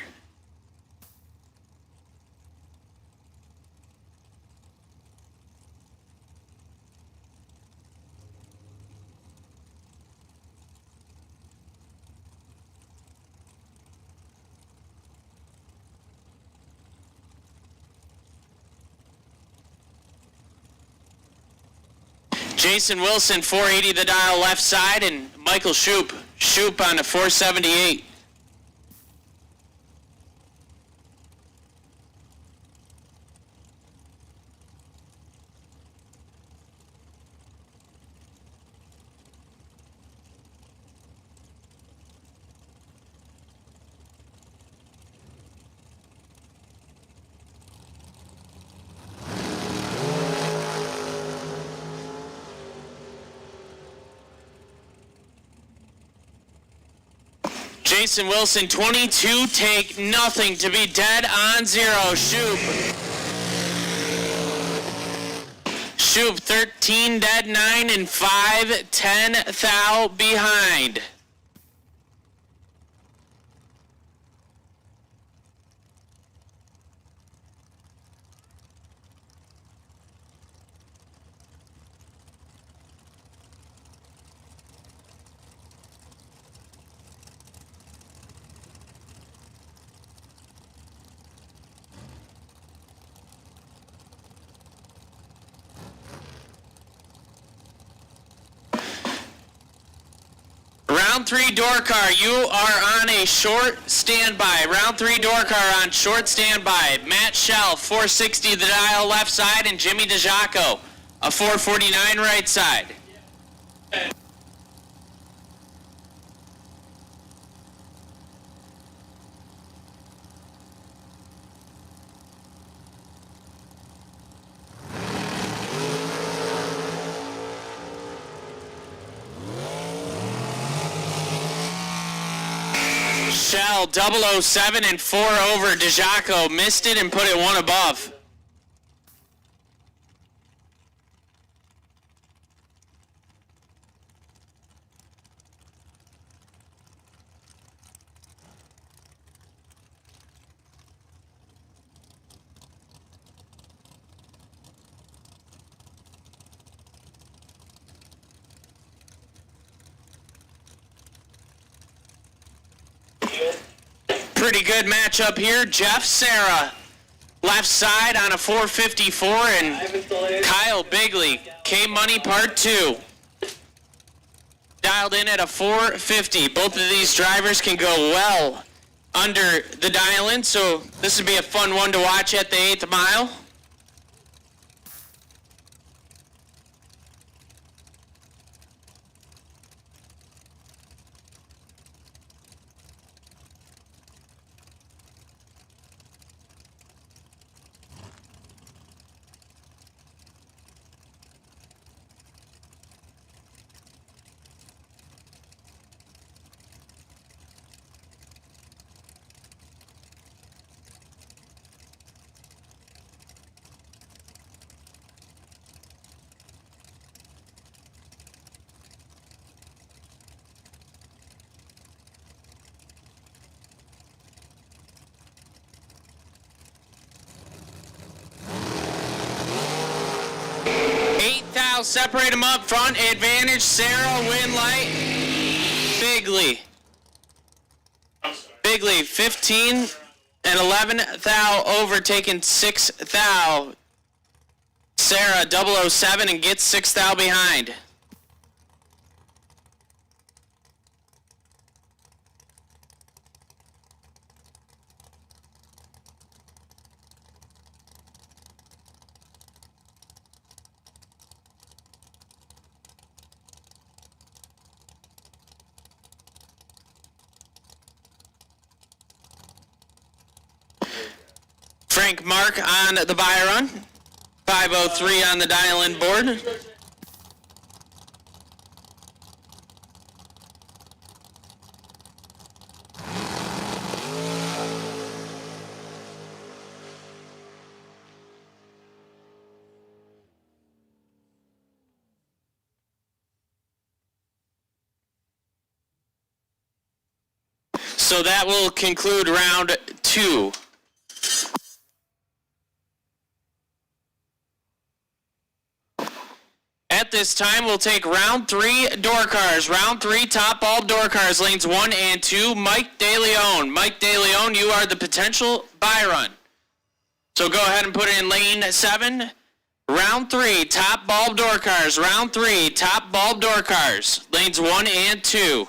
Jason Wilson, 480 the dial left side, and Michael Shoop on a 478. Jason Wilson, 22, take nothing to be dead on 0. Shoop, 13, dead 9, and 5, 10 thou behind. Round 3 door car, you are on a short standby. Round 3 door car on short standby. Matt Shell, 460 the dial left side, and Jimmy DeJaco, a 449 right side. Shell, 007 and 4 over. DeJaco missed it and put it 1 above. Pretty good matchup here. Jeff Sarah, left side on a 454, and Kyle Bigley, K Money Part 2, dialed in at a 450. Both of these drivers can go well under the dial-in, so this would be a fun one to watch at the 8th mile. I'll separate them up front. Advantage, Sarah, win light. Bigley. Bigley, 15 and 11 thou, overtaking 6 thou. Sarah, 007, and gets 6 thou behind. Frank Mark on the buy run. 503 on the dial-in board. So that will conclude round 2. At this time, we'll take round 3 door cars. Round 3 top bulb door cars, lanes 1 and 2. Mike DeLeon. Mike DeLeon, you are the potential buy run. So go ahead and put it in lane 7. Round 3 top bulb door cars. Round 3 top bulb door cars, lanes 1 and 2.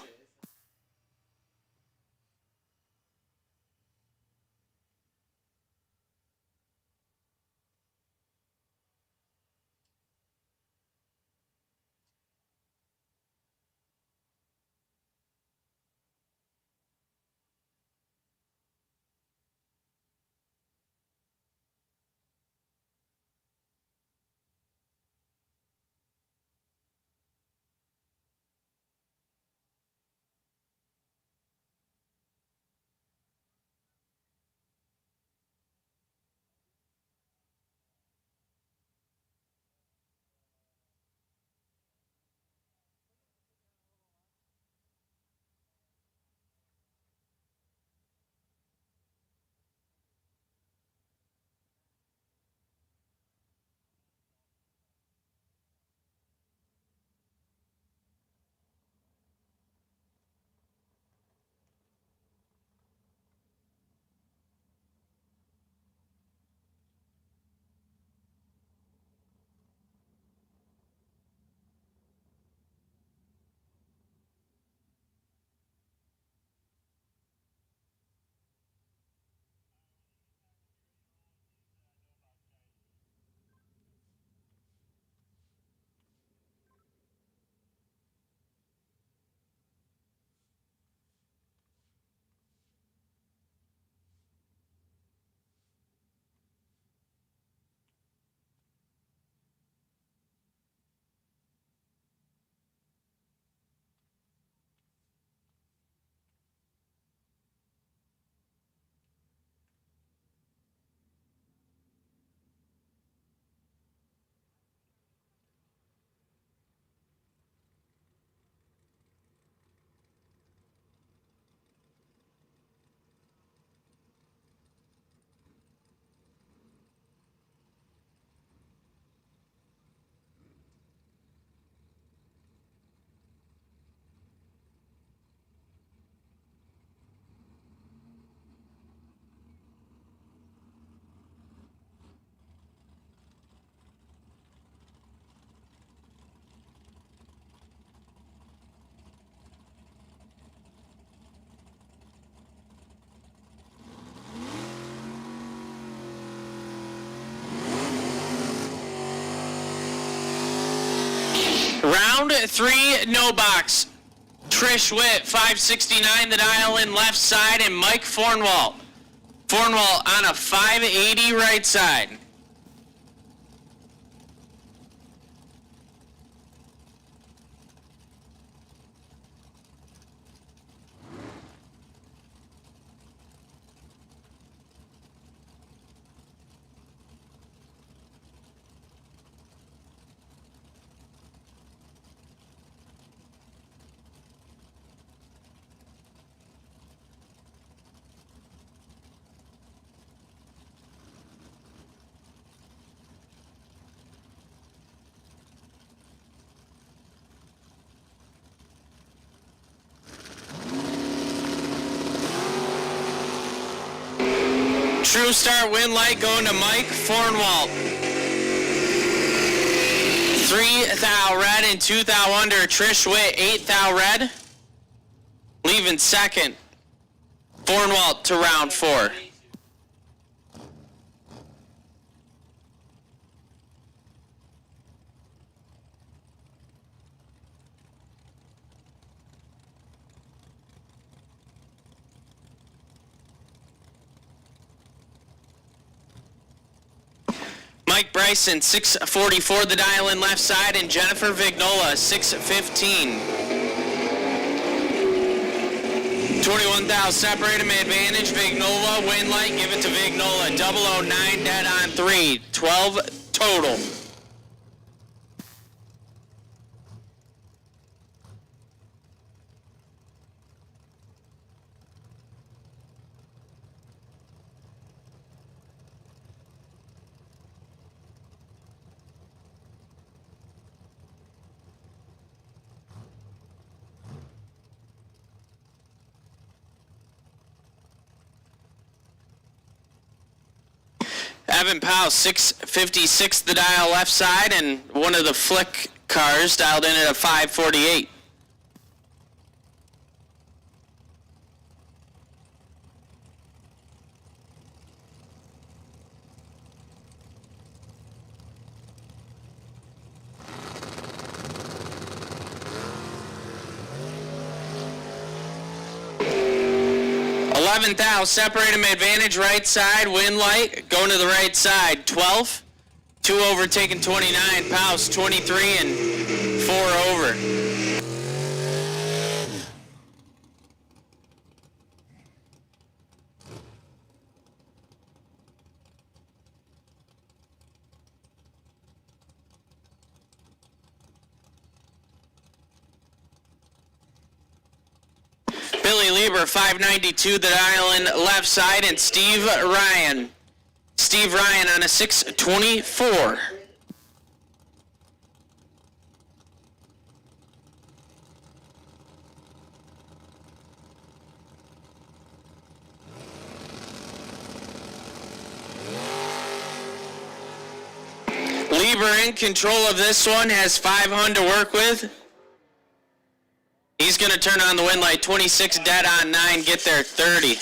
Round 3 no box. Trish Witt, 569 the dial in left side, and Mike Fornwalt. Fornwalt on a 580 right side. True Start Win Light going to Mike Fornwalt. 3 thou red and 2 thou under. Trish Witt, 8 thou red. Leaving second. Fornwalt to round 4. Mike Bryson, 644 the dial in left side, and Jennifer Vignola, 615. 21 thou separate him advantage. Vignola, win light, give it to Vignola. 009 dead on 3. 12 total. Evan Powell, 656 the dial left side, and one of the flick cars dialed in at a 548. Thou separate him advantage right side, win light, going to the right side, 12. 2 overtaking 29, Powell's 23 and 4 over. Billy Lieber, 592 the dial in left side, and Steve Ryan. Steve Ryan on a 624. Lieber in control of this one, has 500 to work with. He's going to turn on the win light, 26 dead on 9, get there 30.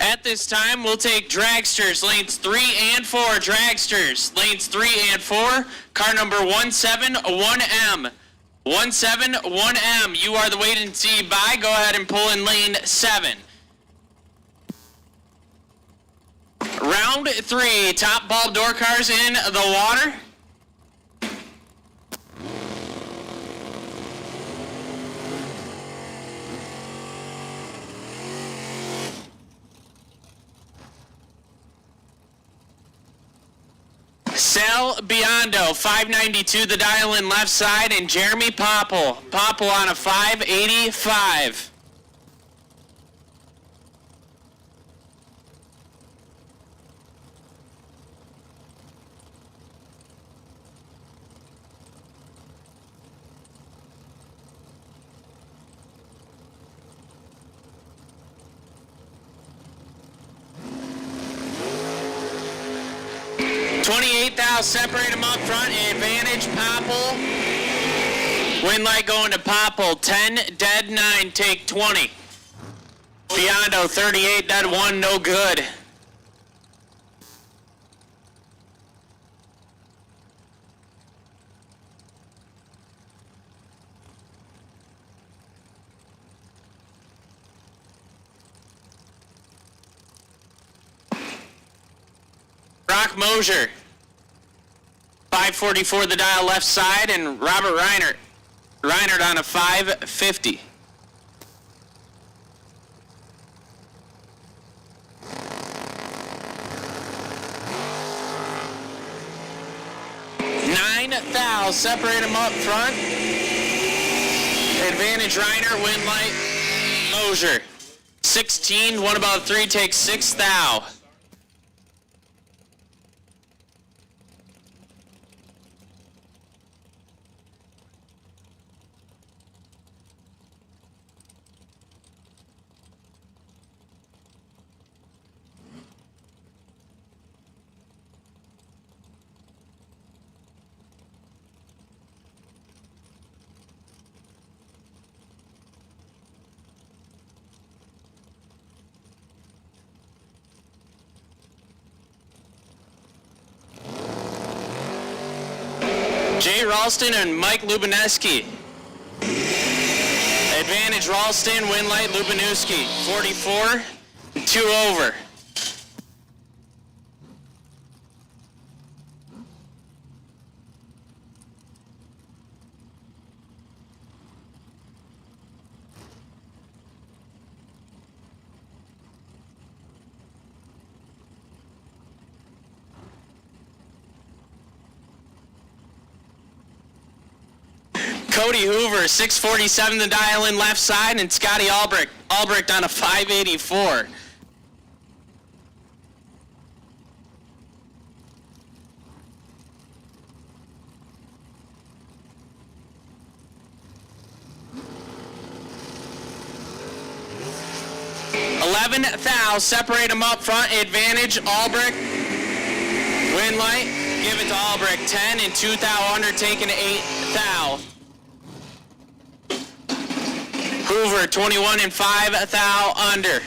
At this time, we'll take dragsters, lanes 3 and 4. Dragsters, lanes 3 and 4. Car number 171M. 171M, you are the wait and see by. Go ahead and pull in lane 7. Round 3, top bulb door cars in the water. Sal Biondo, 592 the dial in left side, and Jeremy Popple. Popple on a 585. Separate them up front. Advantage, Popple. Wind light going to Popple. 10, dead 9, take 20. Biondo, 38, dead 1, no good. Brock Mosier. 544 the dial left side, and Robert Reinert. Reinert on a 550. Thou, separate them up front. Advantage Reinert, wind light Mosier. 16, one above 3, takes 6 thou. Jay Ralston and Mike Lubineski. Advantage Ralston, wind light Lubineski. 44, 2 over. Cody Hoover, 647 the dial in left side, and Scotty Albrecht on a 584. Thou, separate them up front, advantage Albrecht, wind light, give it to Albrecht, 10 and 2 thou under, taking 8 thou. Hoover, 21 and 5 thou under.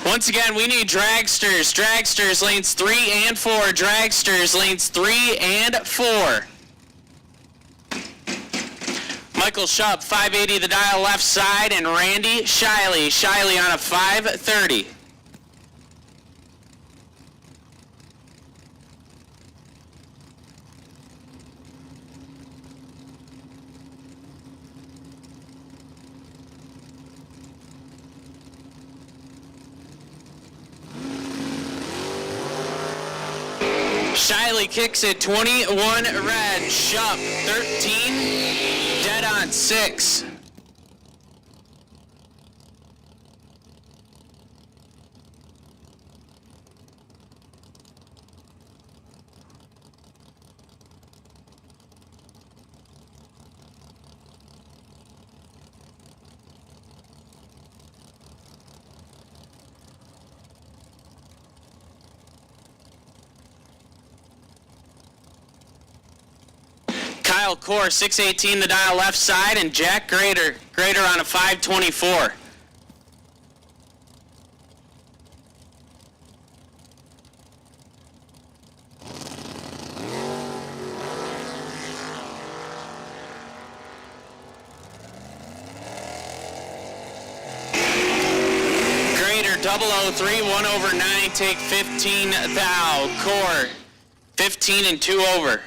Once again, we need dragsters. Dragsters, lanes 3 and 4. Dragsters, lanes 3 and 4. Michael Schupp, 580 the dial left side, and Randy Shiley. Shiley on a 530. Shiley kicks it 21 red. Schupp 13, dead on 6. Kyle Kyle Core, 618 the dial left side, and Jack Grader on a 524. Grader 003, 1 over 9, take 15 thou. Core 15 and 2 over.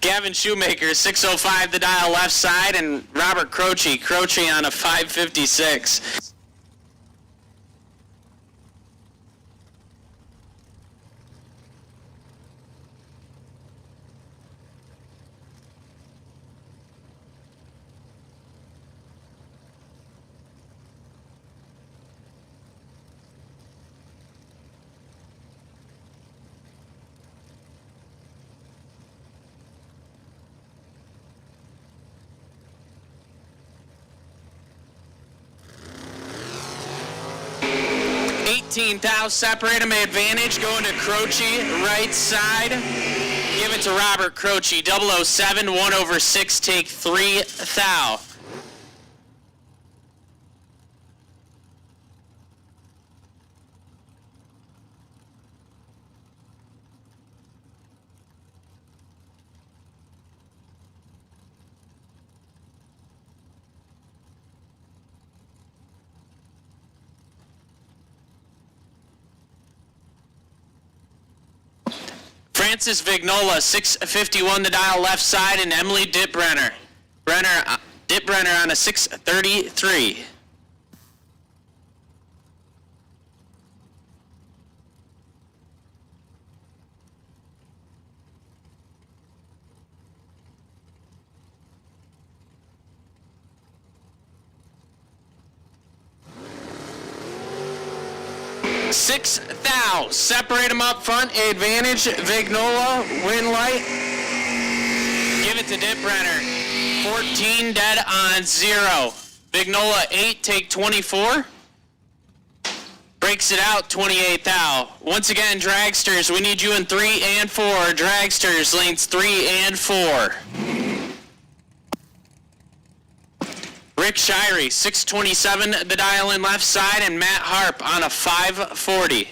Gavin Shoemaker, 605 the dial left side, and Robert Croce on a 556. Thou separate him advantage, going to Croce, right side. Give it to Robert Croce, 007, 1 over 6, take 3 thou. Francis Vignola, 651 the dial left side, and Emily Dipbrenner. Dipbrenner on a 633. Six thou. Separate them up front. Advantage. Vignola. Win light. Give it to Dipbrenner. 14 dead on 0. Vignola 8. Take 24. Breaks it out. 28 thou. Once again, dragsters. We need you in 3 and 4. Dragsters. Lanes 3 and 4. Rick Shirey, 627 the dial in left side, and Matt Harp on a 540.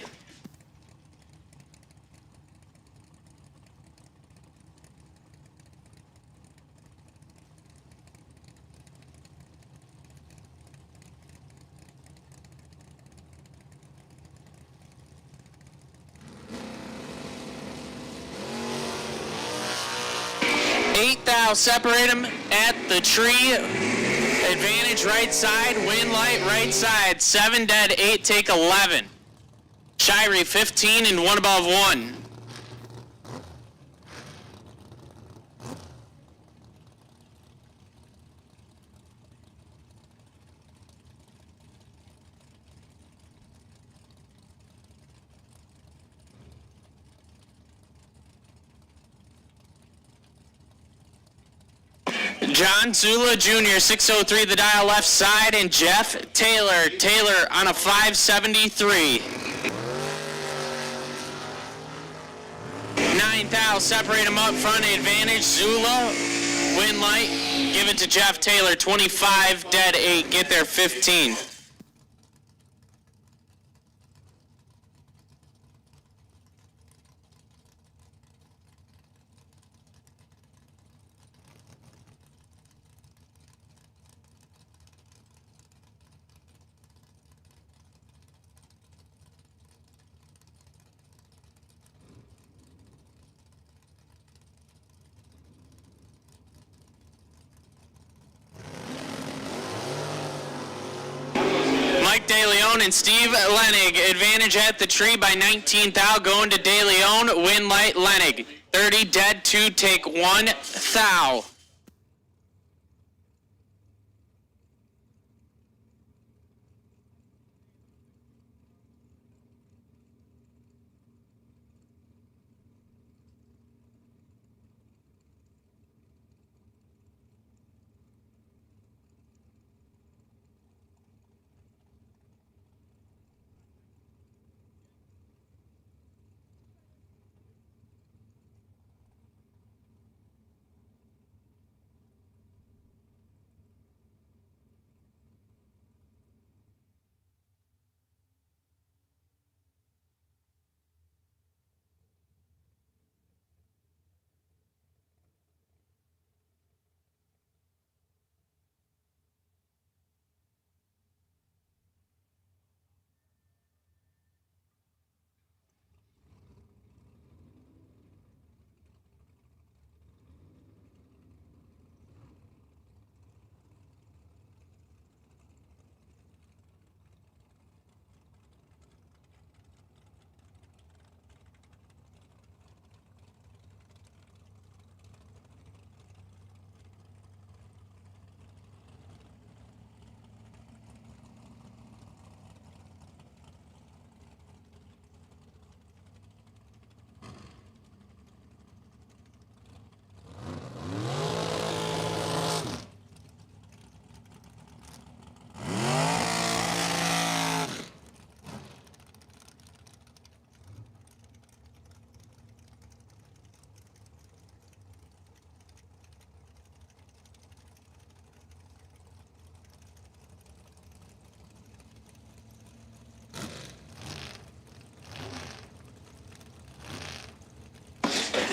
Eight thou, separate them at the tree. Advantage right side, win light right side. 7 dead, 8 take 11. Shirey 15 and 1 above 1. John Zula Jr., 603 the dial left side, and Jeff Taylor on a 573. 9 thou, separate them up front, advantage. Zula, win light, give it to Jeff Taylor, 25 dead, 8, get there 15. De Leon and Steve Lenig. Advantage at the tree by 19 thou. Going to De Leon. Win light Lenig. 30 dead 2. Take 1 thou.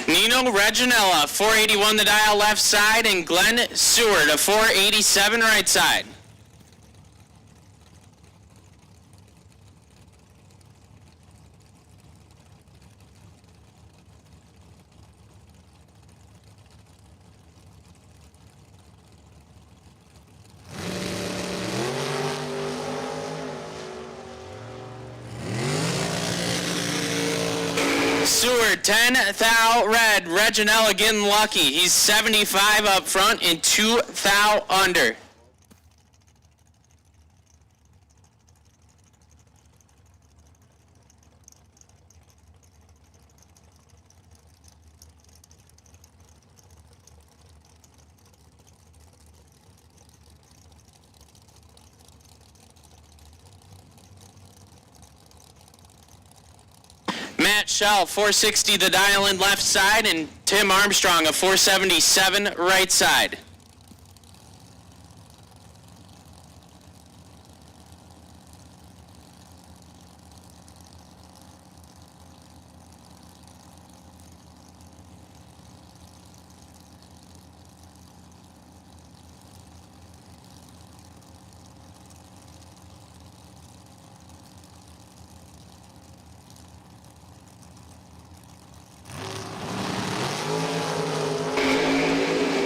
Nino Reginella, 481 the dial left side, and Glenn Seward, a 487 right side. Seward, 10 thou red. Reginella getting lucky. He's 75 up front and 2 thou under. Matt Shell, 460 the dial in left side, and Tim Armstrong, a 477 right side.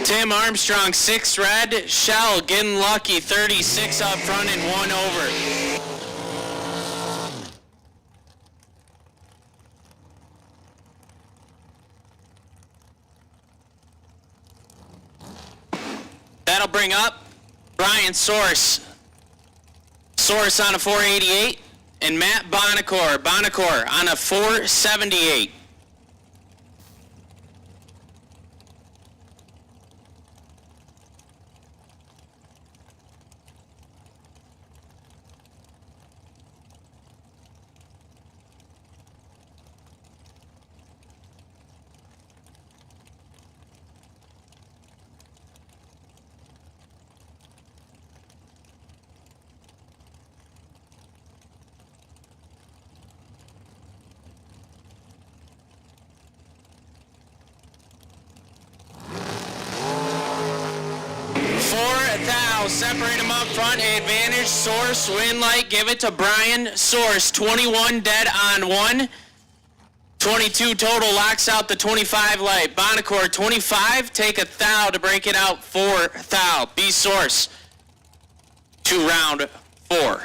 Tim Armstrong, 6 red. Shell getting lucky, 36 up front and 1 over. That'll bring up Brian Source. Source on a 488, and Matt Bonacore on a 478. Separate them up front. Advantage, Source, win light, give it to Brian Source. 21 dead on 1. 22 total, locks out the 25 light. Bonacore, 25, take a thou to break it out, 4 thou. B Source to round 4.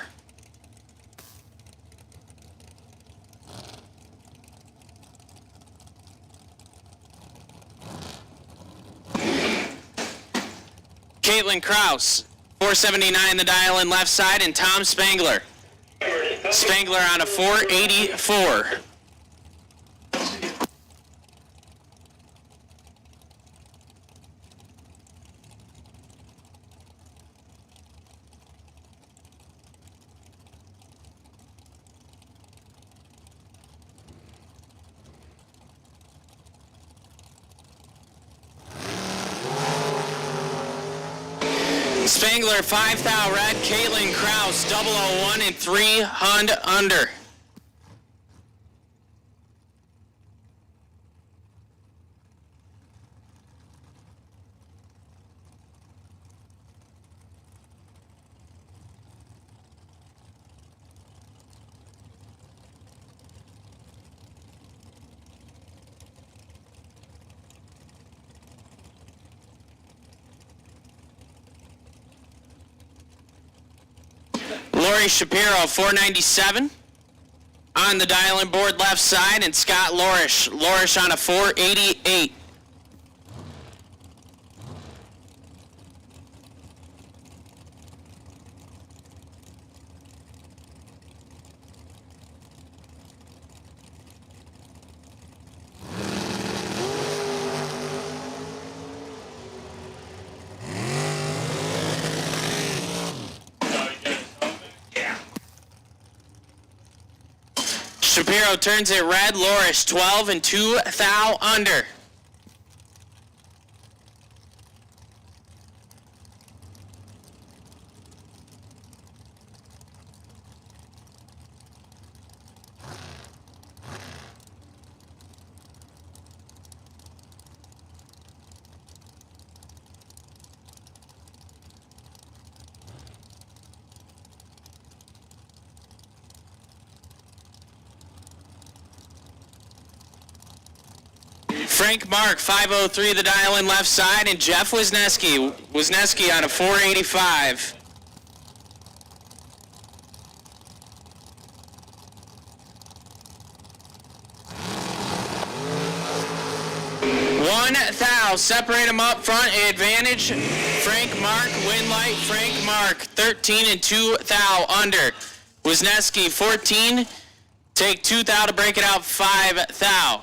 Caitlin Kraus, 479 the dial in left side, and Tom Spangler. Spangler on a 484. Spangler 5,000 red, Caitlin Kraus 001 and 300 under. Lori Shapiro, 497. On the dial-in board left side, and Scott Lorish. Lorish on a 488. Shapiro turns it red, Lorish 12 and 2,000 under. Frank Mark, 503 the dial in left side, and Jeff Wisniewski. Wisniewski on a 485. Separate them up front, advantage. Frank Mark, win light, Frank Mark, 13 and 2,000 under. Wisniewski, 14, take 2,000 to break it out, 5,000.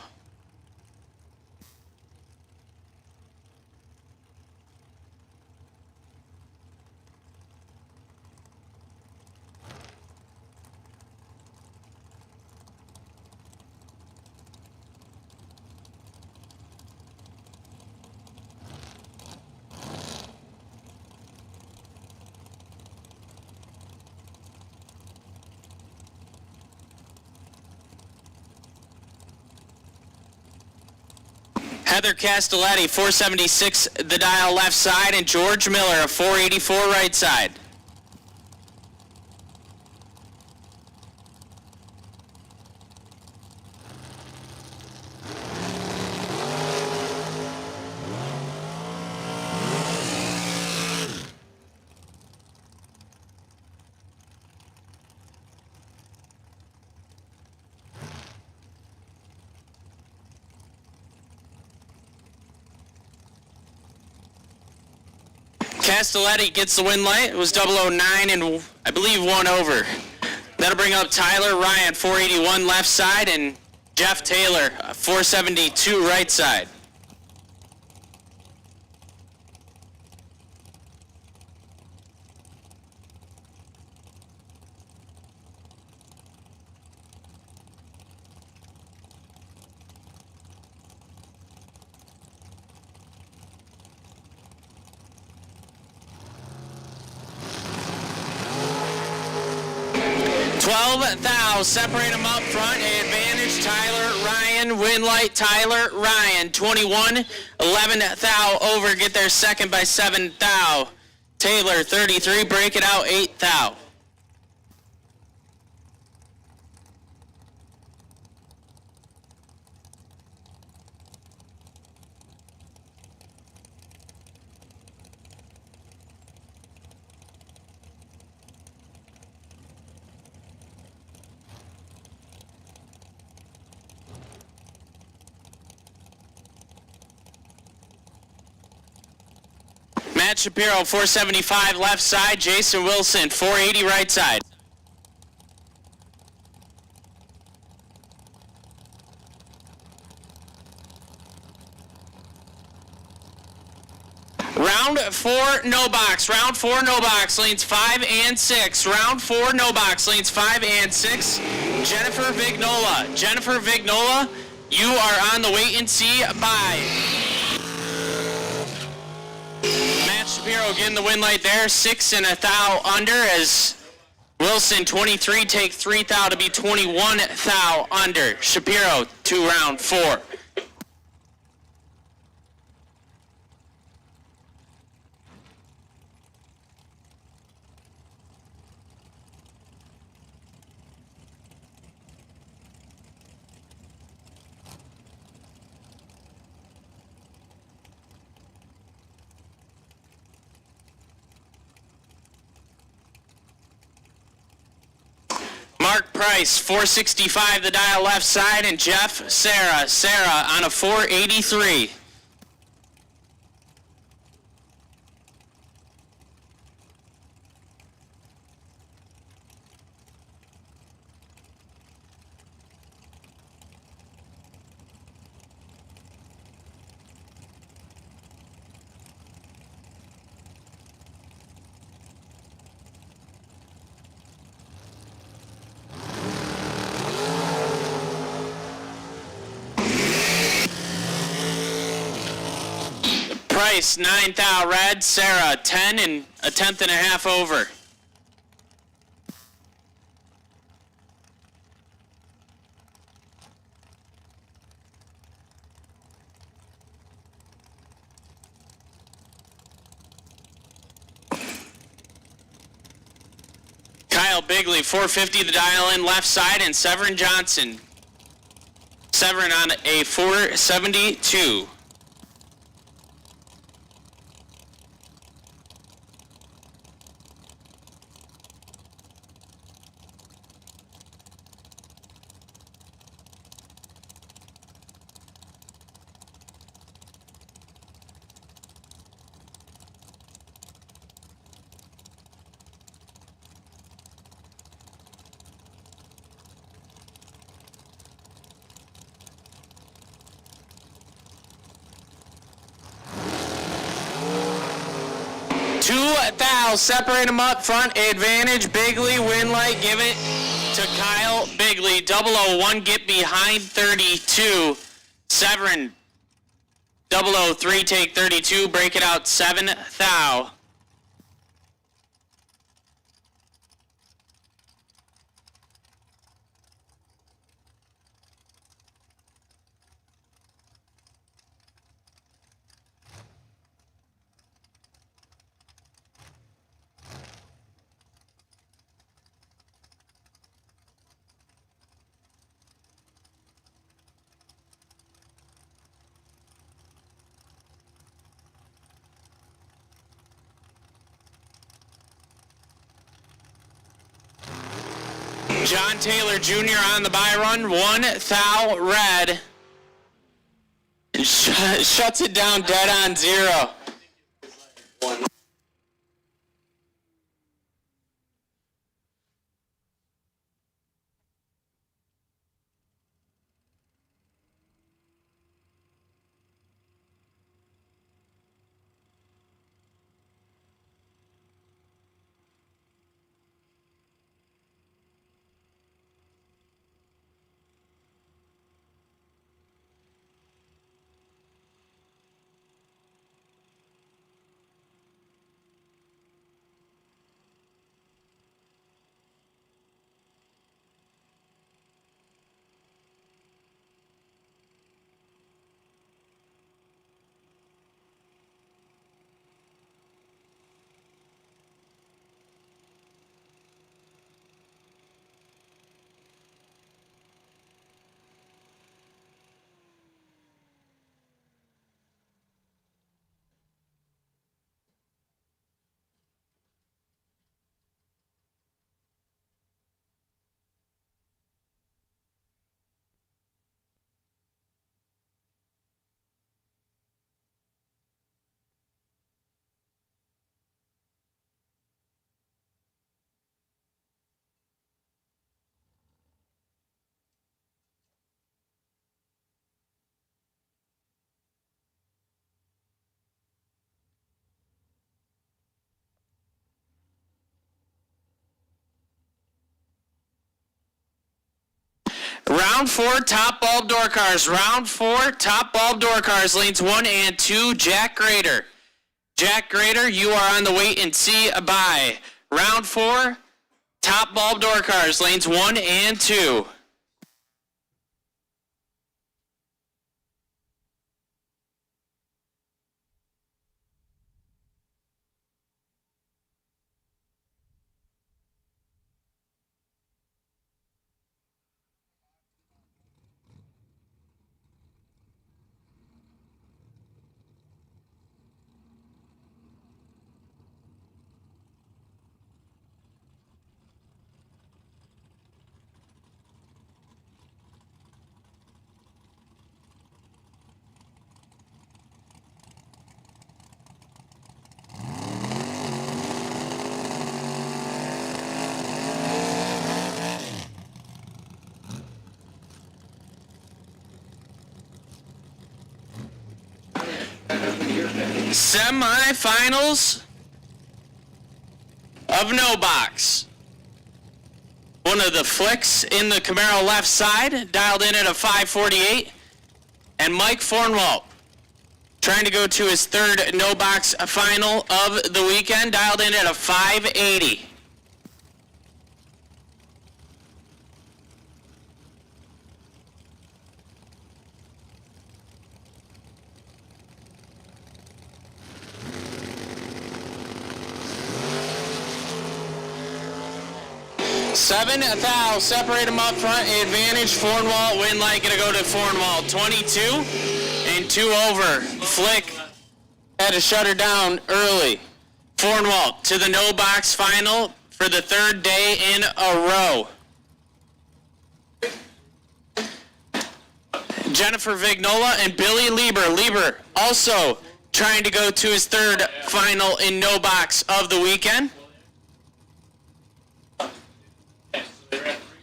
Heather Castelletti, 476 the dial left side, and George Miller, a 484 right side. Castelletti gets the win light. It was 009 and I believe 1 over. That'll bring up Tyler Ryan, 481 left side, and Jeff Taylor, 472 right side. Separate them up front. Advantage Tyler Ryan. Win light Tyler Ryan. 21, 11,000 over. Get there second by 7,000. Taylor 33. Break it out 8,000. Matt Shapiro, 475 left side. Jason Wilson, 480 right side. Round 4, no box. Round 4, no box. Lanes 5 and 6. Round 4, no box. Lanes 5 and 6. Jennifer Vignola. Jennifer Vignola, you are on the wait and see bye. Matt Shapiro getting the win light there. 6 and a thou under as Wilson, 23, take 3 thou to be 21 thou under. Shapiro, 2 round 4. Mark Price, 465 the dial left side, and Jeff Sarah. Sarah on a 483. Price, 9 thou red. Sarah, 10 and a tenth and a half over. Kyle Bigley, 450 the dial in left side, and Severin Johnson. Severin on a 472. Two thou, separate them up front, advantage, Bigley, win light, give it to Kyle Bigley, 001, get behind 32, Severin, 003, take 32, break it out, 7 thou. John Taylor Jr. on the buy run, 1 thou red. Shuts it down dead on 0. Round 4, top bulb door cars. Round 4, top bulb door cars, lanes 1 and 2, Jack Grader. Jack Grader, you are on the wait and see by. Round 4, top bulb door cars, lanes 1 and 2. Semi-finals of No Box. One of the flicks in the Camaro left side, dialed in at a 548. And Mike Fornwalt, trying to go to his third No Box final of the weekend, dialed in at a 580. Seven, Thal, separate them up front, advantage, Fornwalt, win light, gonna go to Fornwalt, 22, and 2 over. Flick had to shut her down early. Fornwalt to the No Box final for the third day in a row. Jennifer Vignola and Billy Lieber. Lieber also trying to go to his third final in No Box of the weekend.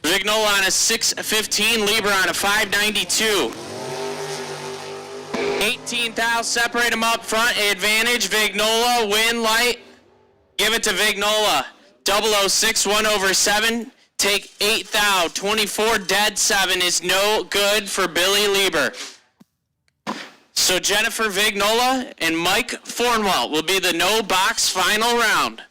Vignola on a 615, Lieber on a 592. 18,000, separate them up front, advantage, Vignola, win light, give it to Vignola. 006, 1 over 7, take 8,000, 24 dead, 7 is no good for Billy Lieber. So Jennifer Vignola and Mike Fornwalt will be the No Box final round.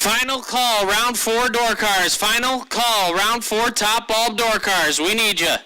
Final call, round 4 door cars. Final call, round 4 top bulb door cars. We need you.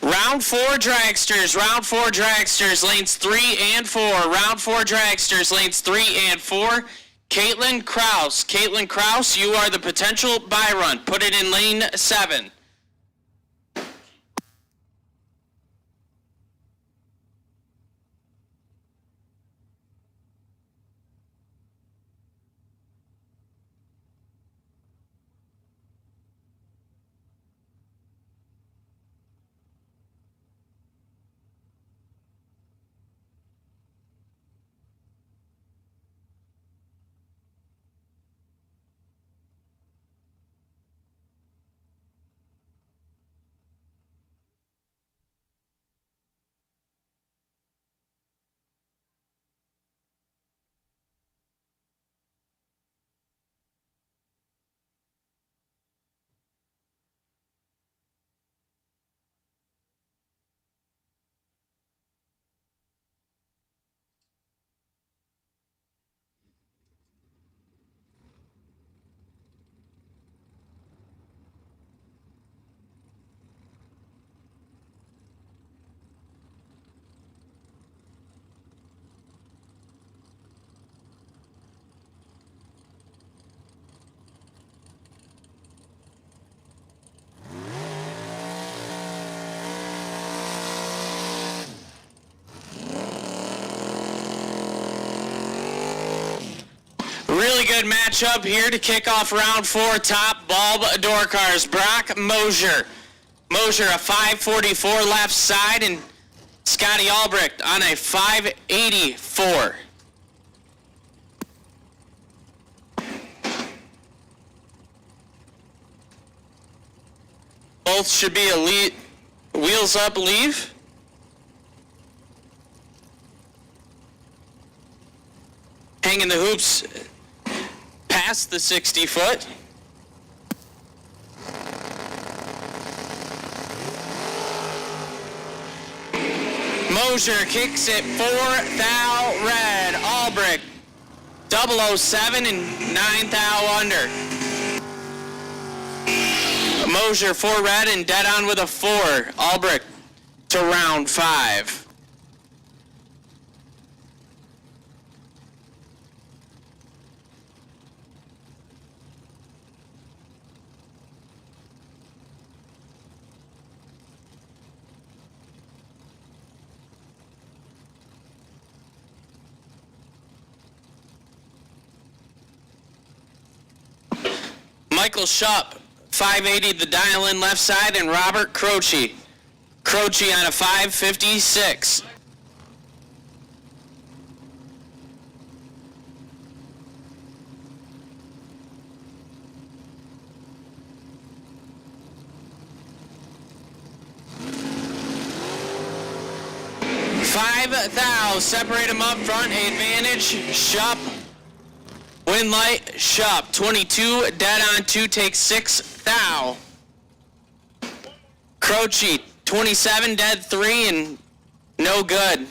Round 4 dragsters, lanes 3 and 4. Round 4 dragsters, lanes 3 and 4. Caitlin Kraus, you are the potential buy run. Put it in lane 7. Really good matchup here to kick off round 4 top bulb door cars. Brock Mosier a 544 left side, and Scotty Albrecht on a 584. Both should be elite. Wheels up, leave. Hanging the hoops past the 60-foot. Mosier kicks it 4 thou red. Albrecht 007 and 9 thou under. Mosier 4 red and dead on with a 4. Albrecht to round 5. Michael Schupp, 580 the dial in left side, and Robert Croce. Croce on a 556. Thou, separate them up front, advantage, Schupp. Win light, Schupp, 22, dead on 2, takes 6, thou. Croce, 27, dead 3, and no good.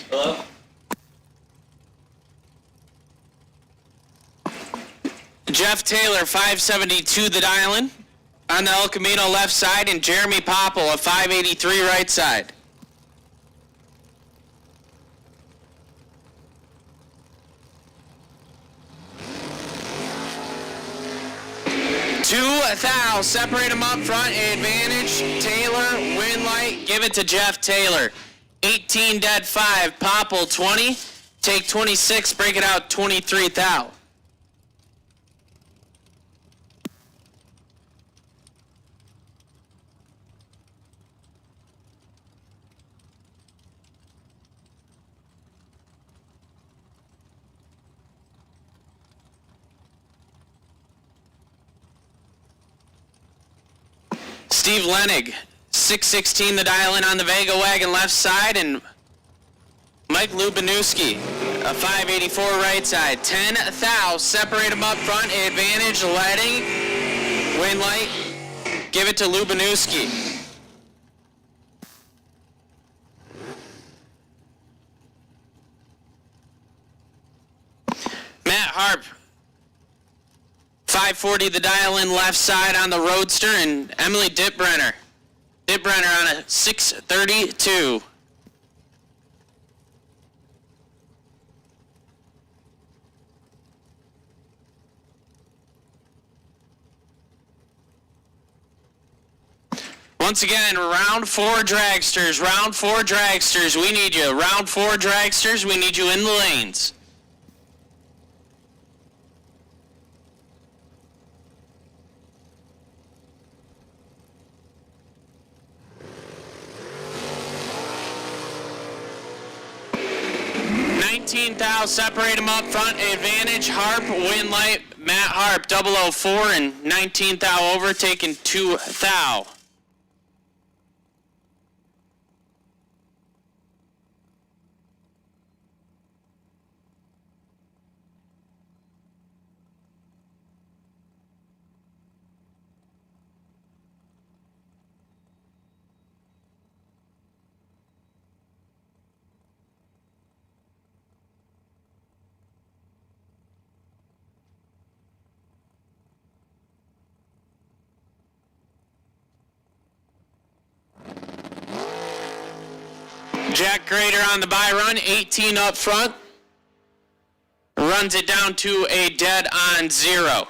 Hello? Jeff Taylor, 572 the dial-in on the El Camino left side, and Jeremy Popple, a 583 right side. Thou, separate them up front, advantage, Taylor, win light, give it to Jeff Taylor. 18 dead 5, Popple 20, take 26, break it out 23 thou. Steve Lenig, 616 the dial-in on the Vega wagon left side, and Mike Lubanowski, a 584 right side. 10 thou, separate them up front, advantage, letting, win light, give it to Lubanowski. Matt Harp, 540 the dial-in left side on the Roadster, and Emily Dipbrenner. Dipbrenner on a 632. Once again, round 4 dragsters, we need you. Round 4 dragsters, we need you in the lanes. Thou, separate them up front, advantage, Harp, win light, Matt Harp, 004, and 19 thou over, taking 2 thou. Jack Grader on the bye run, 18 up front. Runs it down to a dead on 0.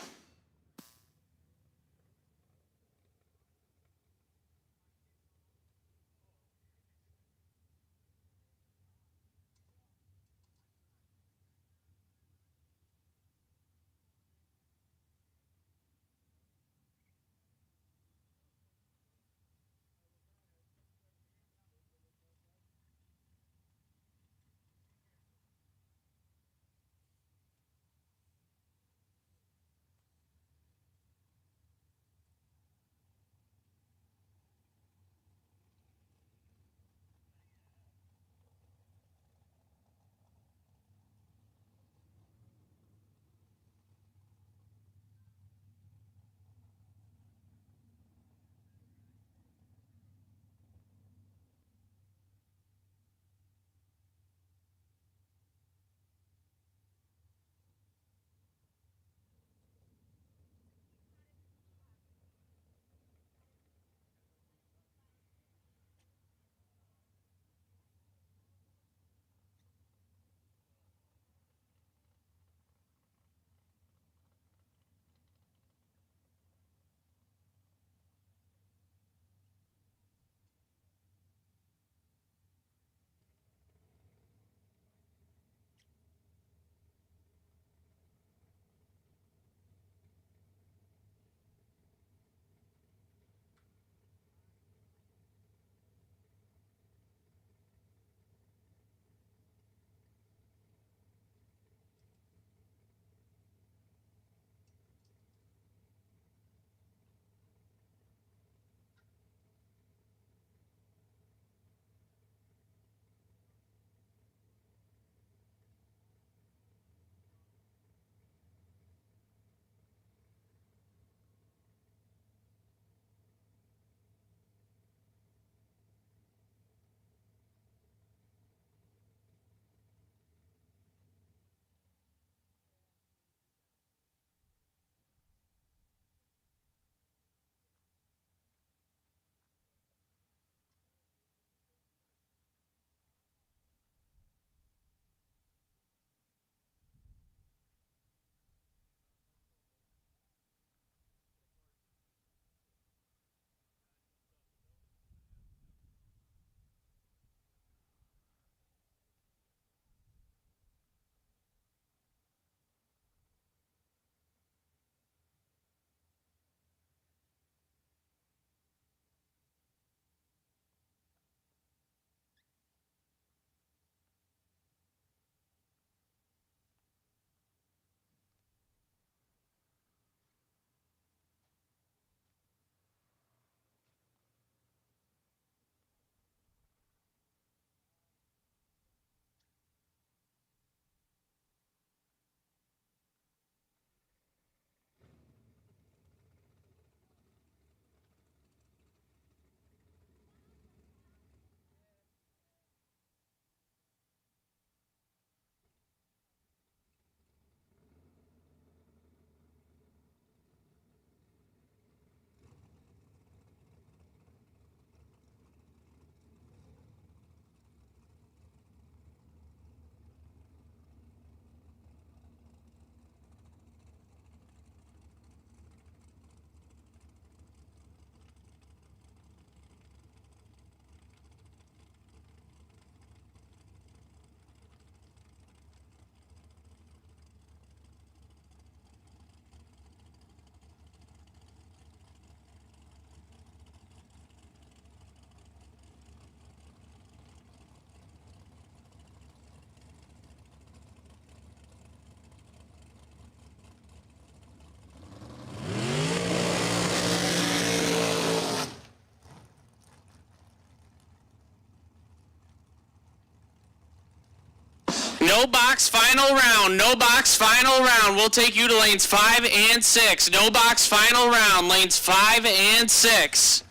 No box, final round. No box, final round. We'll take you to lanes 5 and 6. No box, final round. Lanes 5 and 6.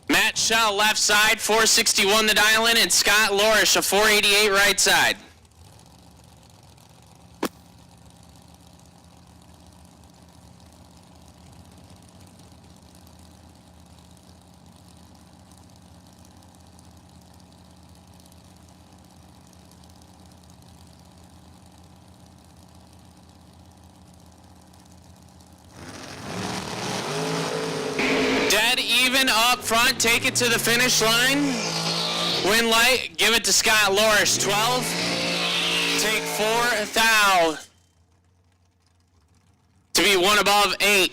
Matt Shell, left side, 461 the dial in, and Scott Lorish, a 488 right side. Dead even up front, take it to the finish line. Win light, give it to Scott Lorish, 12. Take 4 thou. To be 1 above 8.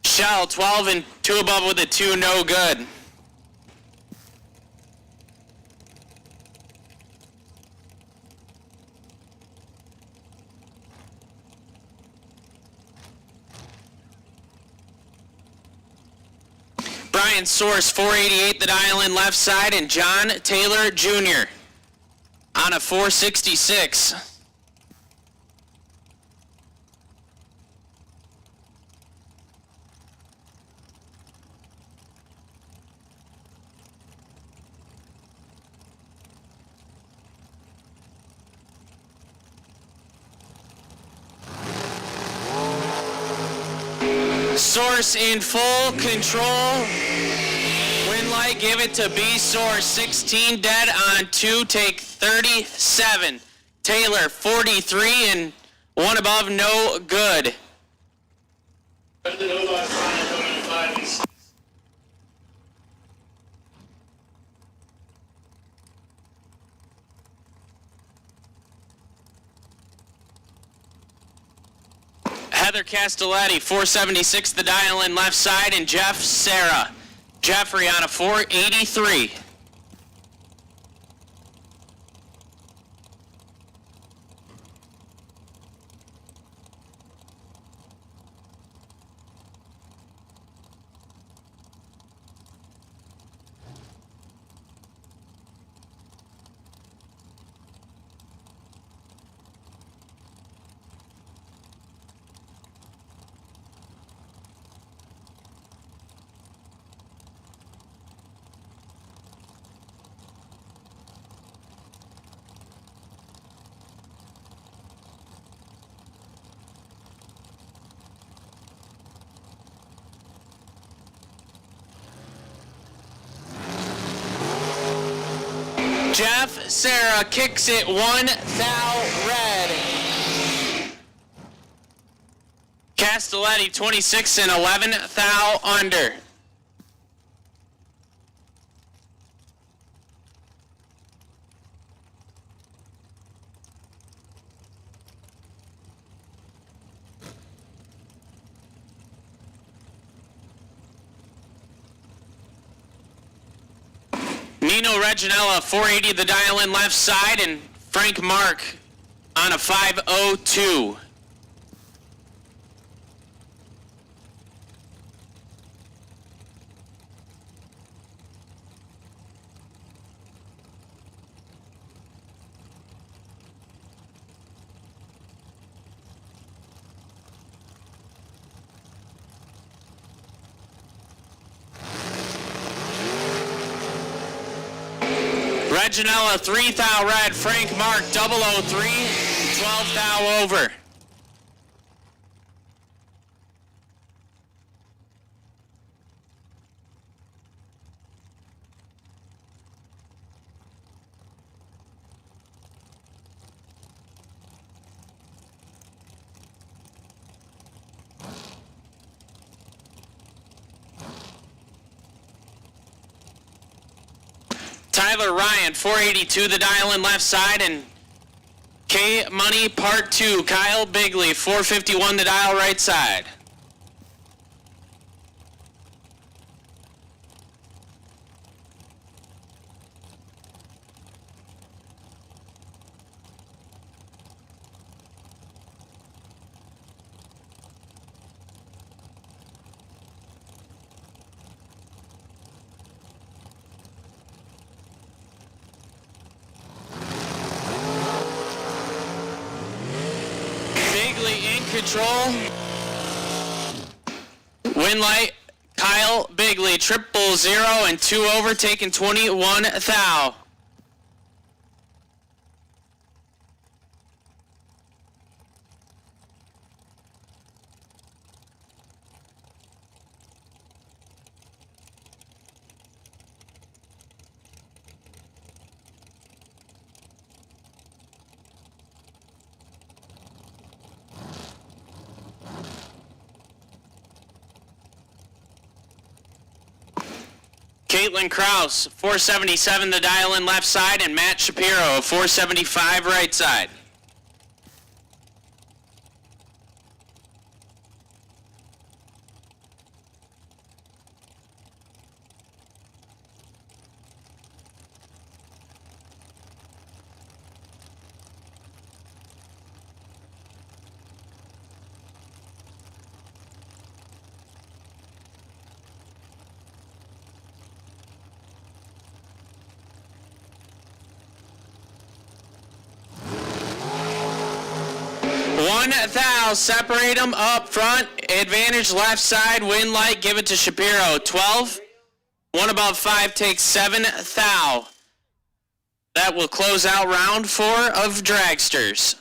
Shell, 12 and 2 above with a 2, no good. Brian Source, 488 the dial in left side, and John Taylor Jr. on a 466. Source in full control. Win light, give it to B Source. 16 dead on 2, take 37. Taylor, 43 and 1 above, no good. Heather Castelletti, 476 the dial in left side, and Jeff Sarah. Jeffrey on a 483. Jeff Sarah kicks it 1 thou red. Castelletti 26 and 11 thou under. Nino Reginella, 480 the dial in left side, and Frank Mark on a 502. Reginella, 3 thou red. Frank Mark, 003, 12 thou over. Tyler Ryan, 482 the dial in left side, and K Money Part 2, Kyle Bigley, 451 the dial right side. light in control. Win light, Kyle Bigley, 000 and 2 over, taking 21 thou. Caitlin Kraus, 477 the dial in left side, and Matt Shapiro, 475 right side. One thou, separate them up front, advantage left side, win light, give it to Shapiro. 12, one above 5 takes 7 thou. That will close out round 4 of dragsters.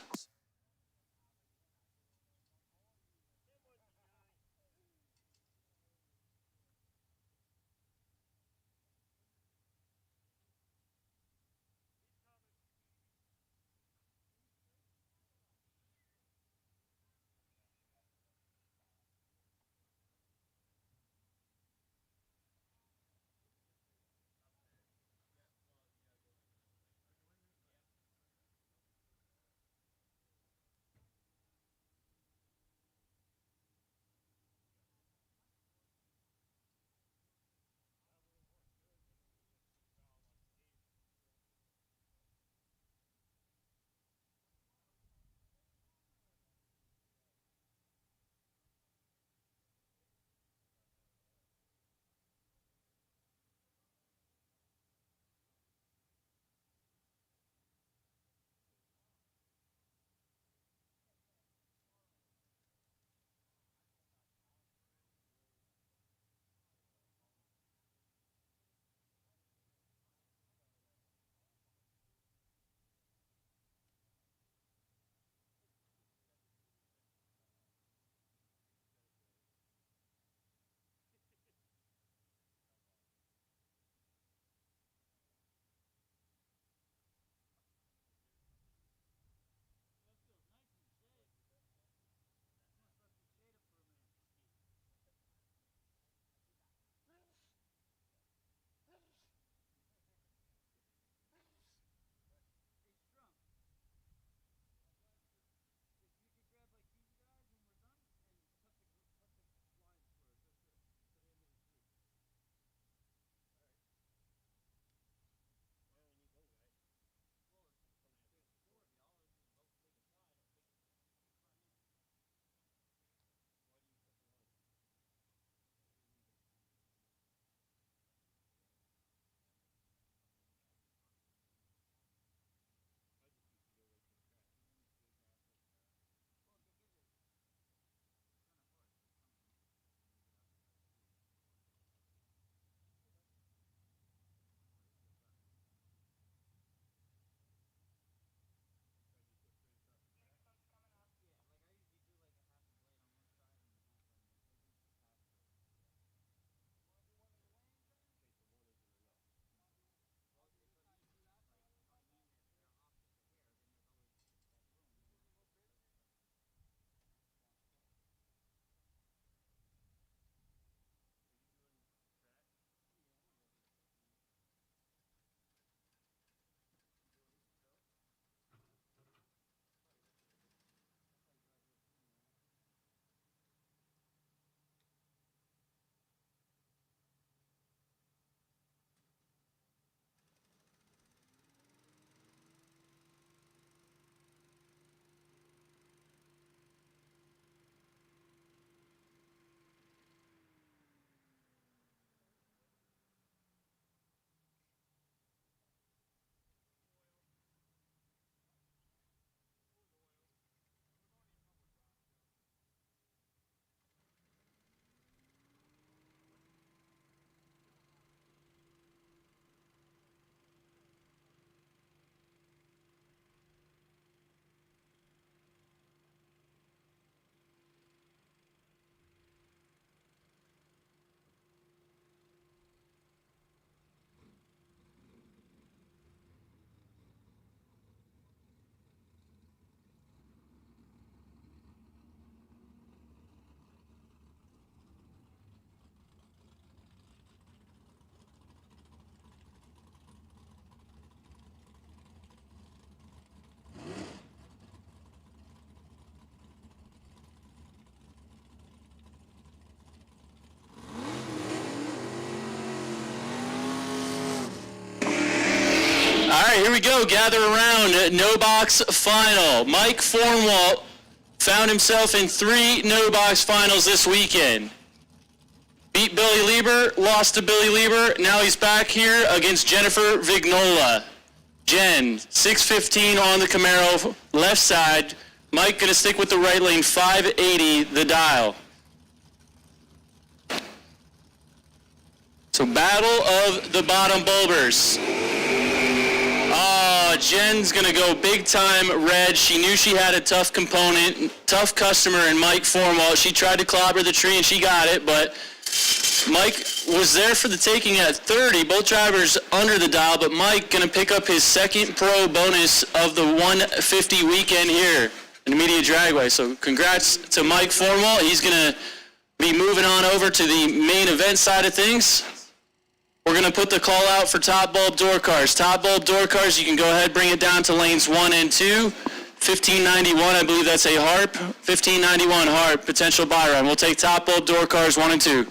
All right, here we go. Gather around. No box final. Mike Fornwalt found himself in 3 no box finals this weekend. Beat Billy Lieber, lost to Billy Lieber. Now he's back here against Jennifer Vignola. Jen, 615 on the Camaro, left side. Mike gonna stick with the right lane, 580 the dial. So battle of the bottom bulbers. Oh, Jen's gonna go big time red. She knew she had a tough component, tough customer in Mike Fornwalt. She tried to clobber the tree and she got it, but Mike was there for the taking at 30. Both drivers under the dial, but Mike gonna pick up his second pro bonus of the 150 weekend here in Numidia Dragway. So congrats to Mike Fornwalt. He's gonna be moving on over to the main event side of things. We're going to put the call out for top bulb door cars. Top bulb door cars, you can go ahead, bring it down to lanes 1 and 2. 1591, I believe that's a harp. 1591 harp, potential buy run. We'll take top bulb door cars 1 and 2.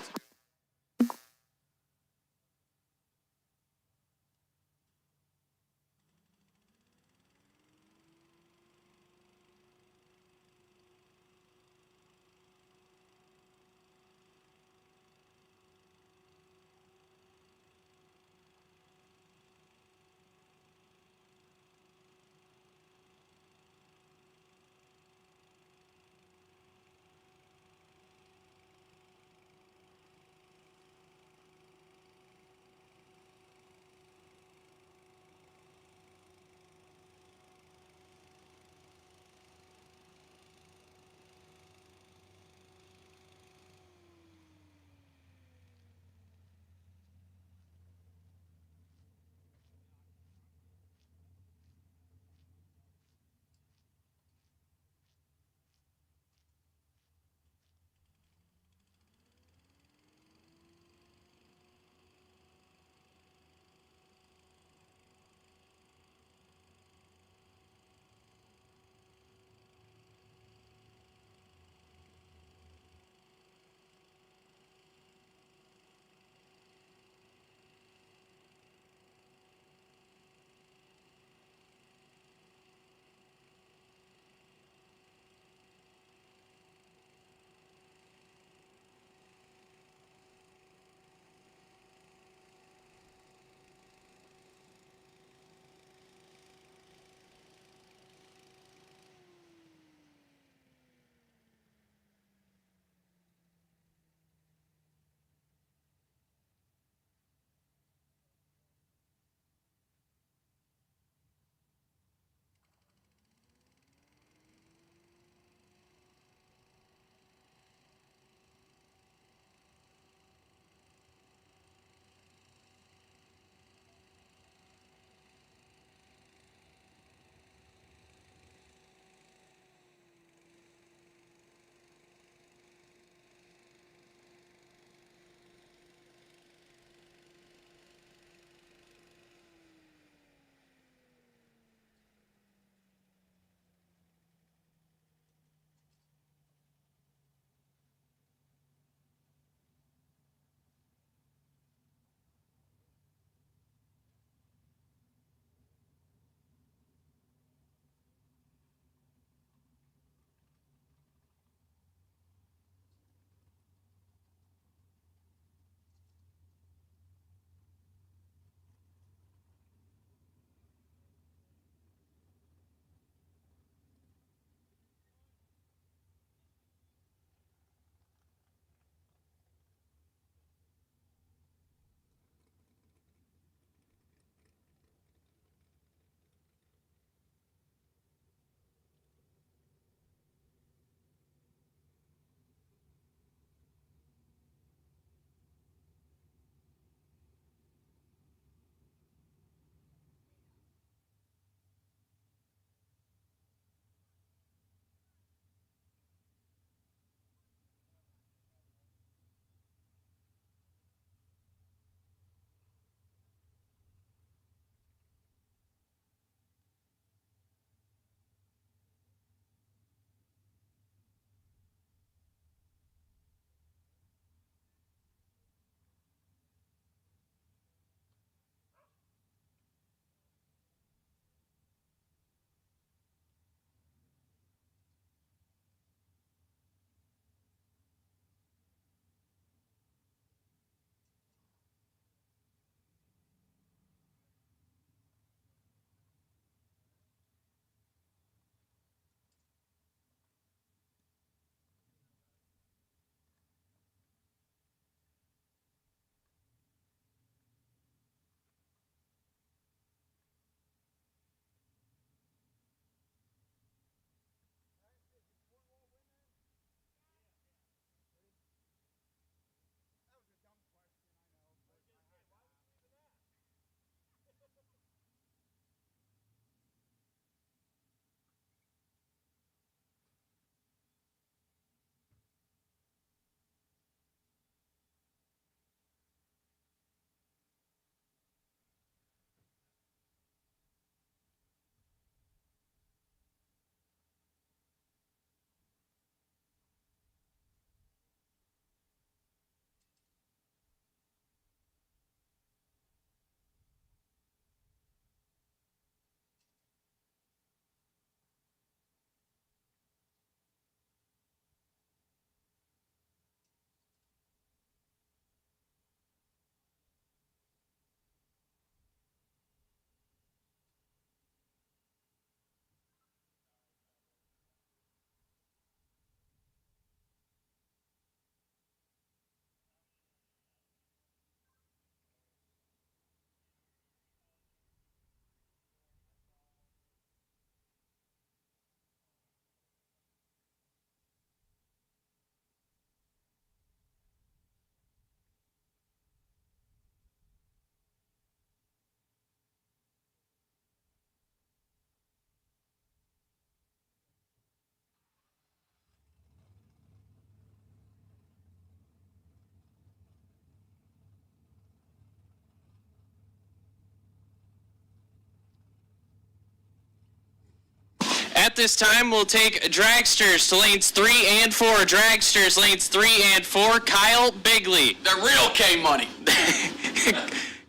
At this time, we'll take dragsters to lanes 3 and 4. Dragsters, lanes 3 and 4. Kyle Bigley. The real K money.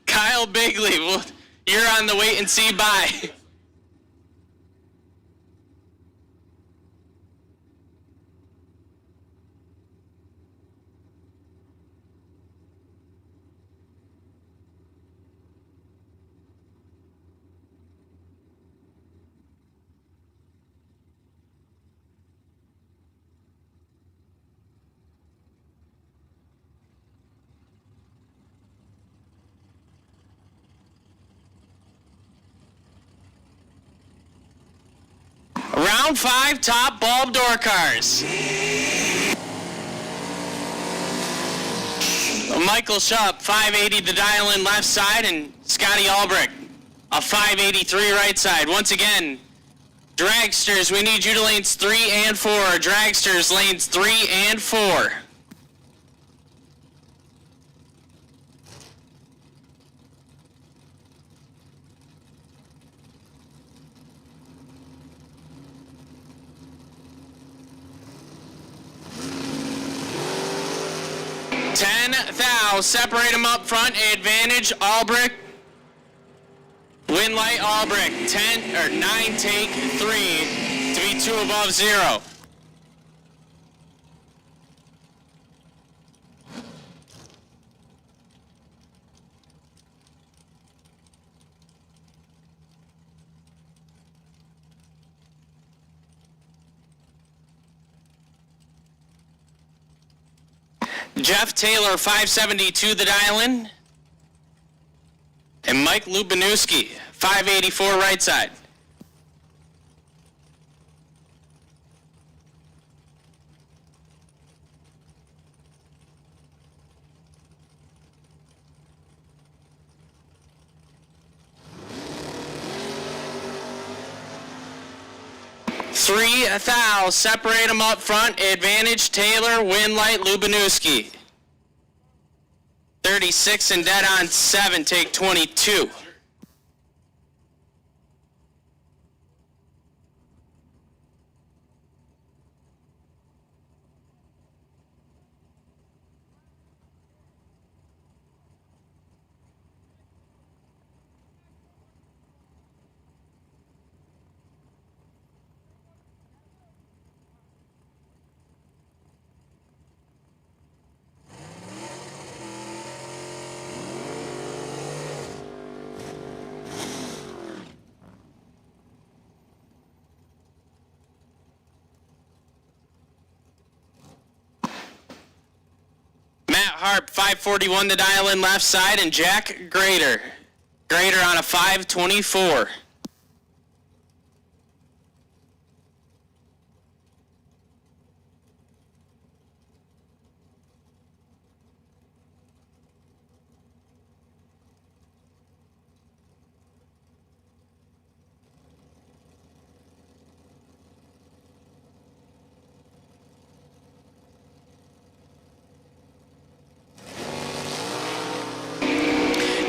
Kyle Bigley, well, you're on the wait and see bye. Round 5, top bulb door cars. Michael Shupp, 580 the dial in left side, and Scotty Albrecht, a 583 right side. Once again, dragsters, we need you to lanes 3 and 4. Dragsters, lanes 3 and 4. Thou, separate them up front, advantage, Albrecht. Win light, Albrecht, 9 take 3 to be 2 above 0. Jeff Taylor, 572 the dial-in. And Mike Lubanowski, 584 right side. Three thou, separate them up front, advantage, Taylor, win light, Lubanowski. 36 and dead on 7, take 22. Harp, 541 the dial in left side, and Jack Grader. Grader on a 524.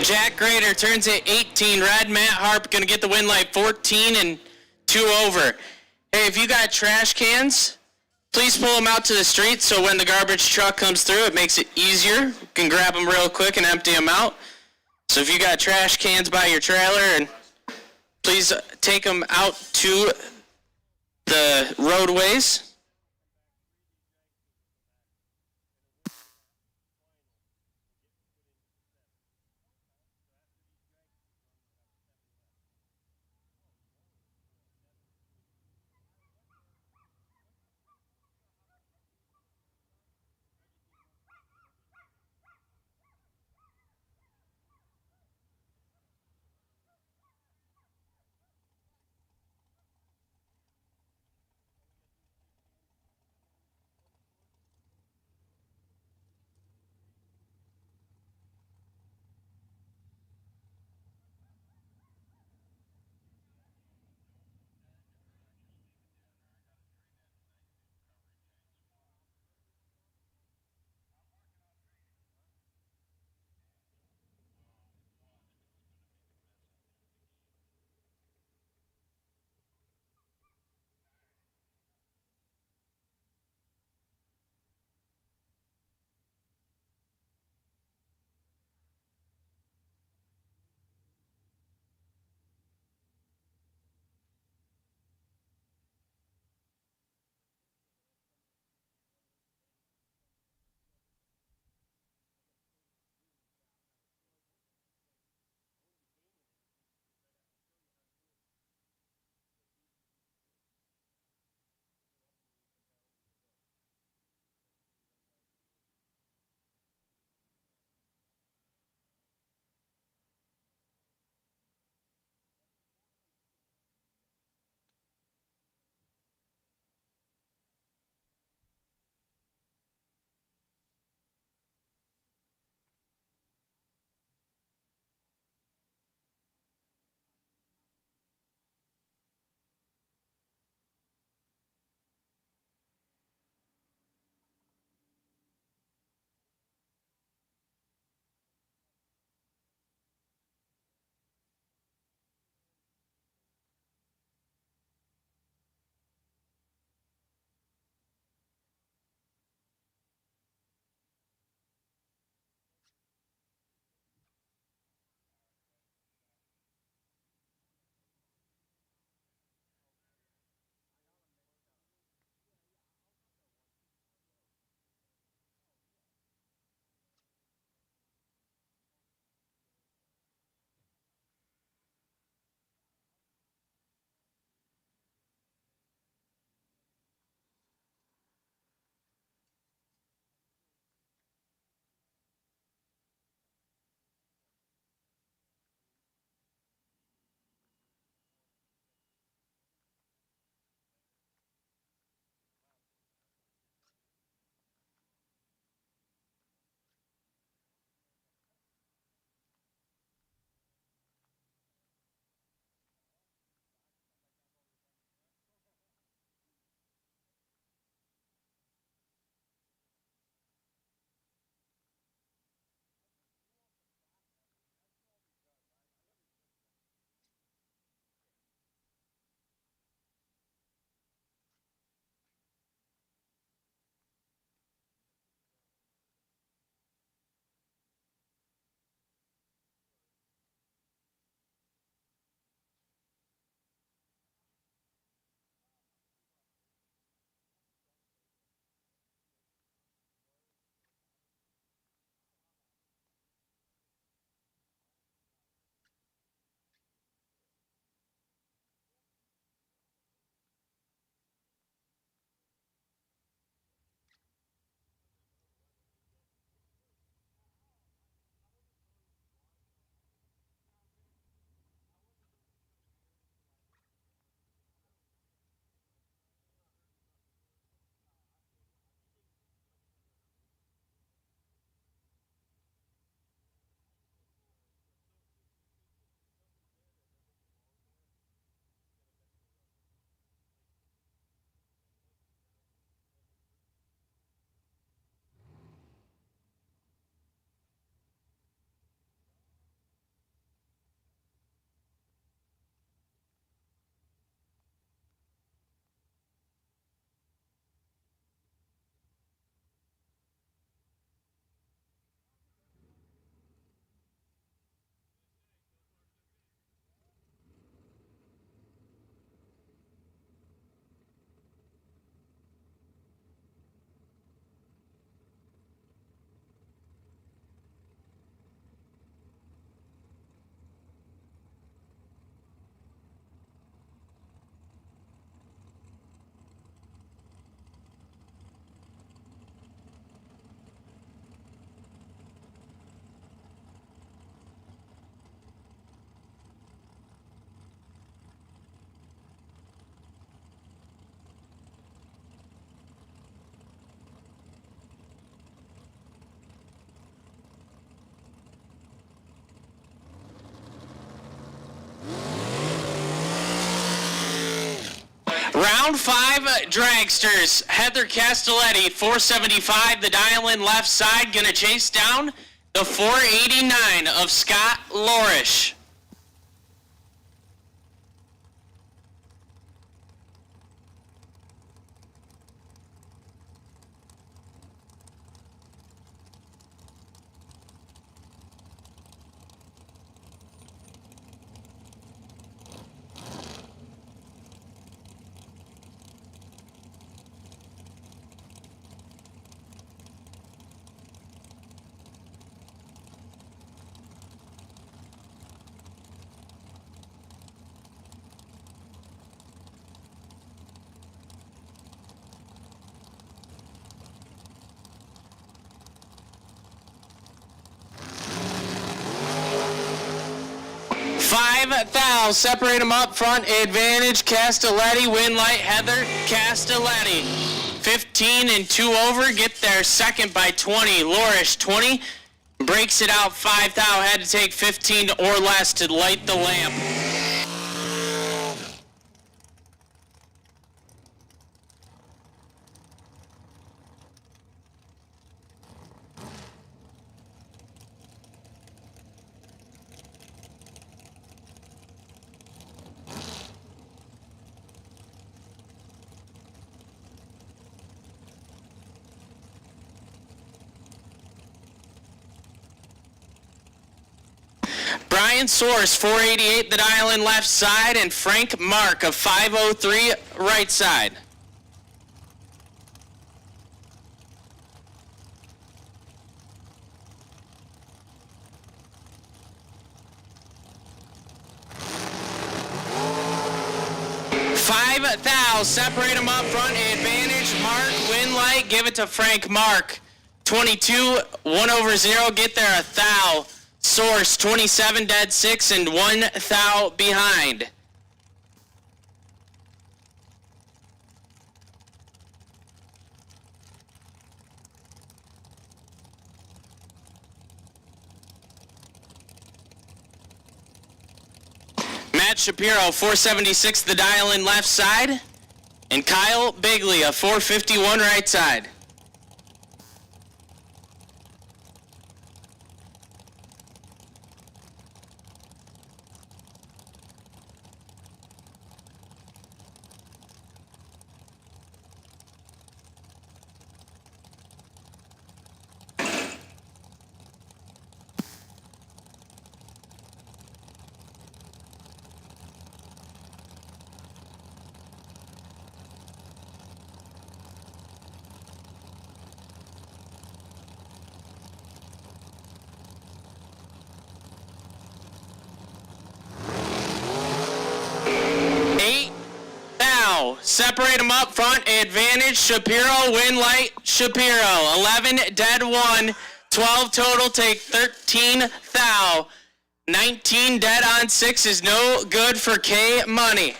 Jack Grader turns it 18 red. Matt Harp going to get the win light, 14 and 2 over. Hey, if you got trash cans, please pull them out to the street so when the garbage truck comes through, it makes it easier. You can grab them real quick and empty them out. So if you got trash cans by your trailer, and please take them out to the roadways. Round 5 dragsters. Heather Castelletti, 475, the dial in left side, gonna chase down the 489 of Scott Lorish. Five thou, separate them up front, advantage, Castelletti, win light, Heather Castelletti. 15 and 2 over, get there second by 20, Lorish 20, breaks it out 5 thou, had to take 15 or less to light the lamp. Brian Source, 488, the dial in left side, and Frank Mark of 503 right side. Five thou, separate them up front, advantage, Mark, win light, give it to Frank Mark. 22, 1 over 0, get there a thou. Source 27 dead 6 and 1 thou behind. Matt Shapiro 476 the dial in left side, and Kyle Biglia 451 right side. Separate them up front, advantage, Shapiro, win light, Shapiro. 11 dead 1, 12 total, take 13 thou. 19 dead on 6 is no good for K Money.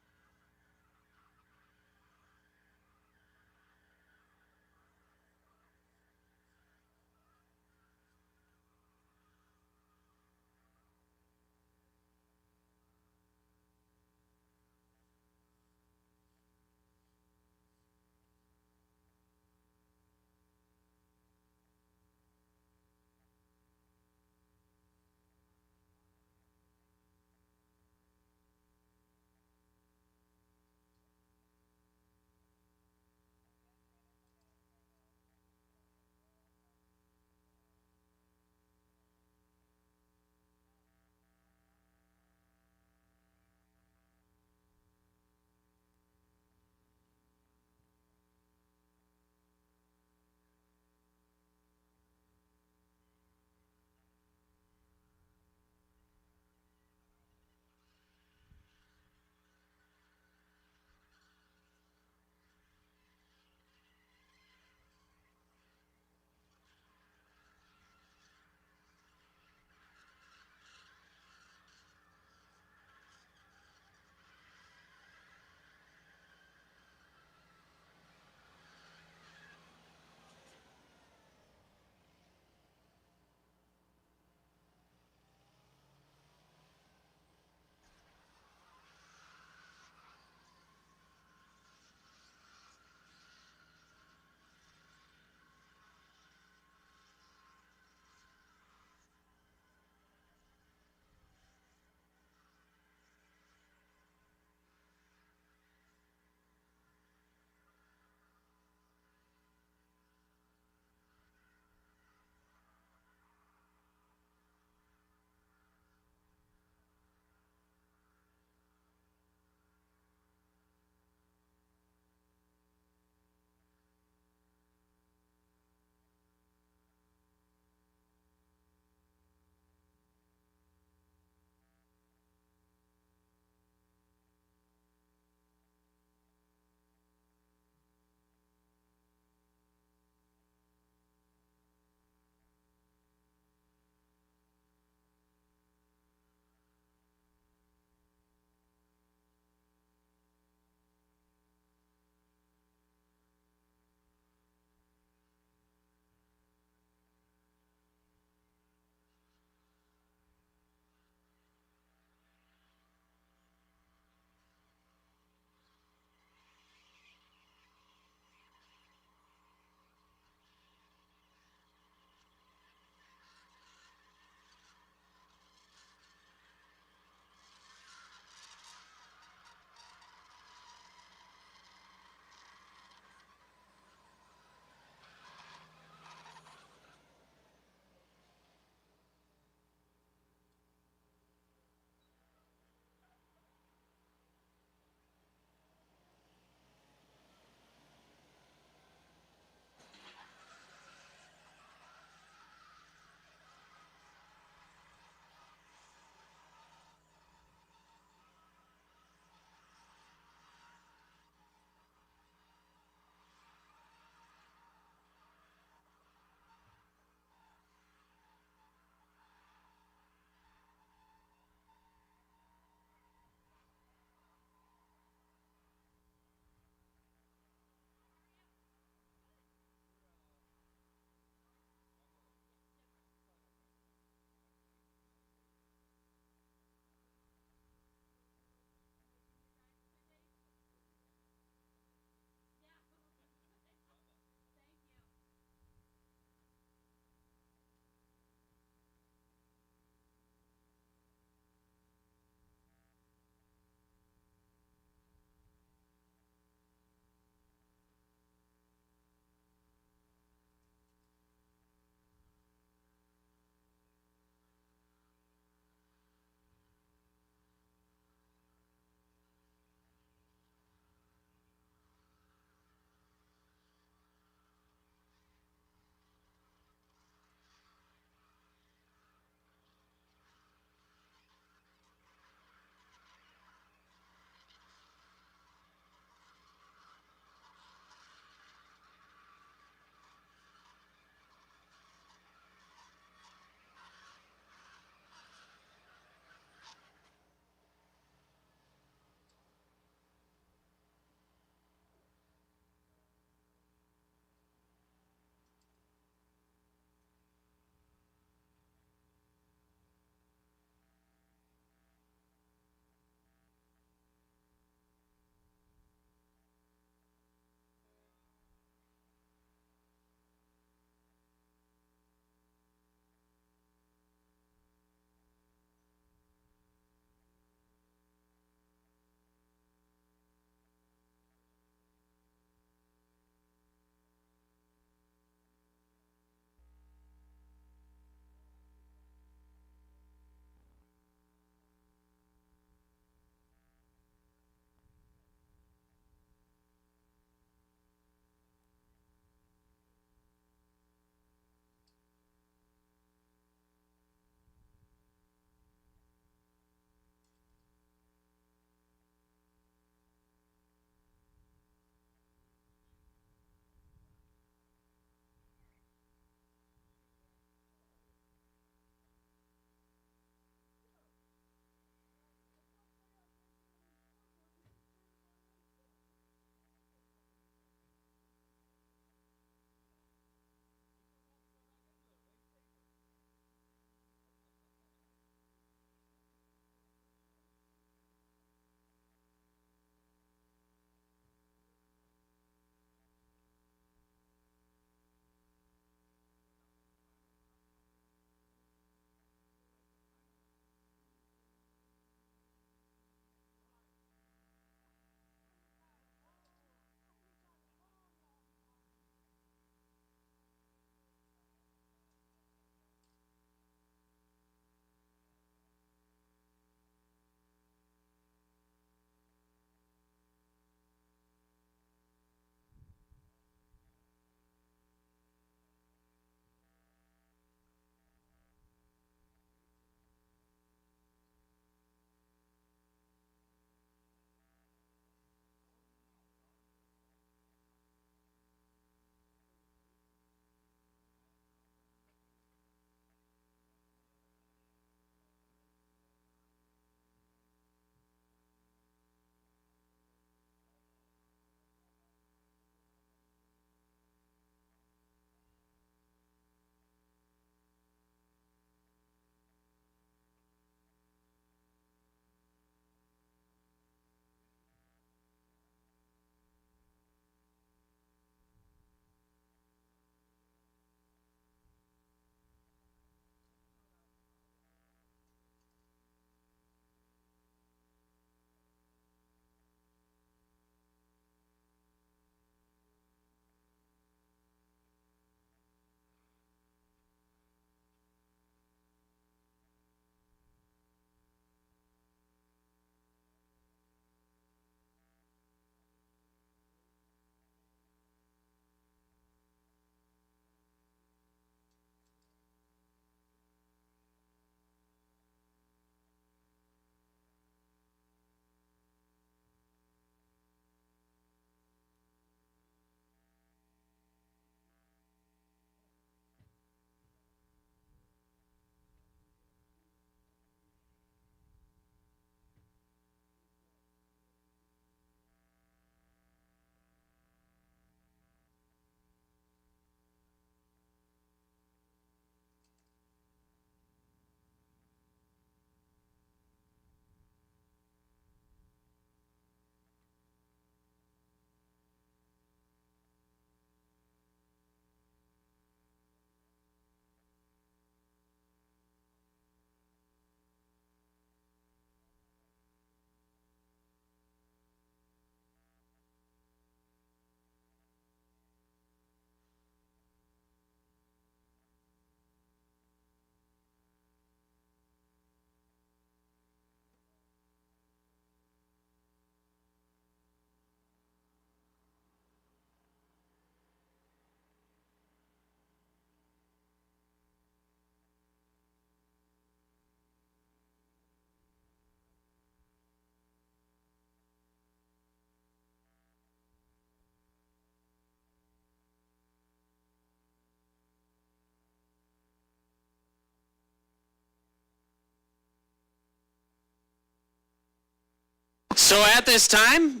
So at this time,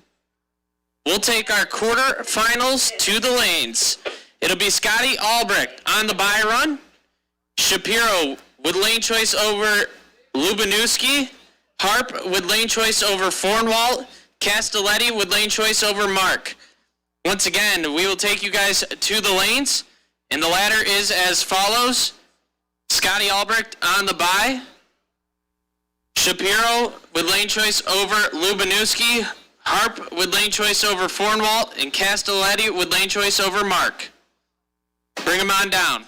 we'll take our quarterfinals to the lanes. It'll be Scotty Albrecht on the bye run. Shapiro with lane choice over Lubanowski. Harp with lane choice over Fornwalt. Castelletti with lane choice over Mark. Once again, we will take you guys to the lanes, and the ladder is as follows. Scotty Albrecht on the bye. Shapiro with lane choice over Lubanowski. Harp with lane choice over Fornwalt. And Castelletti with lane choice over Mark. Bring them on down.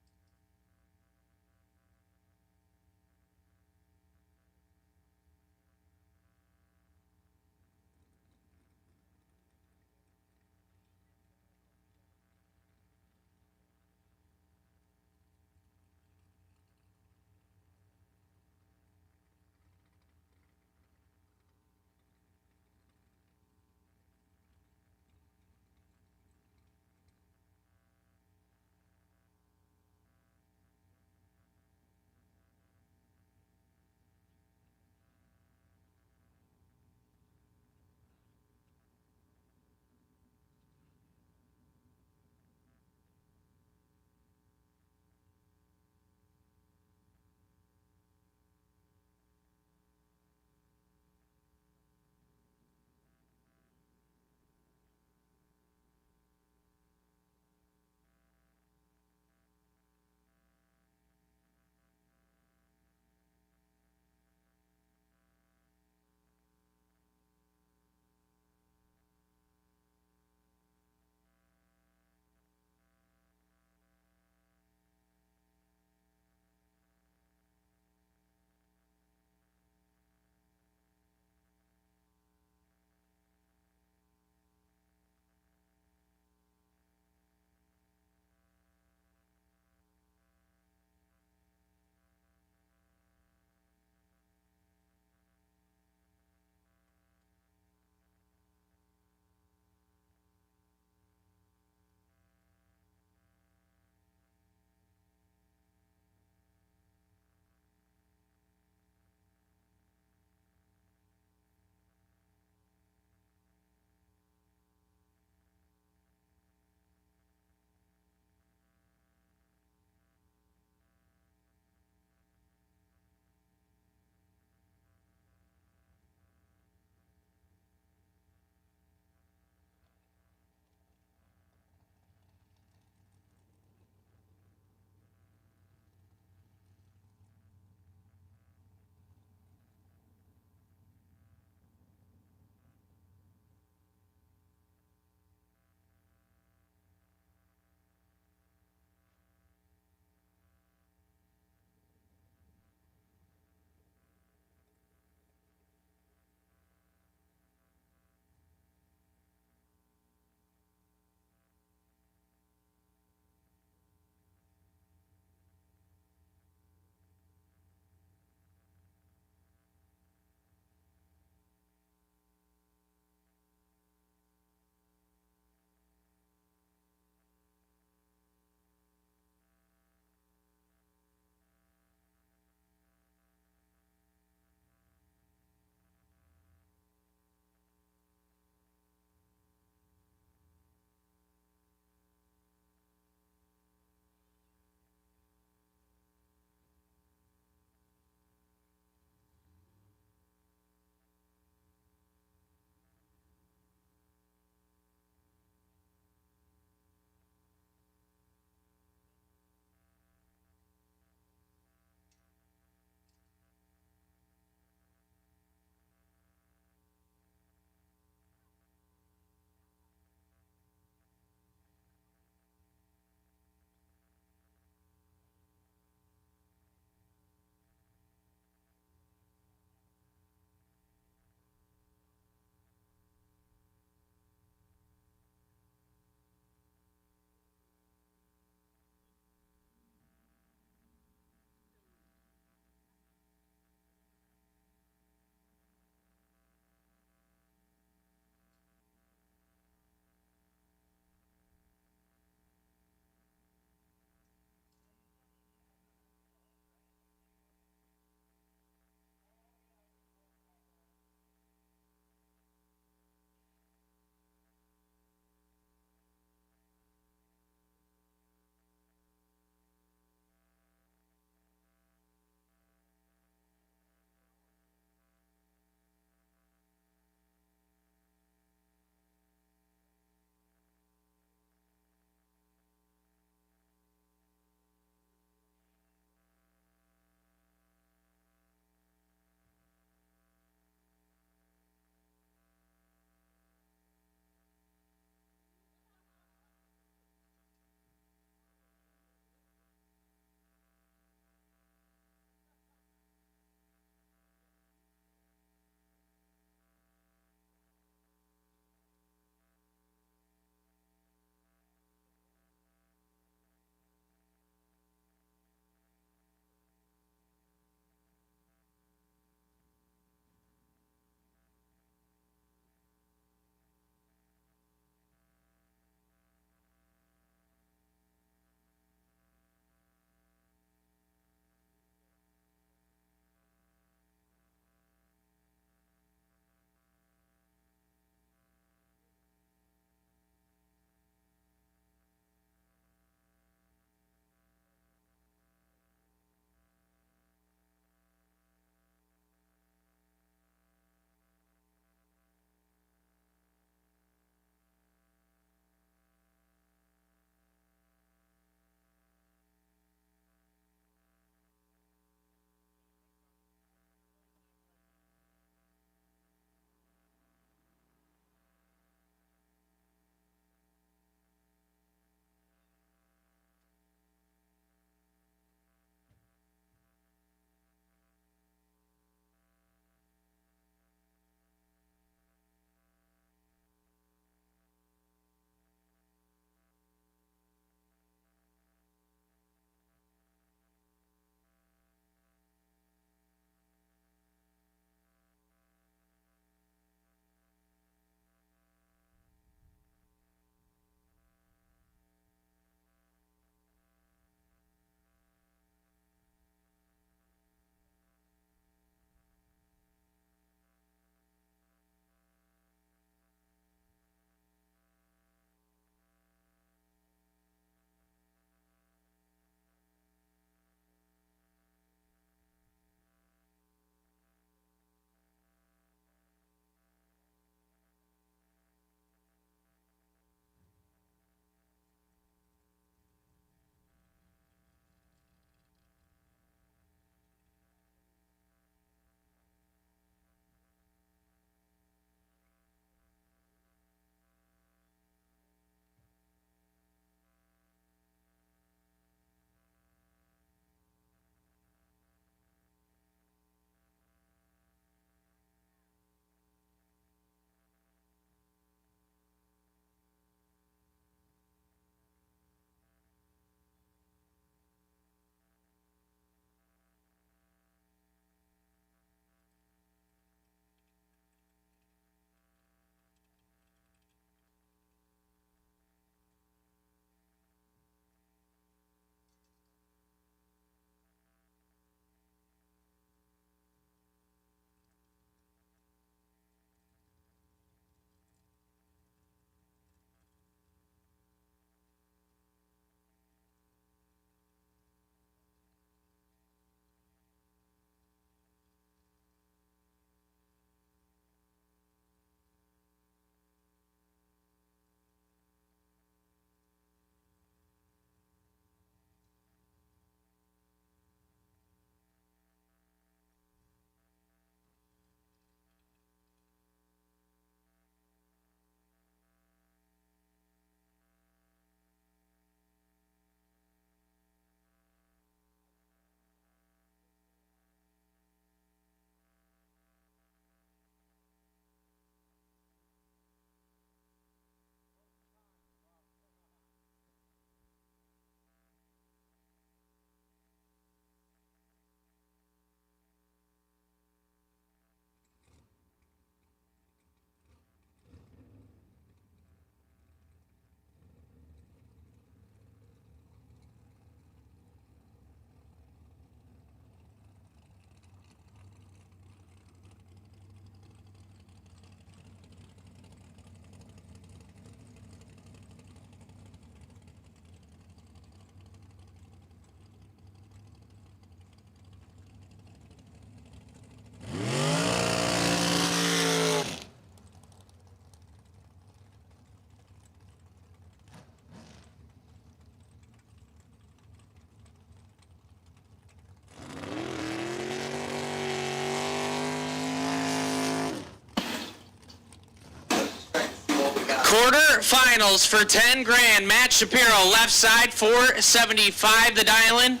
Quarterfinals for 10 grand. Matt Shapiro, left side, 475 the dial-in.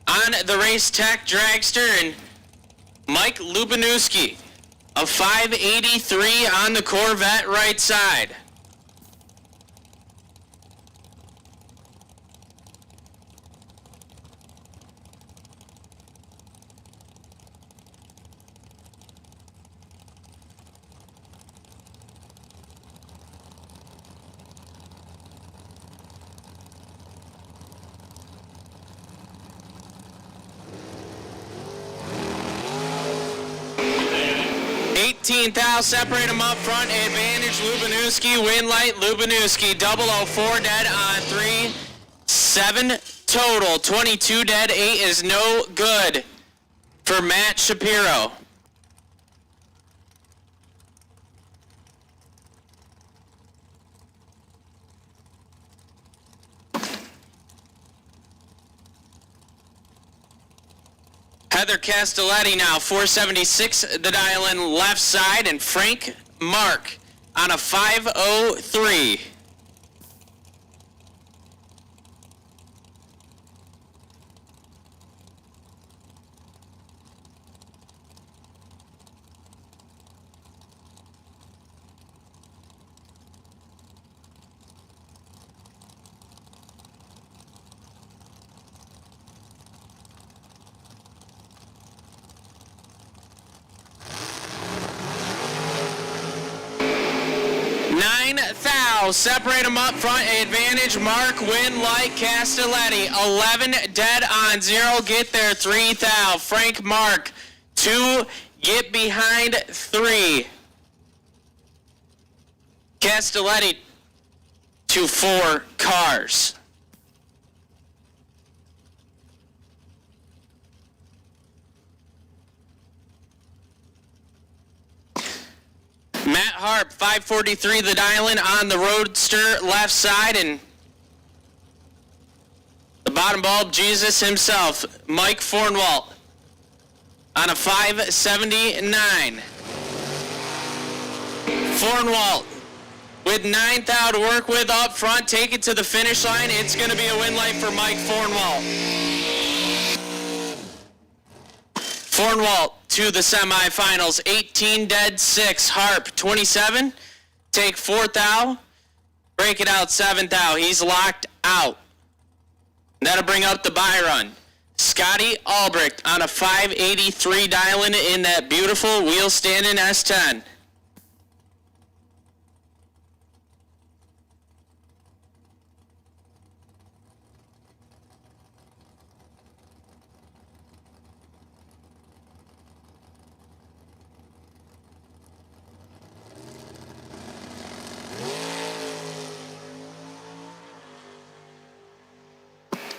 On the Race Tech Dragster, and Mike Lubanowski of 583 on the Corvette right side. Thou separate them up front. Advantage Lubanowski. Win light Lubanowski. 004 dead on 3. 7 total. 22 dead. 8 is no good for Matt Shapiro. Heather Castelletti now, 476 the dial-in left side, and Frank Mark on a 503. Separate them up front. Advantage Mark, win light Castelletti. 11 dead on 0. Get there 3 thou. Frank Mark 2. Get behind 3. Castelletti to 4 cars. Matt Harp, 543 the dial-in on the Roadster left side, and the bottom bulb, Jesus himself, Mike Fornwalt on a 579. Fornwalt with 9 thou to work with up front, take it to the finish line. It's going to be a win light for Mike Fornwalt. Fornwalt to the semifinals. 18 dead, 6. Harp, 27. Take 4 thou. Break it out 7 thou. He's locked out. That'll bring up the buy run. Scotty Albrecht on a 583 dial-in in that beautiful wheel standing S10.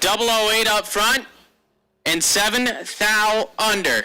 .008 up front and 7 thou under.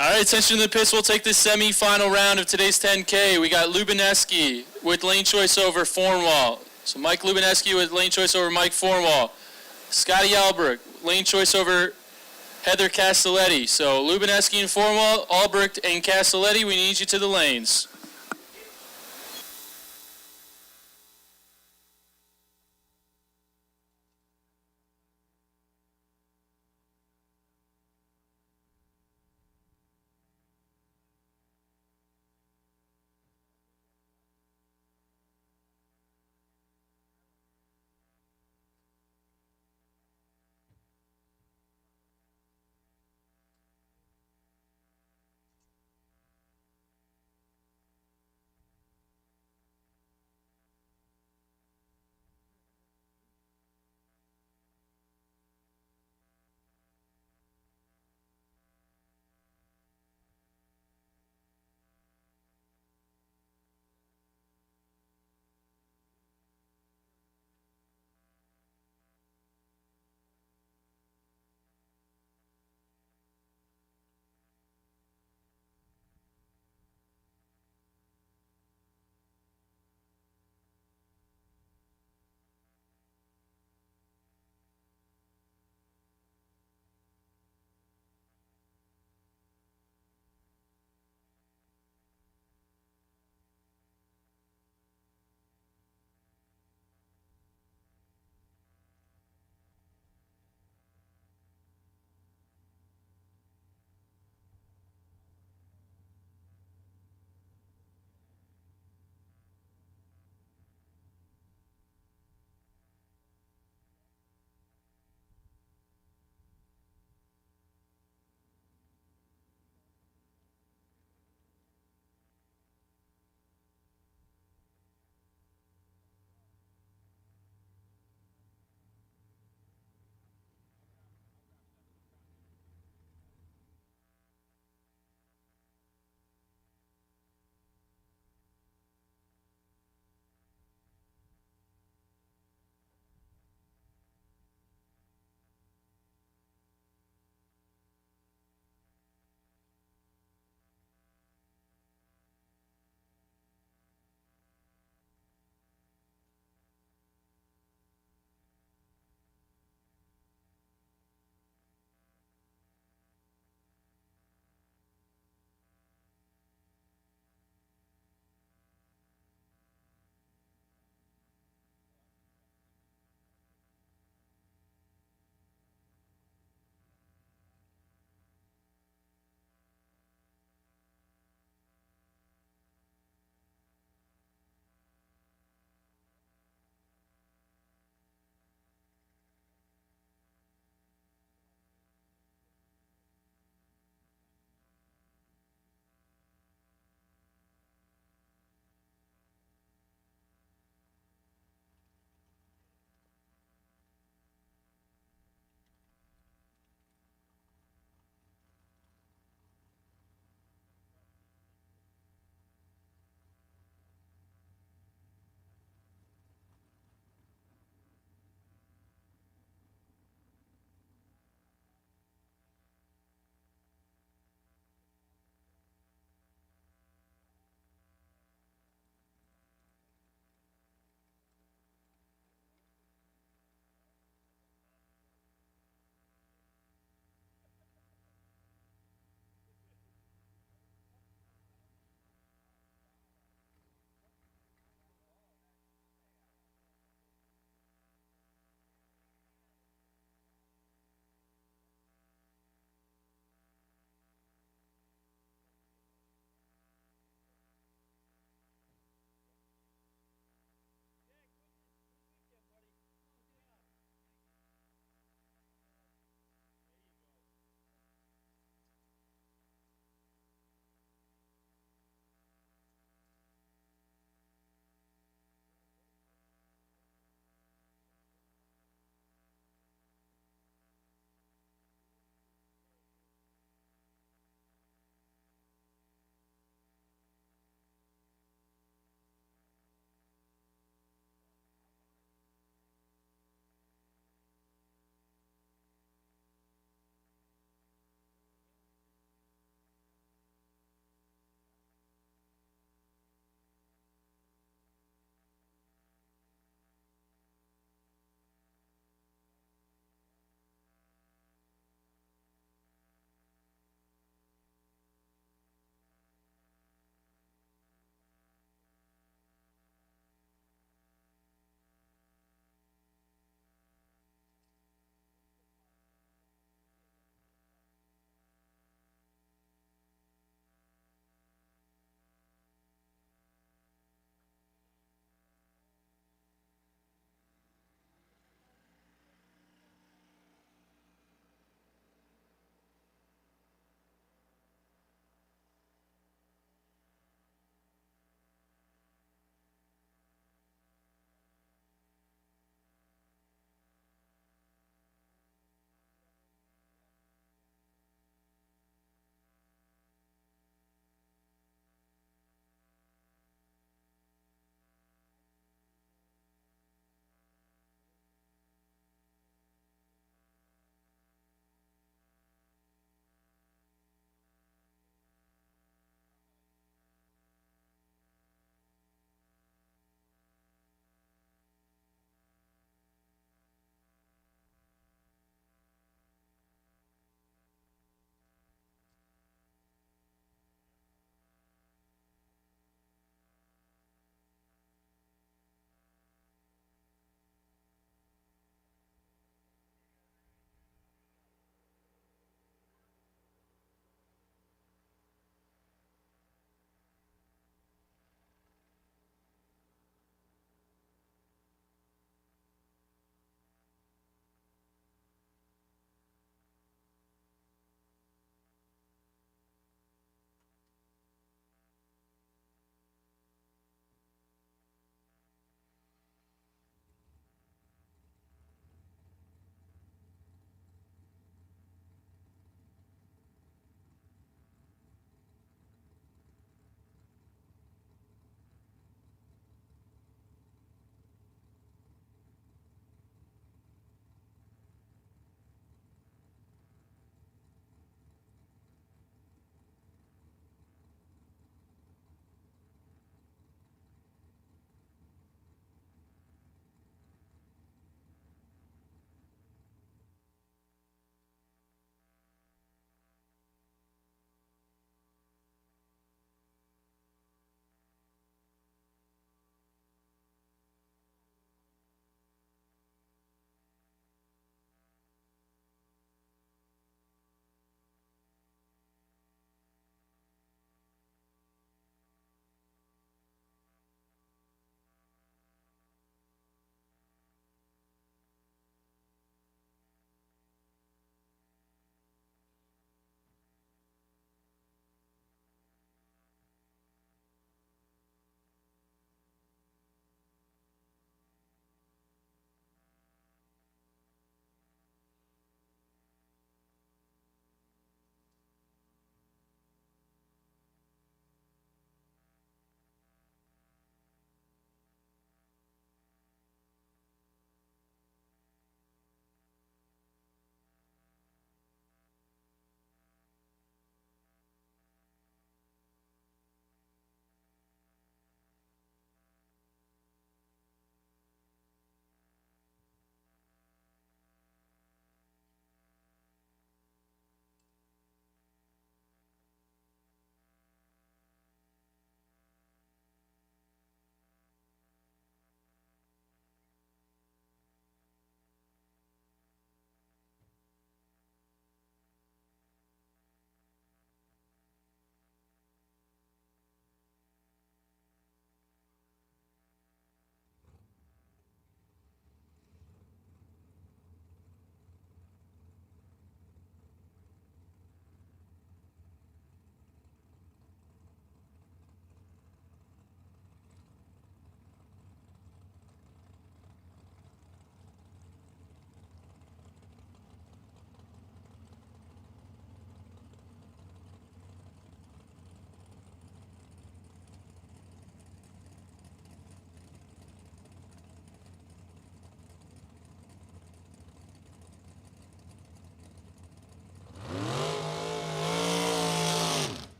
All right, attention to the pits. We'll take this semi-final round of today's 10K. We got Lubineski with lane choice over Fornwall. So Mike Lubineski with lane choice over Mike Fornwall. Scotty Albrecht, lane choice over Heather Castelletti. So Lubineski and Fornwall, Albrecht and Castelletti, we need you to the lanes.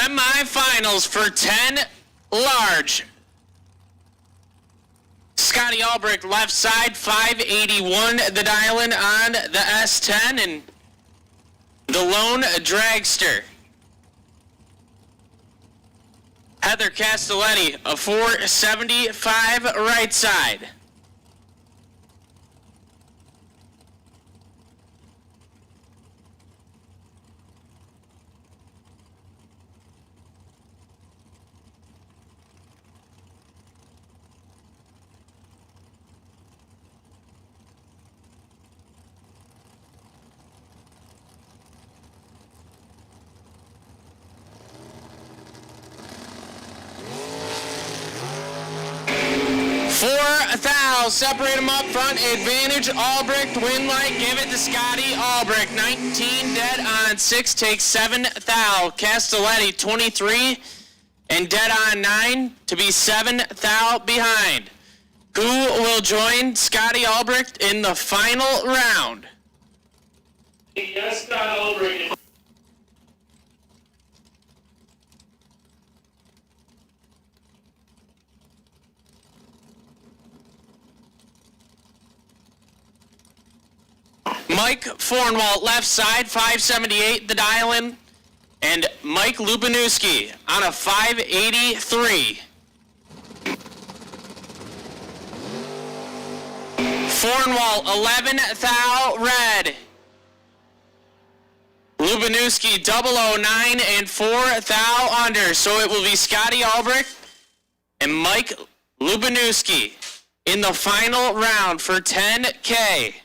Semifinals for 10 large. Scotty Albrecht left side, 581 the dial-in on the S10, and the lone dragster. Heather Castelletti, a 475 right side. Separate them up front. Advantage Albrecht. Win light. Give it to Scotty Albrecht. 19 dead on 6. Takes 7 thou. Castelletti 23 and dead on 9 to be 7 thou behind. Who will join Scotty Albrecht in the final round? Yes, Scott Albrecht. Mike Fornwalt, left side, 578, the dial-in. And Mike Lubanowski on a 583. Fornwalt, 11 thou red. Lubanowski, 009 and 4 thou under. So it will be Scotty Albrecht and Mike Lubanowski in the final round for 10K.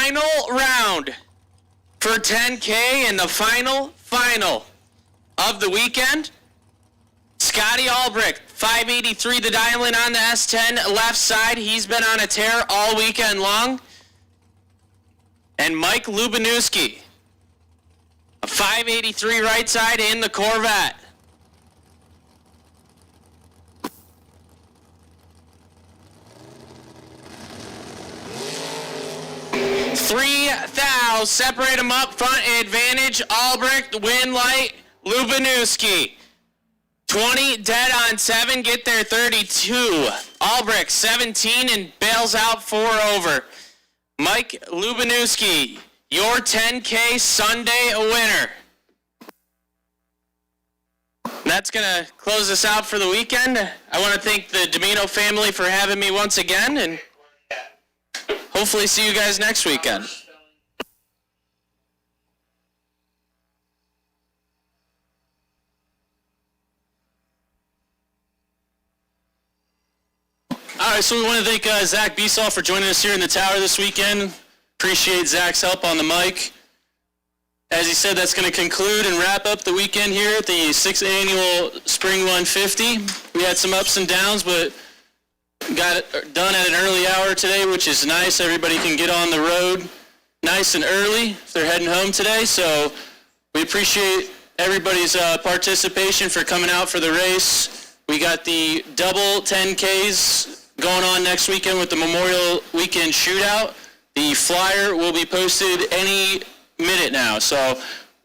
final round for 10K and the final of the weekend. Scotty Albrecht, 583 the diamond on the S10 left side. He's been on a tear all weekend long. And Mike Lubanowski, a 583 right side in the Corvette. $3,000, separate them up front, advantage, Albrecht, win light, Lubanowski. 20 dead on 7, get there 32. Albrecht 17 and bails out 4 over. Mike Lubanowski, your 10K Sunday winner. That's going to close us out for the weekend. I want to thank the Domino family for having me once again, and hopefully see you guys next weekend. All right, so we want to thank Zach Beesall for joining us here in the tower this weekend. Appreciate Zach's help on the mic. As he said, that's going to conclude and wrap up the weekend here at the 6th Annual Spring 150. We had some ups and downs, but got it done at an early hour today, which is nice. Everybody can get on the road nice and early if they're heading home today. So we appreciate everybody's participation for coming out for the race. We got the double 10Ks going on next weekend with the Memorial Weekend Shootout. The flyer will be posted any minute now. So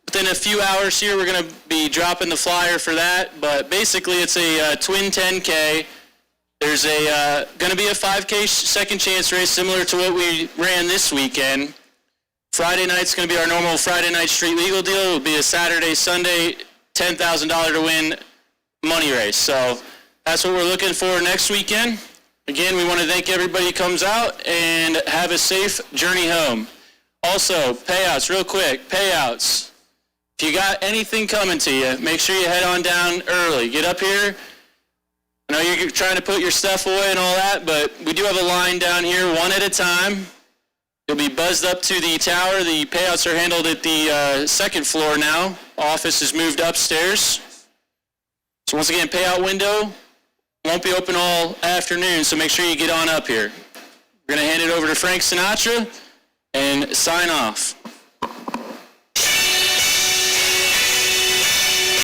within a few hours here, we're going to be dropping the flyer for that. But basically, it's a twin 10K. There's going to be a 5K second chance race similar to what we ran this weekend. Friday night's going to be our normal Friday night street legal deal. It will be a Saturday, Sunday, $10,000 to win money race. So that's what we're looking for next weekend. Again, we want to thank everybody who comes out and have a safe journey home. Also, payouts, real quick, payouts. If you got anything coming to you, make sure you head on down early. Get up here. I know you're trying to put your stuff away and all that, but we do have a line down here, one at a time. You'll be buzzed up to the tower. The payouts are handled at the second floor now. Office is moved upstairs. So once again, payout window won't be open all afternoon, so make sure you get on up here. We're going to hand it over to Frank Sinatra and sign off.